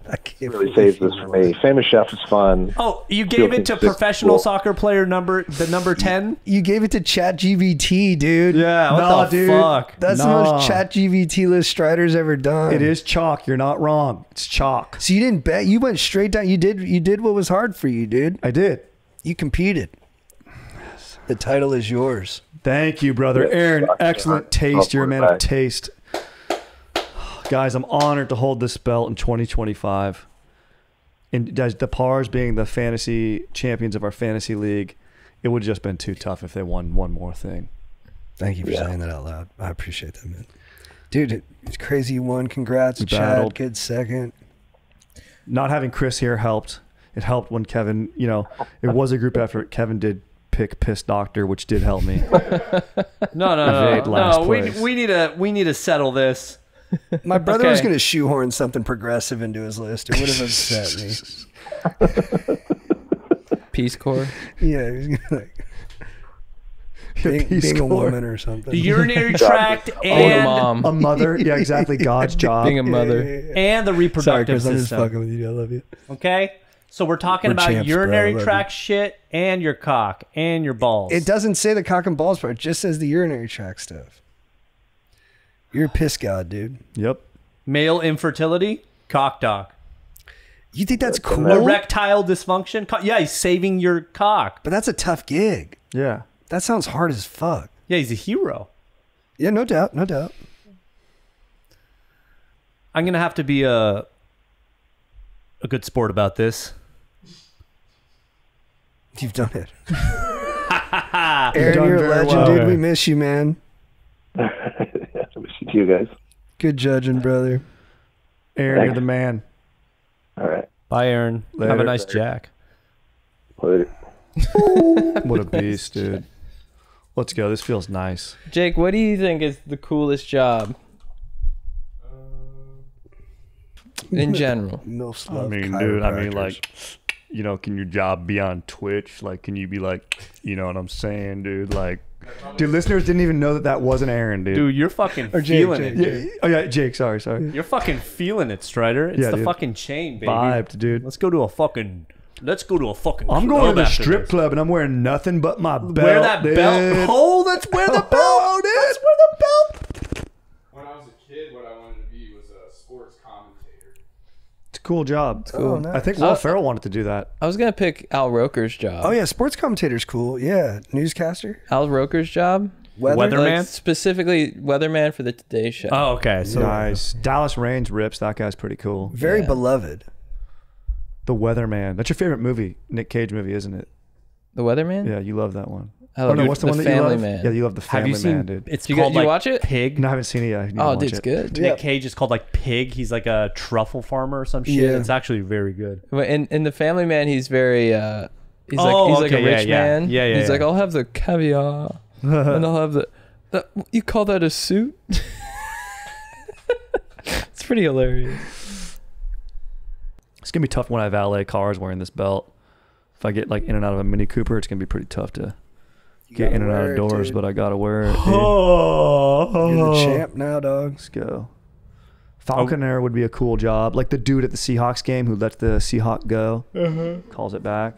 I can't
Really saves this for me. Famous chef is fun.
Oh, you gave it to professional soccer player number 10?
You gave it to ChatGPT, dude.
Yeah, what the fuck?
That's the most ChatGPT list Strider's ever done.
It is chalk. You're not wrong. It's chalk.
So you didn't bet. You went straight down. You did what was hard for you, dude.
I did.
You competed. The title is yours.
Thank you, brother. Aaron, excellent taste. You're a man of taste. Guys, I'm honored to hold this belt in 2025. And guys, the Parrs being the fantasy champions of our fantasy league, it would have just been too tough if they won one more thing.
Thank you for saying that out loud. I appreciate that, man. Dude, it's crazy you won. Congrats,
We
Chad.
battled.
Good second.
Not having Chris here helped. It helped when Kevin, it was a group effort. Kevin did pick Piss Doctor, which did help me.
No. We need to settle this.
My brother was going to shoehorn something progressive into his list. It would have upset me.
Peace Corps.
Yeah, he was going to being a woman or something.
The urinary tract
Being a
and
mom.
A mother. Yeah, exactly. God's job.
Being a mother.
and the
Sorry,
reproductive
Chris, I'm just
system.
fucking with you. I love you.
Okay? So we're talking
We're
about
champs, bro. I
urinary
love
tract shit and your cock and your balls.
It doesn't say the cock and balls part. It just says the urinary tract stuff. You're a piss god, dude.
Yep.
Male infertility, cock doc.
You think that's cool?
Erectile dysfunction, yeah, he's saving your cock.
But that's a tough gig.
Yeah.
That sounds hard as fuck.
Yeah, he's a hero.
Yeah, no doubt. No doubt.
I'm gonna have to be a good sport about this.
You've done it.
You've
Aaron,
done
you're a
very
legend,
well.
dude. We miss you, man.
I wish you too, guys.
Good judging, brother.
Aaron,
Thanks.
you're the man.
All right.
Bye, Aaron. Have a
Later.
nice Jack.
Later.
What a beast, dude. Let's go. This feels nice.
Jake, what do you think is the coolest job? In general.
Milfs
I
love
mean, dude,
chiropractors.
can your job be on Twitch? Like, can you be like, you know what I'm saying, dude? Like, dude, listeners didn't even know that wasn't Aaron, dude.
Dude, you're fucking
Jake,
feeling
Jake.
it,
Yeah,
dude.
oh yeah, Jake. Sorry.
You're fucking feeling it, Strider. It's
Yeah,
the
dude.
fucking chain, baby.
Vibed, dude.
Let's go to a fucking
I'm going to
club
the
after
strip
this.
club and I'm wearing nothing but my belt.
Wear that
dude.
belt. Oh, that's where the belt.
Oh, dude.
That's where the belt.
When I was a kid, what I wanted to be was a sports commentator.
It's a cool job.
Oh, nice.
I think Will Ferrell wanted to do that.
I was going to pick Al Roker's job.
Oh, yeah. Sports commentator's cool. Yeah. Newscaster.
Al Roker's job?
Weather.
Weatherman?
Like, specifically weatherman for the Today Show.
Oh, okay. So
Nice. Dallas Reigns rips. That guy's pretty cool.
Very
Yeah.
beloved.
The Weatherman. That's your favorite movie, Nick Cage movie, isn't it?
The Weatherman?
Yeah, you love that one.
I love
what's the one that
Family
you love?
Man.
Yeah, you love the
have
Family
you seen?
Man, dude.
It's
You
called
you
like
watch it?
Pig.
No, I haven't seen it yet. I need to
Oh,
watch
dude, it's
it.
good.
Nick Cage is called like Pig. He's like a truffle farmer or some shit.
Yeah.
It's actually very good.
In the Family Man, he's very he's like
okay,
a rich
yeah.
man.
Yeah,
He's like, I'll have the caviar, and I'll have the. You call that a suit? It's pretty hilarious.
It's gonna be tough when I valet cars wearing this belt. If I get like in and out of a Mini Cooper, it's gonna be pretty tough to get in and out of doors. But I gotta wear it. Dude.
You're the champ now, dog.
Let's go. Falconer would be a cool job, like the dude at the Seahawks game who let the Seahawk go, calls it back.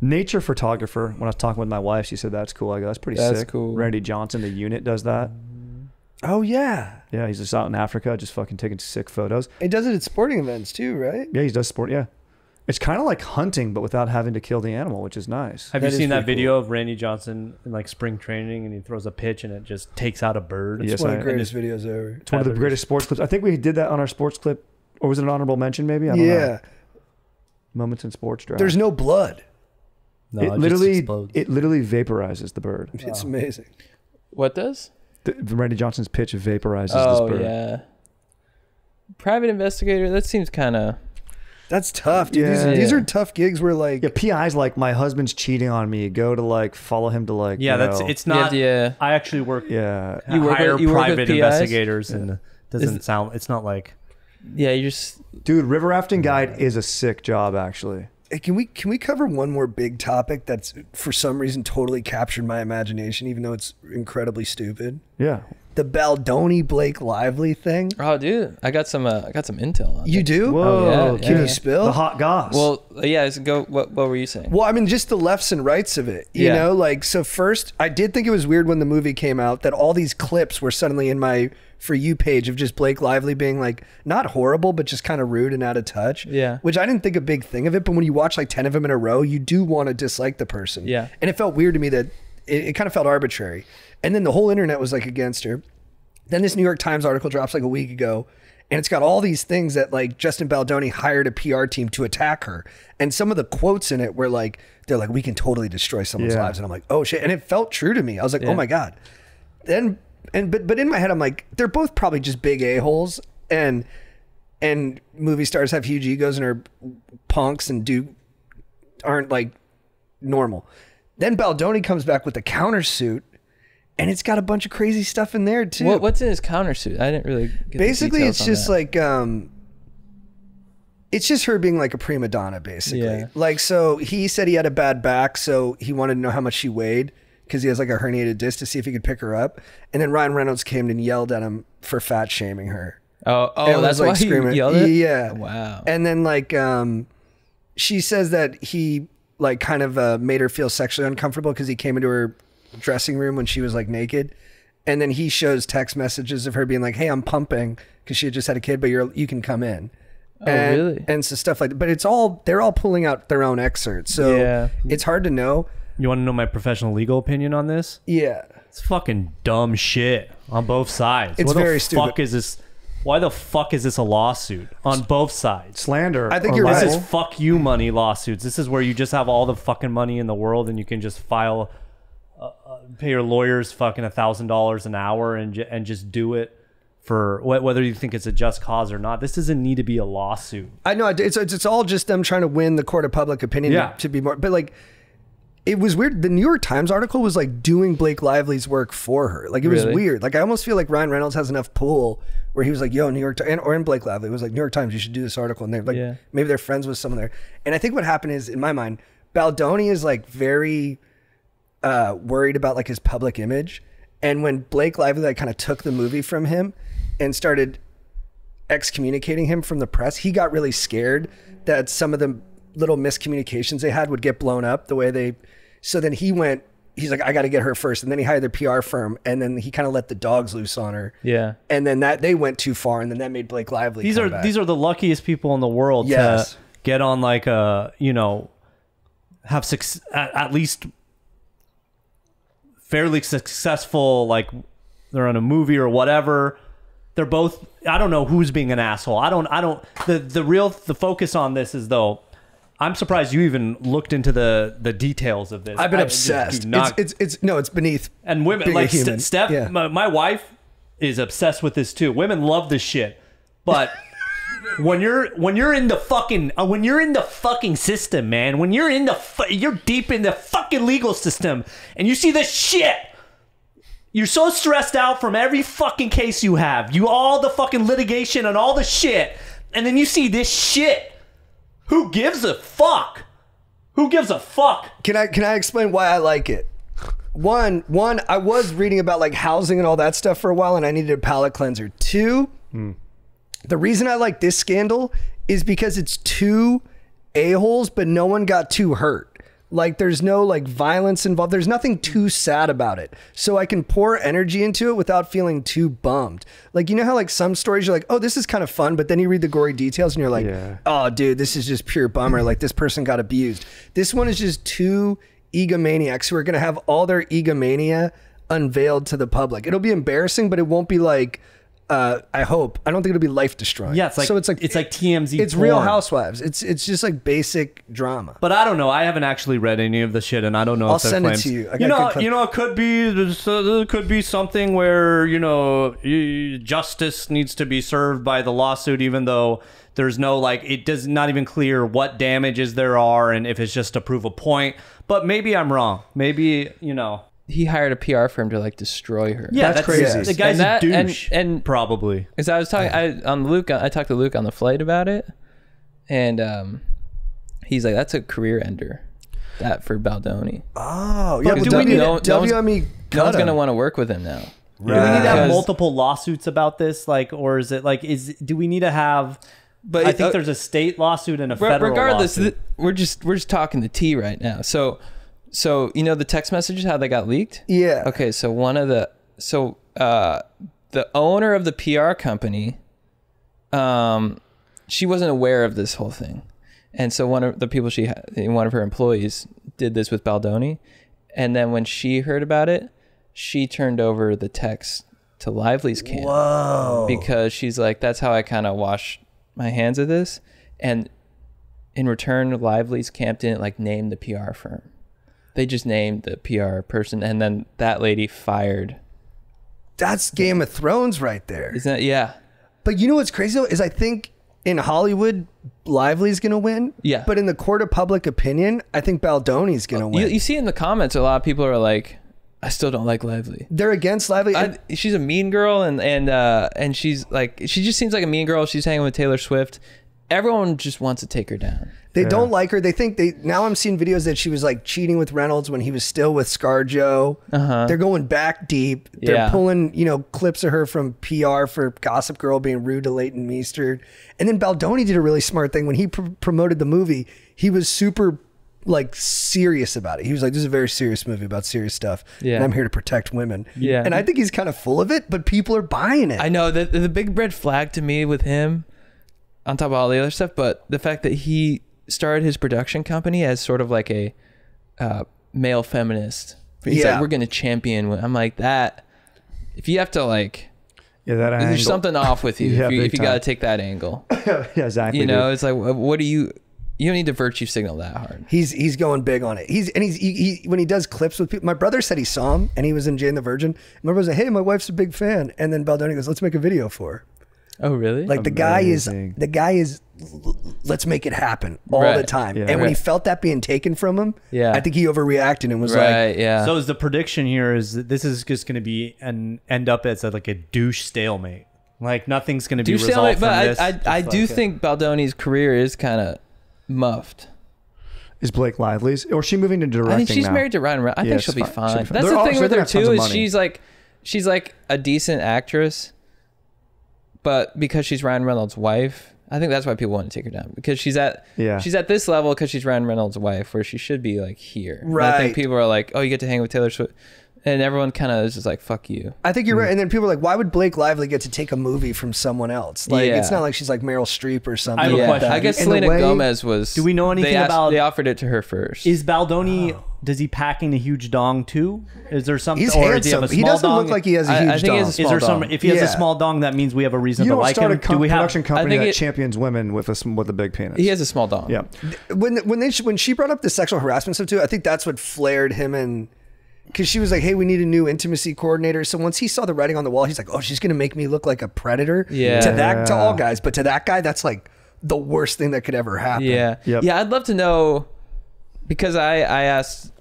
Nature photographer. When I was talking with my wife, she said that's cool. I go, that's pretty
That's
sick.
cool.
Randy Johnson, the unit, does that.
Oh, yeah.
Yeah, he's just out in Africa, just fucking taking sick photos.
He does it at sporting events, too, right?
Yeah, he does sport. Yeah, It's kind of like hunting, but without having to kill the animal, which is nice.
Have you
That is
seen that
pretty
video of Randy Johnson in like spring training and he throws a pitch and it just takes out a bird?
Yes,
It's one of the
I-
greatest videos ever.
It's one of the greatest sports clips. I think we did that on our sports clip, or was it an honorable mention? Maybe. I don't know.
Yeah.
Moments in sports draft.
There's no blood.
No,
it
just
literally
explodes.
vaporizes the bird.
It's amazing.
What does?
The Randy Johnson's pitch vaporizes
Oh
this bird.
yeah. Private investigator. That seems kind of.
That's tough, dude.
Yeah.
These
Yeah.
are tough gigs where like
Yeah, PI's like, my husband's cheating on me. Go to like follow him to like.
Yeah,
you
that's
know,
it's not.
Yeah.
I actually work.
Yeah.
You work
hire
with- you work with
private
PIs?
investigators, and it doesn't sound. It's not like.
Yeah, you just.
Dude, river rafting guide is a sick job, actually.
Hey, can we cover one more big topic that's for some reason totally captured my imagination, even though it's incredibly stupid?
Yeah.
The Baldoni Blake Lively thing.
Oh, dude, I got some intel on
You
it.
do?
Whoa.
yeah,
Can
yeah.
you spill?
The hot goss.
Well, yeah. Go. What were you saying?
Well, I mean, just the lefts and rights of it. You
Yeah.
know, like, so first, I did think it was weird when the movie came out that all these clips were suddenly in my For You page of just Blake Lively being like, not horrible, but just kind of rude and out of touch.
Yeah.
Which I didn't think a big thing of it, but when you watch like 10 of them in a row, you do want to dislike the person.
Yeah.
And it felt weird to me that it kind of felt arbitrary. And then the whole internet was like against her. Then this New York Times article drops like a week ago, and it's got all these things that like Justin Baldoni hired a PR team to attack her. And some of the quotes in it were like, they're like, we can totally destroy someone's
Yeah.
lives. And I'm like, oh shit. And it felt true to me. I was like,
Yeah.
oh my God. Then, but in my head, I'm like, they're both probably just big a-holes. And movie stars have huge egos and are punks and aren't like normal. Then Baldoni comes back with a countersuit, and it's got a bunch of crazy stuff in there too.
What's in his countersuit? I didn't really. Get
Basically,
the
it's
details
just
on
like it's just her being like a prima donna, basically.
Yeah.
Like, so he said he had a bad back, so he wanted to know how much she weighed because he has like a herniated disc to see if he could pick her up. And then Ryan Reynolds came and yelled at him for fat shaming her.
that. Oh,
And
that's
was,
why he yelled it.
Yeah.
Wow.
And then like she says that he like kind of made her feel sexually uncomfortable because he came into her dressing room when she was like naked. And then he shows text messages of her being like, hey, I'm pumping, because she had just had a kid, but you can come in.
Oh, really?
And so stuff like that. But they're all pulling out their own excerpts. So
Yeah.
it's hard to know.
You want to know my professional legal opinion on this?
Yeah.
It's fucking dumb shit on both sides.
It's
What the
very
fuck
stupid.
is this? Why the fuck is this a lawsuit on both sides?
Slander.
I think
or
you're
This
right.
libel.
is fuck you money lawsuits. This is where you just have all the fucking money in the world and you can just file, pay your lawyers fucking $1,000 an hour and just do it for whether you think it's a just cause or not. This doesn't need to be a lawsuit.
I know it's all just them trying to win the court of public opinion
Yeah.
to be more, but like it was weird. The New York Times article was like doing Blake Lively's work for her. Like it was
Really?
weird. Like I almost feel like Ryan Reynolds has enough pull where he was like, yo, New York Times, or in Blake Lively, it was like, New York Times, you should do this article. And they're like,
Yeah.
maybe they're friends with someone there. And I think what happened is, in my mind, Baldoni is like very worried about like his public image. And when Blake Lively like kind of took the movie from him and started excommunicating him from the press, he got really scared that some of the little miscommunications they had would get blown up the way they. So then he's like, I got to get her first. And then he hired the PR firm, and then he kind of let the dogs loose on her.
Yeah.
And then they went too far, and then that made Blake Lively.
These
come
are
back.
these are the luckiest people in the world
Yes.
to get on like a, have at least fairly successful, like they're on a movie or whatever. They're both, I don't know who's being an asshole. The focus on this is though, I'm surprised you even looked into the details of this.
I've been
I
obsessed.
do not-
It's beneath.
and women
being a
like
human.
Steph,
Yeah.
my wife is obsessed with this too. Women love this shit, but when you're in the fucking system, man, when you're you're deep in the fucking legal system, and you see this shit, you're so stressed out from every fucking case you have, all the fucking litigation and all the shit, and then you see this shit. Who gives a fuck? Who gives a fuck?
Can I explain why I like it? One, I was reading about like housing and all that stuff for a while, and I needed a palate cleanser. Two, the reason I like this scandal is because it's two a-holes, but no one got too hurt. Like there's no like violence involved. There's nothing too sad about it. So I can pour energy into it without feeling too bummed. Like, you know how like some stories you're like, oh, this is kind of fun. But then you read the gory details and you're like, oh, dude, this is just pure bummer. Like this person got abused. This one is just two egomaniacs who are going to have all their egomania unveiled to the public. It'll be embarrassing, but it won't be like, I hope. I don't think it'll be life destroying.
Yeah, it's like TMZ.
It's
porn.
Real Housewives. It's just like basic drama.
But I don't know. I haven't actually read any of the shit, and I don't know.
I'll
if they're
send
claims.
it to you. I
You
got
know,
good
it could be something where justice needs to be served by the lawsuit, even though there's no like it does not even clear what damages there are, and if it's just to prove a point. But maybe I'm wrong. Maybe
He hired a PR firm to like destroy her.
Yeah,
That's crazy.
The guy's
And that-
a douche,
and
probably.
Because I was talking, I talked to Luke on the flight about it, and he's like, "That's a career ender, that for Baldoni.
Oh, yeah.
But
Well,
do we need- no one's
WME
No one's
cut
gonna
him.
want to work with him now."
Do we need to have
Because-
multiple lawsuits about this? Like, or is it like do we need to have?
But
I think there's a state lawsuit and a federal
regardless,
lawsuit.
we're just talking the tea right now. So the text messages, how they got leaked.
Yeah.
Okay, so the owner of the PR company, she wasn't aware of this whole thing, and so one of the people one of her employees did this with Baldoni, and then when she heard about it, she turned over the text to Lively's camp.
Whoa.
Because she's like, that's how I kind of wash my hands of this, and in return, Lively's camp didn't like name the PR firm. They just named the PR person, and then that lady fired.
That's Game of Thrones right there.
Isn't that, yeah.
But you know what's crazy though is I think in Hollywood, Lively's gonna win.
Yeah.
But in the court of public opinion, I think Baldoni's gonna win.
You see in the comments, a lot of people are like, I still don't like Lively.
They're against Lively.
She's a mean girl, and she's like, she just seems like a mean girl. She's hanging with Taylor Swift. Everyone just wants to take her down.
They don't like her. They think now I'm seeing videos that she was like cheating with Reynolds when he was still with ScarJo. They're going back deep. They're pulling, clips of her from PR for Gossip Girl being rude to Leighton Meester. And then Baldoni did a really smart thing when he promoted the movie. He was super like serious about it. He was like, this is a very serious movie about serious stuff.
Yeah.
And I'm here to protect women.
Yeah.
And I think he's kind of full of it, but people are buying it.
I know that the big red flag to me with him, on top of all the other stuff, but the fact that he started his production company as sort of like a male feminist. He's like, we're going to champion. I'm like, that. If you have to like,
that angle.
there's something off with you.
Yeah,
if you
big
got to
time.
take that angle.
Yeah, exactly.
It's like, what do you? You don't need to virtue signal that hard.
He's going big on it. He's when he does clips with people. My brother said he saw him and he was in Jane the Virgin. My brother said, hey, my wife's a big fan. And then Baldoni goes, let's make a video for her.
Oh, really?
Like the guy is, let's make it happen all the time.
Yeah.
And when he felt that being taken from him, I think he overreacted and was like,
yeah.
So is the prediction here is that this is just going to be end up as like a douche stalemate. Like nothing's going to be resolved from this.
But I do think Baldoni's career is kind of muffed.
Is Blake Lively's, or is she moving to directing?
I think she's
now?
married to Ryan Reynolds. I think she'll be fine.
She'll be
That's
They're
the thing
also
with
gonna
her
have tons
too,
of
is
money.
she's like a decent actress, but because she's Ryan Reynolds' wife, I think that's why people want to take her down, because she's at this level because she's Ryan Reynolds' wife, where she should be like here.
Right.
And I think people are like, oh, you get to hang with Taylor Swift, and everyone kind of is just like, fuck you.
I think you're right. And then people are like, why would Blake Lively get to take a movie from someone else? Like, it's not like she's like Meryl Streep or something.
I have a
Yeah,
question.
I guess
In the
Selena
way-
Gomez was.
Do we know anything about-
They offered it to her first.
Is Baldoni? Does he packing a huge dong too? Is there something?
He's
or does he have
handsome.
a
He
small
doesn't
dong?
look like he has a huge
I think he has a
dong.
small
Is there some?
dong.
If he has
Yeah.
a small dong, that means we have a reason
You
to
don't
like
start
him.
a
Do we have?
production company
think
that
it-
champions women with a big penis.
He has a small dong.
Yeah.
When she brought up the sexual harassment stuff too, I think that's what flared him, and because she was like, hey, we need a new intimacy coordinator. So once he saw the writing on the wall, he's like, oh, she's gonna make me look like a predator.
Yeah.
To all guys, but to that guy, that's like the worst thing that could ever happen.
Yeah.
Yep.
Yeah, I'd love to know, because I asked,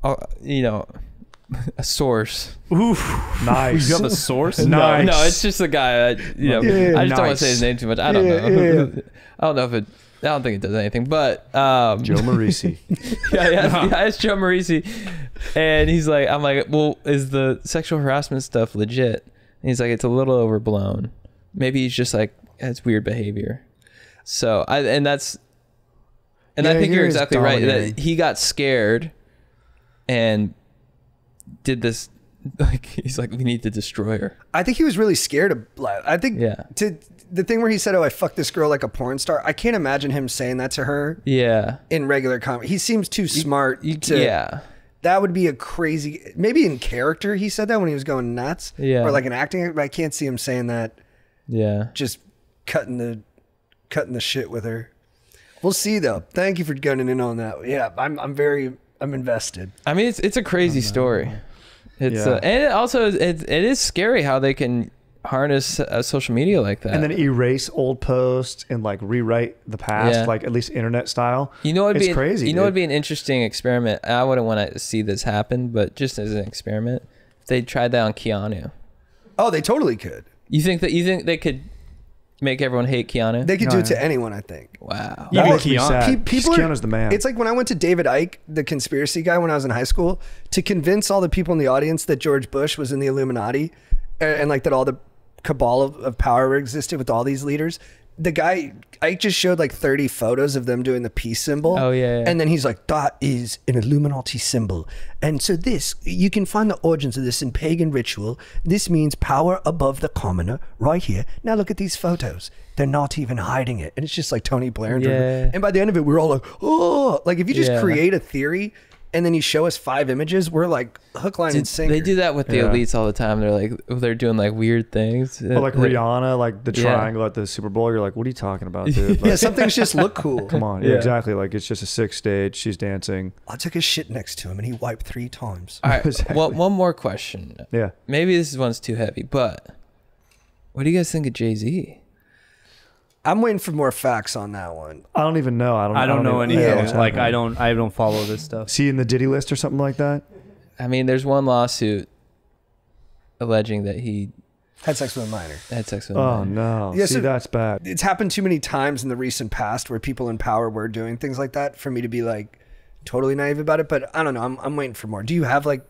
a source.
Nice.
You have a source?
Nice.
No, it's just a guy. I just don't want to say his name too much. I don't know. I don't know if it. I don't think it does anything. But
Joe Marrese.
I asked Joe Marrese, and he's like, I'm like, well, is the sexual harassment stuff legit? And he's like, it's a little overblown. Maybe he's just like has weird behavior. So and And
Yeah,
I think
he
you're
is
exactly right
dominating.
that he got scared and did this. Like he's like, we need to destroy her.
I think he was really scared of. I think
Yeah.
to the thing where he said, "Oh, I fucked this girl like a porn star." I can't imagine him saying that to her
Yeah.
in regular comedy. He seems too smart to.
Yeah.
That would be a crazy. Maybe in character he said that when he was going nuts.
Yeah.
Or like an acting. But I can't see him saying that.
Yeah.
Just cutting the shit with her. We'll see though. Thank you for gunning in on that. Yeah, I'm invested.
I mean, it's a crazy story. It's
Yeah.
and it also it is scary how they can harness social media like that.
And then erase old posts and like rewrite the past,
Yeah.
like at least internet style.
you know,
It's crazy.
You know, it'd
dude.
be an interesting experiment. I wouldn't want to see this happen, but just as an experiment, if they tried that on Keanu.
Oh, they totally could.
You think they could make everyone hate Keanu?
They could do
Oh,
it to
yeah.
anyone, I think.
Wow.
That
Even
makes me
Keanu.
sad.
People are,
Keanu's the man.
It's like when I went to David Icke, the conspiracy guy, when I was in high school, to convince all the people in the audience that George Bush was in the Illuminati and like that all the cabal of power existed with all these leaders. The guy, Icke just showed like 30 photos of them doing the peace symbol.
Oh, yeah.
And then he's like, that is an Illuminati symbol. And so this, you can find the origins of this in pagan ritual. This means power above the commoner right here. Now look at these photos. They're not even hiding it. And it's just like Tony Blair.
Yeah.
And by the end of it, we're all like, oh, like if you just
Yeah.
create a theory and then you show us 5 images, we're like hook, line, and sinker.
They do that with the
Yeah.
elites all the time. They're like, they're doing like weird things.
Or like Rihanna, like the
Yeah.
triangle at the Super Bowl. You're like, what are you talking about, dude?
Yeah,
Like,
some things just look cool.
come on.
Yeah.
Yeah, exactly. Like it's just a 6 stage. She's dancing.
I took a shit next to him and he wiped 3 times.
All right.
Exactly.
One more question.
Yeah.
Maybe this one's too heavy, but what do you guys think of Jay-Z?
I'm waiting for more facts on that one.
I don't even know.
I don't know
even
anything.
what's
Like
happening.
I don't follow this stuff.
See in the Diddy list or something like that.
I mean, there's one lawsuit alleging that he
Had sex with a minor.
had sex with a
Oh
minor.
no.
Yeah,
See,
so-
that's bad.
It's happened too many times in the recent past where people in power were doing things like that for me to be like totally naive about it. But I don't know. I'm waiting for more. Do you have like,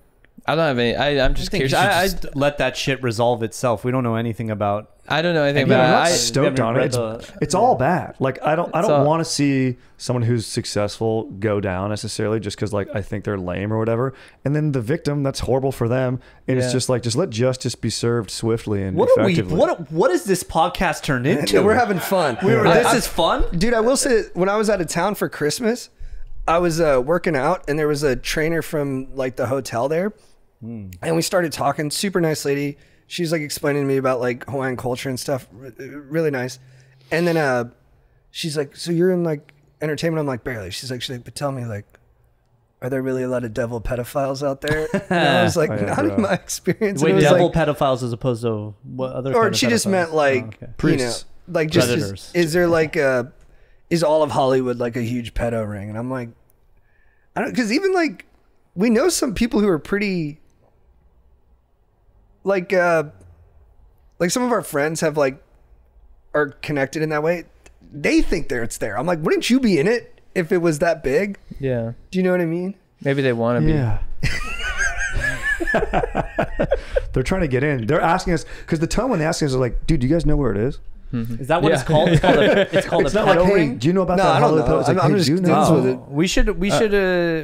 I don't have any. I'm just curious. I
let that shit resolve itself. We don't know anything about.
I don't know anything
Yeah, I'm
about
not
it.
stoked
never
on it.
read
It's all bad. Like I don't
all-
want to see someone who's successful go down necessarily just because like I think they're lame or whatever. And then the victim, that's horrible for them. And
Yeah.
it's just like just let justice be served swiftly and
What are we?
effectively.
What is this podcast turned into?
we're having fun.
This is fun.
Dude, I will say, when I was out of town for Christmas, I was working out, and there was a trainer from like the hotel there, and we started talking. Super nice lady. She's like explaining to me about like Hawaiian culture and stuff. Really nice. And then she's like, "So you're in like entertainment?" I'm like, "Barely." She's like, "But tell me, like, are there really a lot of devil pedophiles out there?" And I was like,
Oh, yeah,
"Not
bro.
in my experience." And
Wait,
it was
devil
like,
pedophiles as opposed to what other?
or
kind of
she just
pedophiles?
meant like,
Oh, okay.
you know,
Priests.
like just
Predators.
is there like is all of Hollywood like a huge pedo ring? And I'm like, I don't, because even like we know some people who are pretty like some of our friends have like are connected in that way. They think it's there. I'm like, wouldn't you be in it if it was that big?
Yeah.
Do you know what I mean?
Maybe they want to be.
Yeah. They're trying to get in. They're asking us because the tone when they ask us is like, dude, do you guys know where it is?
Is that what
Yeah.
it's called? It's called
It's
a
not like,
pedo
hey,
ring.
do you know about
No,
that
I don't
Hollywood
know.
post? Like,
I'm
hey,
just
do you know?
dudes with it.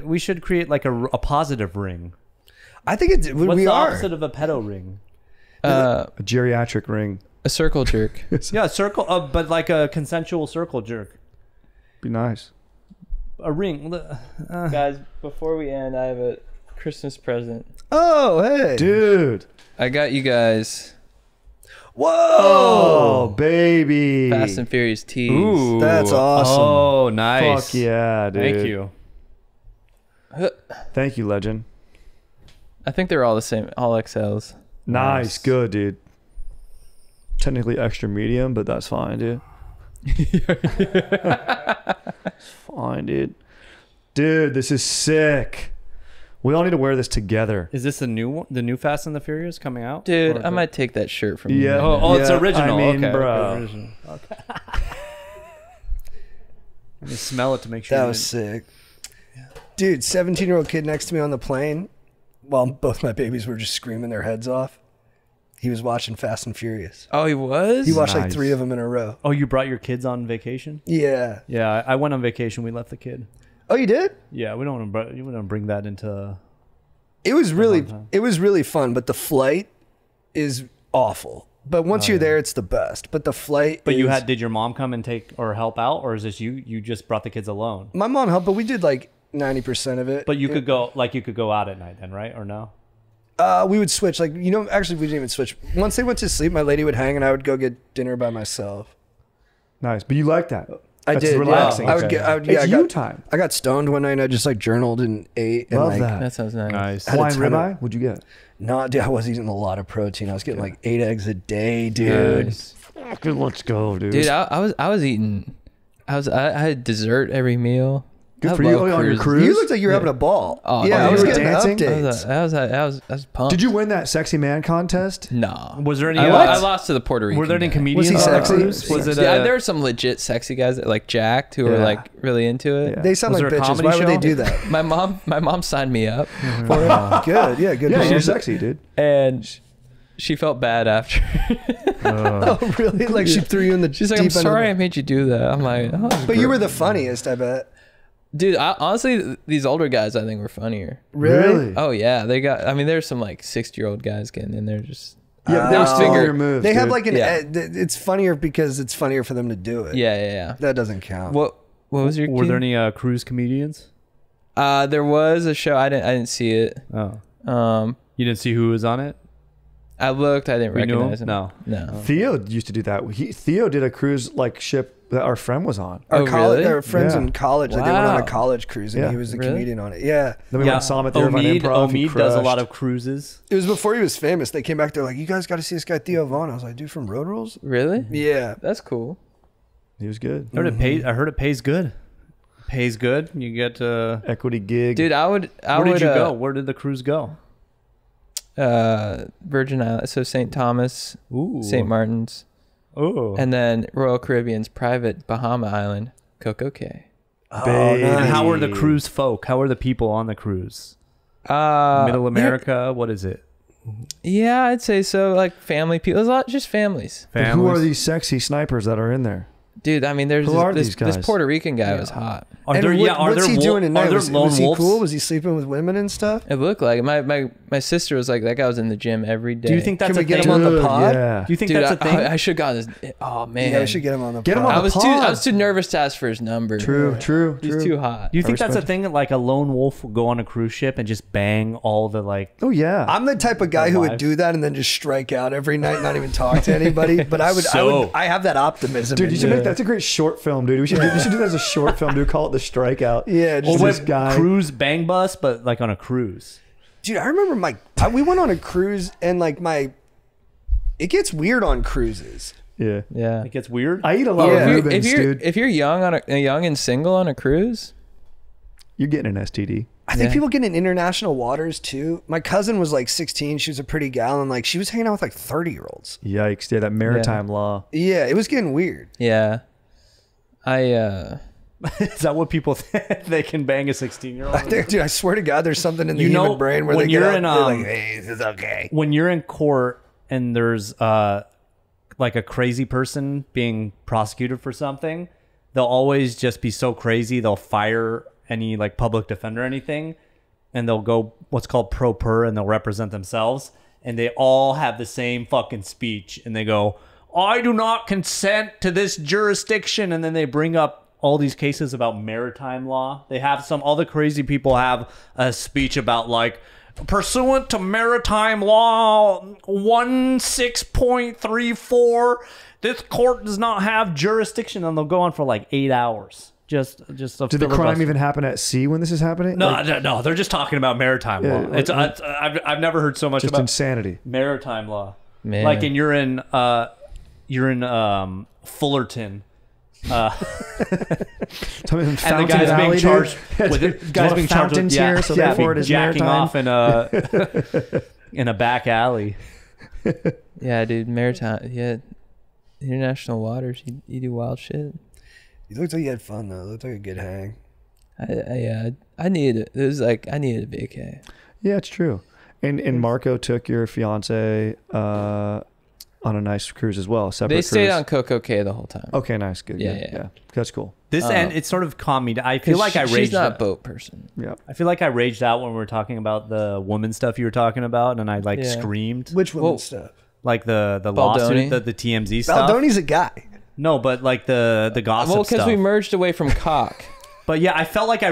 We should create like a positive ring.
I think it's
What's
we
the
are.
opposite of a pedo ring?
A geriatric ring.
A circle jerk.
Yeah, circle, but like a consensual circle jerk.
Be nice.
A ring.
Guys, before we end, I have a Christmas present.
Oh, hey,
Dude.
I got you guys
Whoa,
Oh, baby.
Fast and Furious tees.
Ooh,
That's awesome.
Oh, nice.
Fuck yeah, dude.
Thank you.
Thank you, legend.
I think they're all the same, all XLs.
Nice. Good, dude. Technically extra medium, but that's fine, dude. It's fine, dude. Dude, this is sick. We all need to wear this together.
Is this the new one? The new Fast and the Furious coming out?
Dude,
Or
I
the-
might take that shirt from
Yeah.
you.
Oh, it's
Yeah,
original.
I mean,
okay,
bro.
okay, original. Okay. Let me smell it to make sure.
That
you
was
didn't-
sick. Dude, 17-year-old kid next to me on the plane while both my babies were just screaming their heads off. He was watching Fast and Furious.
Oh, he was?
He watched like
Nice.
3 of them in a row.
Oh, you brought your kids on vacation?
Yeah.
Yeah, I went on vacation. We left the kid.
Oh, you did?
Yeah, we don't want to bring that into.
It was really fun, but the flight is awful. But once you're there, it's the best. But the flight.
But did your mom come and take or help out, or is this you? You just brought the kids alone?
My mom helped, but we did like 90% of it.
But you could go out at night then, right? Or no?
We would switch. Like, actually, we didn't even switch. Once they went to sleep, my lady would hang, and I would go get dinner by myself.
Nice, but you like that?
I
That's
did.
relaxing.
Yeah. I would. Yeah,
It's
I
you
got
time.
I got stoned one night, and I just like journaled and ate. And
Love
like,
that.
That sounds nice.
had a
Hawaiian
ton of-
ribeye? What'd you get?
No, dude, I was eating a lot of protein. I was getting like 8 eggs a day, dude.
Nice.
Good, let's go, dude.
Dude, I was eating. I had dessert every meal.
Good
I
for you.
love
Oh, on your
cruises.
cruise?
You looked like you were having a ball.
Oh,
yeah,
oh,
I was
you were
getting
dancing?
updates.
I was pumped.
Did you win that sexy man contest?
Nah.
Was there any?
I lost to the Puerto Rican.
Were there any
guy.
comedians
Was he
on the
sexy?
cruise? Was it?
Yeah, there were some legit sexy guys that like jacked who were
Yeah.
like really into it.
Yeah.
They sound
Was
like
there a
bitches.
comedy
Why would they
show?
do that?
My mom signed me up
Good. Yeah, good.
Yeah,
man.
you're sexy, dude.
and she felt bad after.
Oh, really? Like she threw you in the
She's like,
deep
I'm
end of
sorry
the-
I made you do that. I'm like, oh,
But you were the funniest, I bet.
dude. Honestly, these older guys I think were funnier.
Really?
Oh yeah, they got. I mean, there's some like 60-year-old guys getting in there just.
Yeah, they
Oh.
just figure your moves.
They have
dude.
like an.
Yeah.
It's funnier because it's funnier for them to do it.
Yeah.
That doesn't count.
What was your?
Were there
cue?
any cruise comedians?
There was a show. I didn't see it.
Oh, you didn't see who was on it?
I looked. I didn't
We knew
recognize
him?
him.
No.
No.
Theo used to do that. Theo did a cruise like ship that our friend was on.
Our
Oh,
college,
really?
our friends
Yeah.
in college, like they went on a
Wow.
college cruise, and
Yeah.
he was the
Really?
comedian on it. Yeah,
Then we went and saw him at the Irvine Improv. He
Omid does a lot
crushed.
of cruises.
it was before he was famous. They came back, they're like, "You guys got to see this guy Theo Vaughn." I was like, "Dude, from Road Rules."
Really?
Yeah,
That's cool.
He was good.
I heard it pays good. Pays good. You get.
Equity gig.
Dude, I would.
Where did you go? Where did the cruise go?
Virgin Islands, so St. Thomas,
Ooh.
St. Martin's,
Oh.
and then Royal Caribbean's private Bahama island, Coco Cay.
Baby.
And how are the cruise folk? How are the people on the cruise? Middle America. What is it?
Yeah, I'd say so. Like family people. There's a lot just families.
But who are
Families?
these sexy snipers that are in there?
Dude, I mean, there's
Who are
this
these guys?
Puerto Rican guy was hot.
Are
and
there?
what,
Yeah. Are
what's
there?
he doing at
Are
night?
there
Was
lone
he
wolves?
cool? Was he sleeping with women and stuff?
It looked like it. My sister was like, that guy was in the gym every day.
Do you think that's
Can we
a
get
thing?
him on the
Dude,
pod?
Yeah.
Do you think
Dude,
that's a thing?
I should have gotten his. Oh man,
Yeah, we should get him on the
Get him
pod.
on
I was
the
too. I
pod.
was too nervous to ask for his number.
True.
He's too hot.
Do you think
I
that's a
respect
thing? Like a lone wolf will go on a cruise ship and just bang all the like.
Oh yeah.
I'm the type of guy who would
Alive.
do that and then just strike out every night, not even talk to anybody. But I have that optimism.
Dude,
in
you should
me.
make that's a great short film, dude. We should do that as a short film, dude. Call it The Strikeout.
Yeah, just
Well, this guy.
Cruise bang bus, but like on a cruise.
Dude, I remember we went on a cruise and like it gets weird on cruises.
Yeah.
Yeah.
It gets weird.
I eat a lot
Yeah.
of
If
Rubens,
you're
dude.
if you're young young and single on a cruise,
You're getting an STD.
I think
Yeah.
people get in international waters too. My cousin was like 16. She was a pretty gal and like she was hanging out with like 30-year-olds.
Yikes. Yeah, that maritime law.
Yeah, it was getting weird.
yeah.
Is that what people think? They can bang a 16-year-old?
Dude, I swear to God, there's something in the
You know,
human brain where
when
they get
you're
up,
in,
they're
um,
like, "Hey, this is okay."
When you're in court and there's like a crazy person being prosecuted for something, they'll always just be so crazy they'll fire any like public defender or anything, and they'll go what's called pro per, and they'll represent themselves, and they all have the same fucking speech, and they go, "I do not consent to this jurisdiction," and then they bring up all these cases about maritime law. They have all the crazy people have a speech about like, pursuant to maritime law 16.34, this court does not have jurisdiction, and they'll go on for like 8 hours. Just a
Did the crime
filibuster.
even happen at sea when this is happening?
No,
Like,
no, they're just talking about maritime
Yeah,
law. I've never heard so much
just
about
insanity.
maritime law.
Man.
Like, and you're in Fullerton.
Tell me,
And the
Fountain
guy's
Valley,
being
dude.
charged
Yeah,
with
dude,
it.
a lot
Guy's
of
being charged with
fountains here, so therefore it is
jacking
maritime.
off in a back alley.
Yeah, dude, maritime. Yeah, international waters. You do wild shit.
You looked like you had fun though. It looked like a good hang.
I needed it. It was like I needed a vacay.
Yeah, it's true. And Marco took your fiance on a nice cruise as well. Separate
They stayed
cruise.
on Coco Cay the whole time.
Okay, nice, good.
Yeah,
Yeah,
yeah.
That's cool.
And it sort of calmed me down. I feel like I raged
She's not a
out.
boat person.
Yeah.
I feel like I raged out when we were talking about the woman stuff you were talking about, and I like
Yeah.
screamed.
Which woman
Whoa.
stuff?
Like the
Baldoni?
lawsuit, the TMZ stuff.
Baldoni's a guy.
No, but like the gossip
Well, because
stuff.
we merged away from cock.
But yeah, I felt like I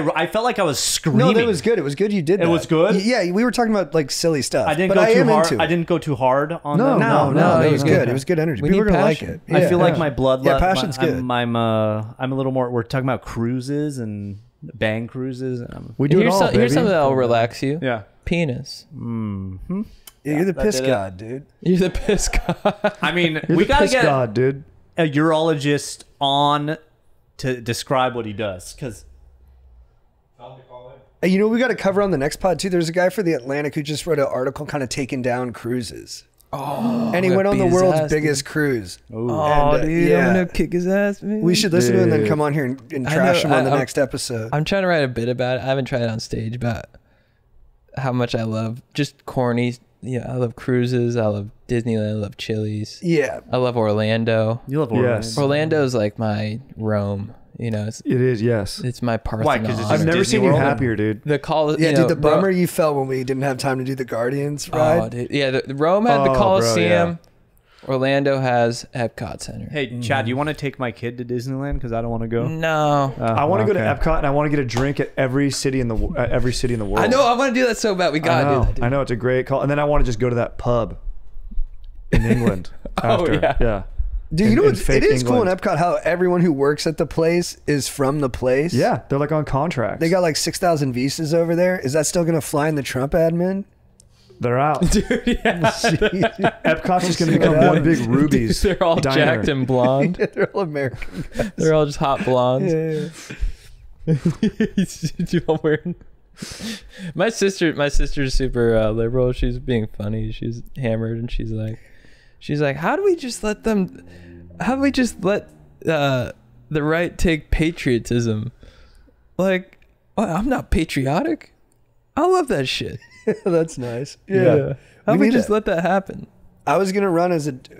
was screaming.
No, that was good. It was good you did that.
It was good?
Yeah, we were talking about like silly stuff.
I didn't
but
go
I
too
am
hard.
into it.
I didn't go too hard on
No,
them.
no,
no,
it was
you're
good.
good.
It was good energy.
We
People are
need
gonna like
passion.
it.
I feel like
Yeah.
my blood.
Yeah, passion's good.
I'm a little more. We're talking about cruises and bang cruises.
We do it all, baby.
Here's something that'll relax you.
Yeah.
Penis.
Yeah, you're the piss
did it.
god, dude.
You're the piss god.
I mean,
You're
we
the
gotta
piss
get
god, dude.
a urologist on to describe what he does, because
Hey, you know what we got to cover on the next pod too? There's a guy for the Atlantic who just wrote an article kind of taking down cruises.
Oh,
And he
I'm
went on
gonna
the
beat his
world's
ass,
biggest cruise.
Oh,
And,
dude,
yeah.
I'm gonna kick his ass, man.
We should listen to him and then
Dude.
come on here and
I
trash
know,
him on the
I'm-
next episode.
I'm trying to write a bit about it. I haven't tried it on stage, but how much I love just corny. Yeah, I love cruises. I love Disneyland. I love Chili's.
Yeah.
I love Orlando.
you love Orlando.
Yes.
Orlando's like my Rome. You know,
It is, yes.
it's my Parthenon.
Why? 'Cause it's
I've
just
never
Disney
seen you
World?
happier, dude.
the call.
Yeah,
you
dude,
know,
the bummer you felt when we didn't have time to do the Guardians ride.
Oh, dude. Yeah, the Rome had
Oh,
the
bro,
Coliseum. Orlando has Epcot Center.
Hey, Chad, do you want to take my kid to Disneyland? Because I don't want to go.
No.
I want to go to
okay.
Epcot and I want to get a drink at every city in the world.
I know. I want to do that so bad. We
I
gotta
know.
do that. Dude.
I know it's a great call, and then I want to just go to that pub in England.
Oh,
after.
yeah.
Dude, you
In-
know
in
what?
fake
It is cool in
England.
Epcot how everyone who works at the place is from the place.
Yeah, they're like on contracts.
They got like 6,000 visas over there. Is that still going to fly in the Trump admin?
They're out.
Dude, yeah.
Epcot's just going to become one big Ruby's.
They're all
diner.
jacked and blonde.
They're all American.
They're all just hot blondes.
Yeah.
Dude, I'm wearing- my sister's super liberal. She's being funny. She's hammered, and she's like, how do we just let the right take patriotism? Like, what? I'm not patriotic. I love that shit.
That's nice.
Yeah. How
We
do we
need
just
that.
let that happen?
I was going to run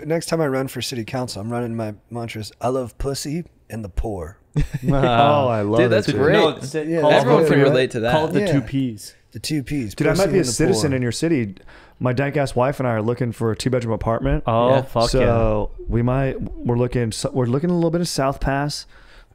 next time I run for city council, I'm running my mantras. I love pussy and the poor.
Oh, I love
Dude, that's
it, dude.
great.
No, it's-
Yeah,
call,
that's
Everyone
good,
can
right?
relate to that.
call it the
Yeah.
2 Ps.
The 2 Ps.
Dude, I might
pussy
be a
and the
citizen
poor.
in your city. My dank ass wife and I are looking for a 2-bedroom apartment.
Oh,
Yeah.
fuck
so we're looking a little bit of South Pass,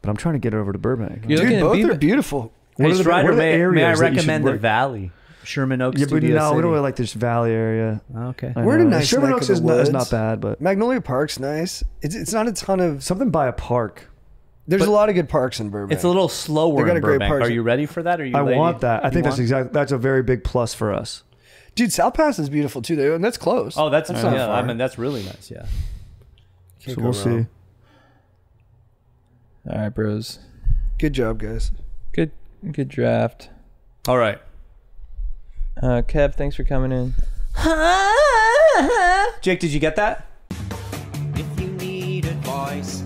but I'm trying to get over to Burbank.
You're
Dude,
looking at
both
Beaver-
are beautiful.
yeah.
What
Hey,
are the-
Strider,
what are the
may I
areas that you should
recommend the
work-
Valley? Sherman Oaks,
Yeah, but
Studio
no, we
City.
don't really like this valley area.
Okay.
I
We're in a
know.
nice
Sherman
neck
Oaks
of
is
the
not, is
woods.
not bad, but
Magnolia Park's nice. It's not a ton of.
something by a park.
There's a lot of good parks in Burbank.
It's a little slower
They got
in
a great
Burbank.
park.
Are you ready for that? Are you
I
lady?
want that. I
You
think
want-
that's a very big plus for us.
Dude, South Pass is beautiful too, though, and that's close.
Oh, that's
not
yeah.
far.
I mean, that's really nice. Yeah.
Can't
So
go
we'll
wrong.
see.
All right, bros.
Good job, guys.
Good draft.
All right.
Kev, thanks for coming in.
Jake, did you get that?
If you need advice,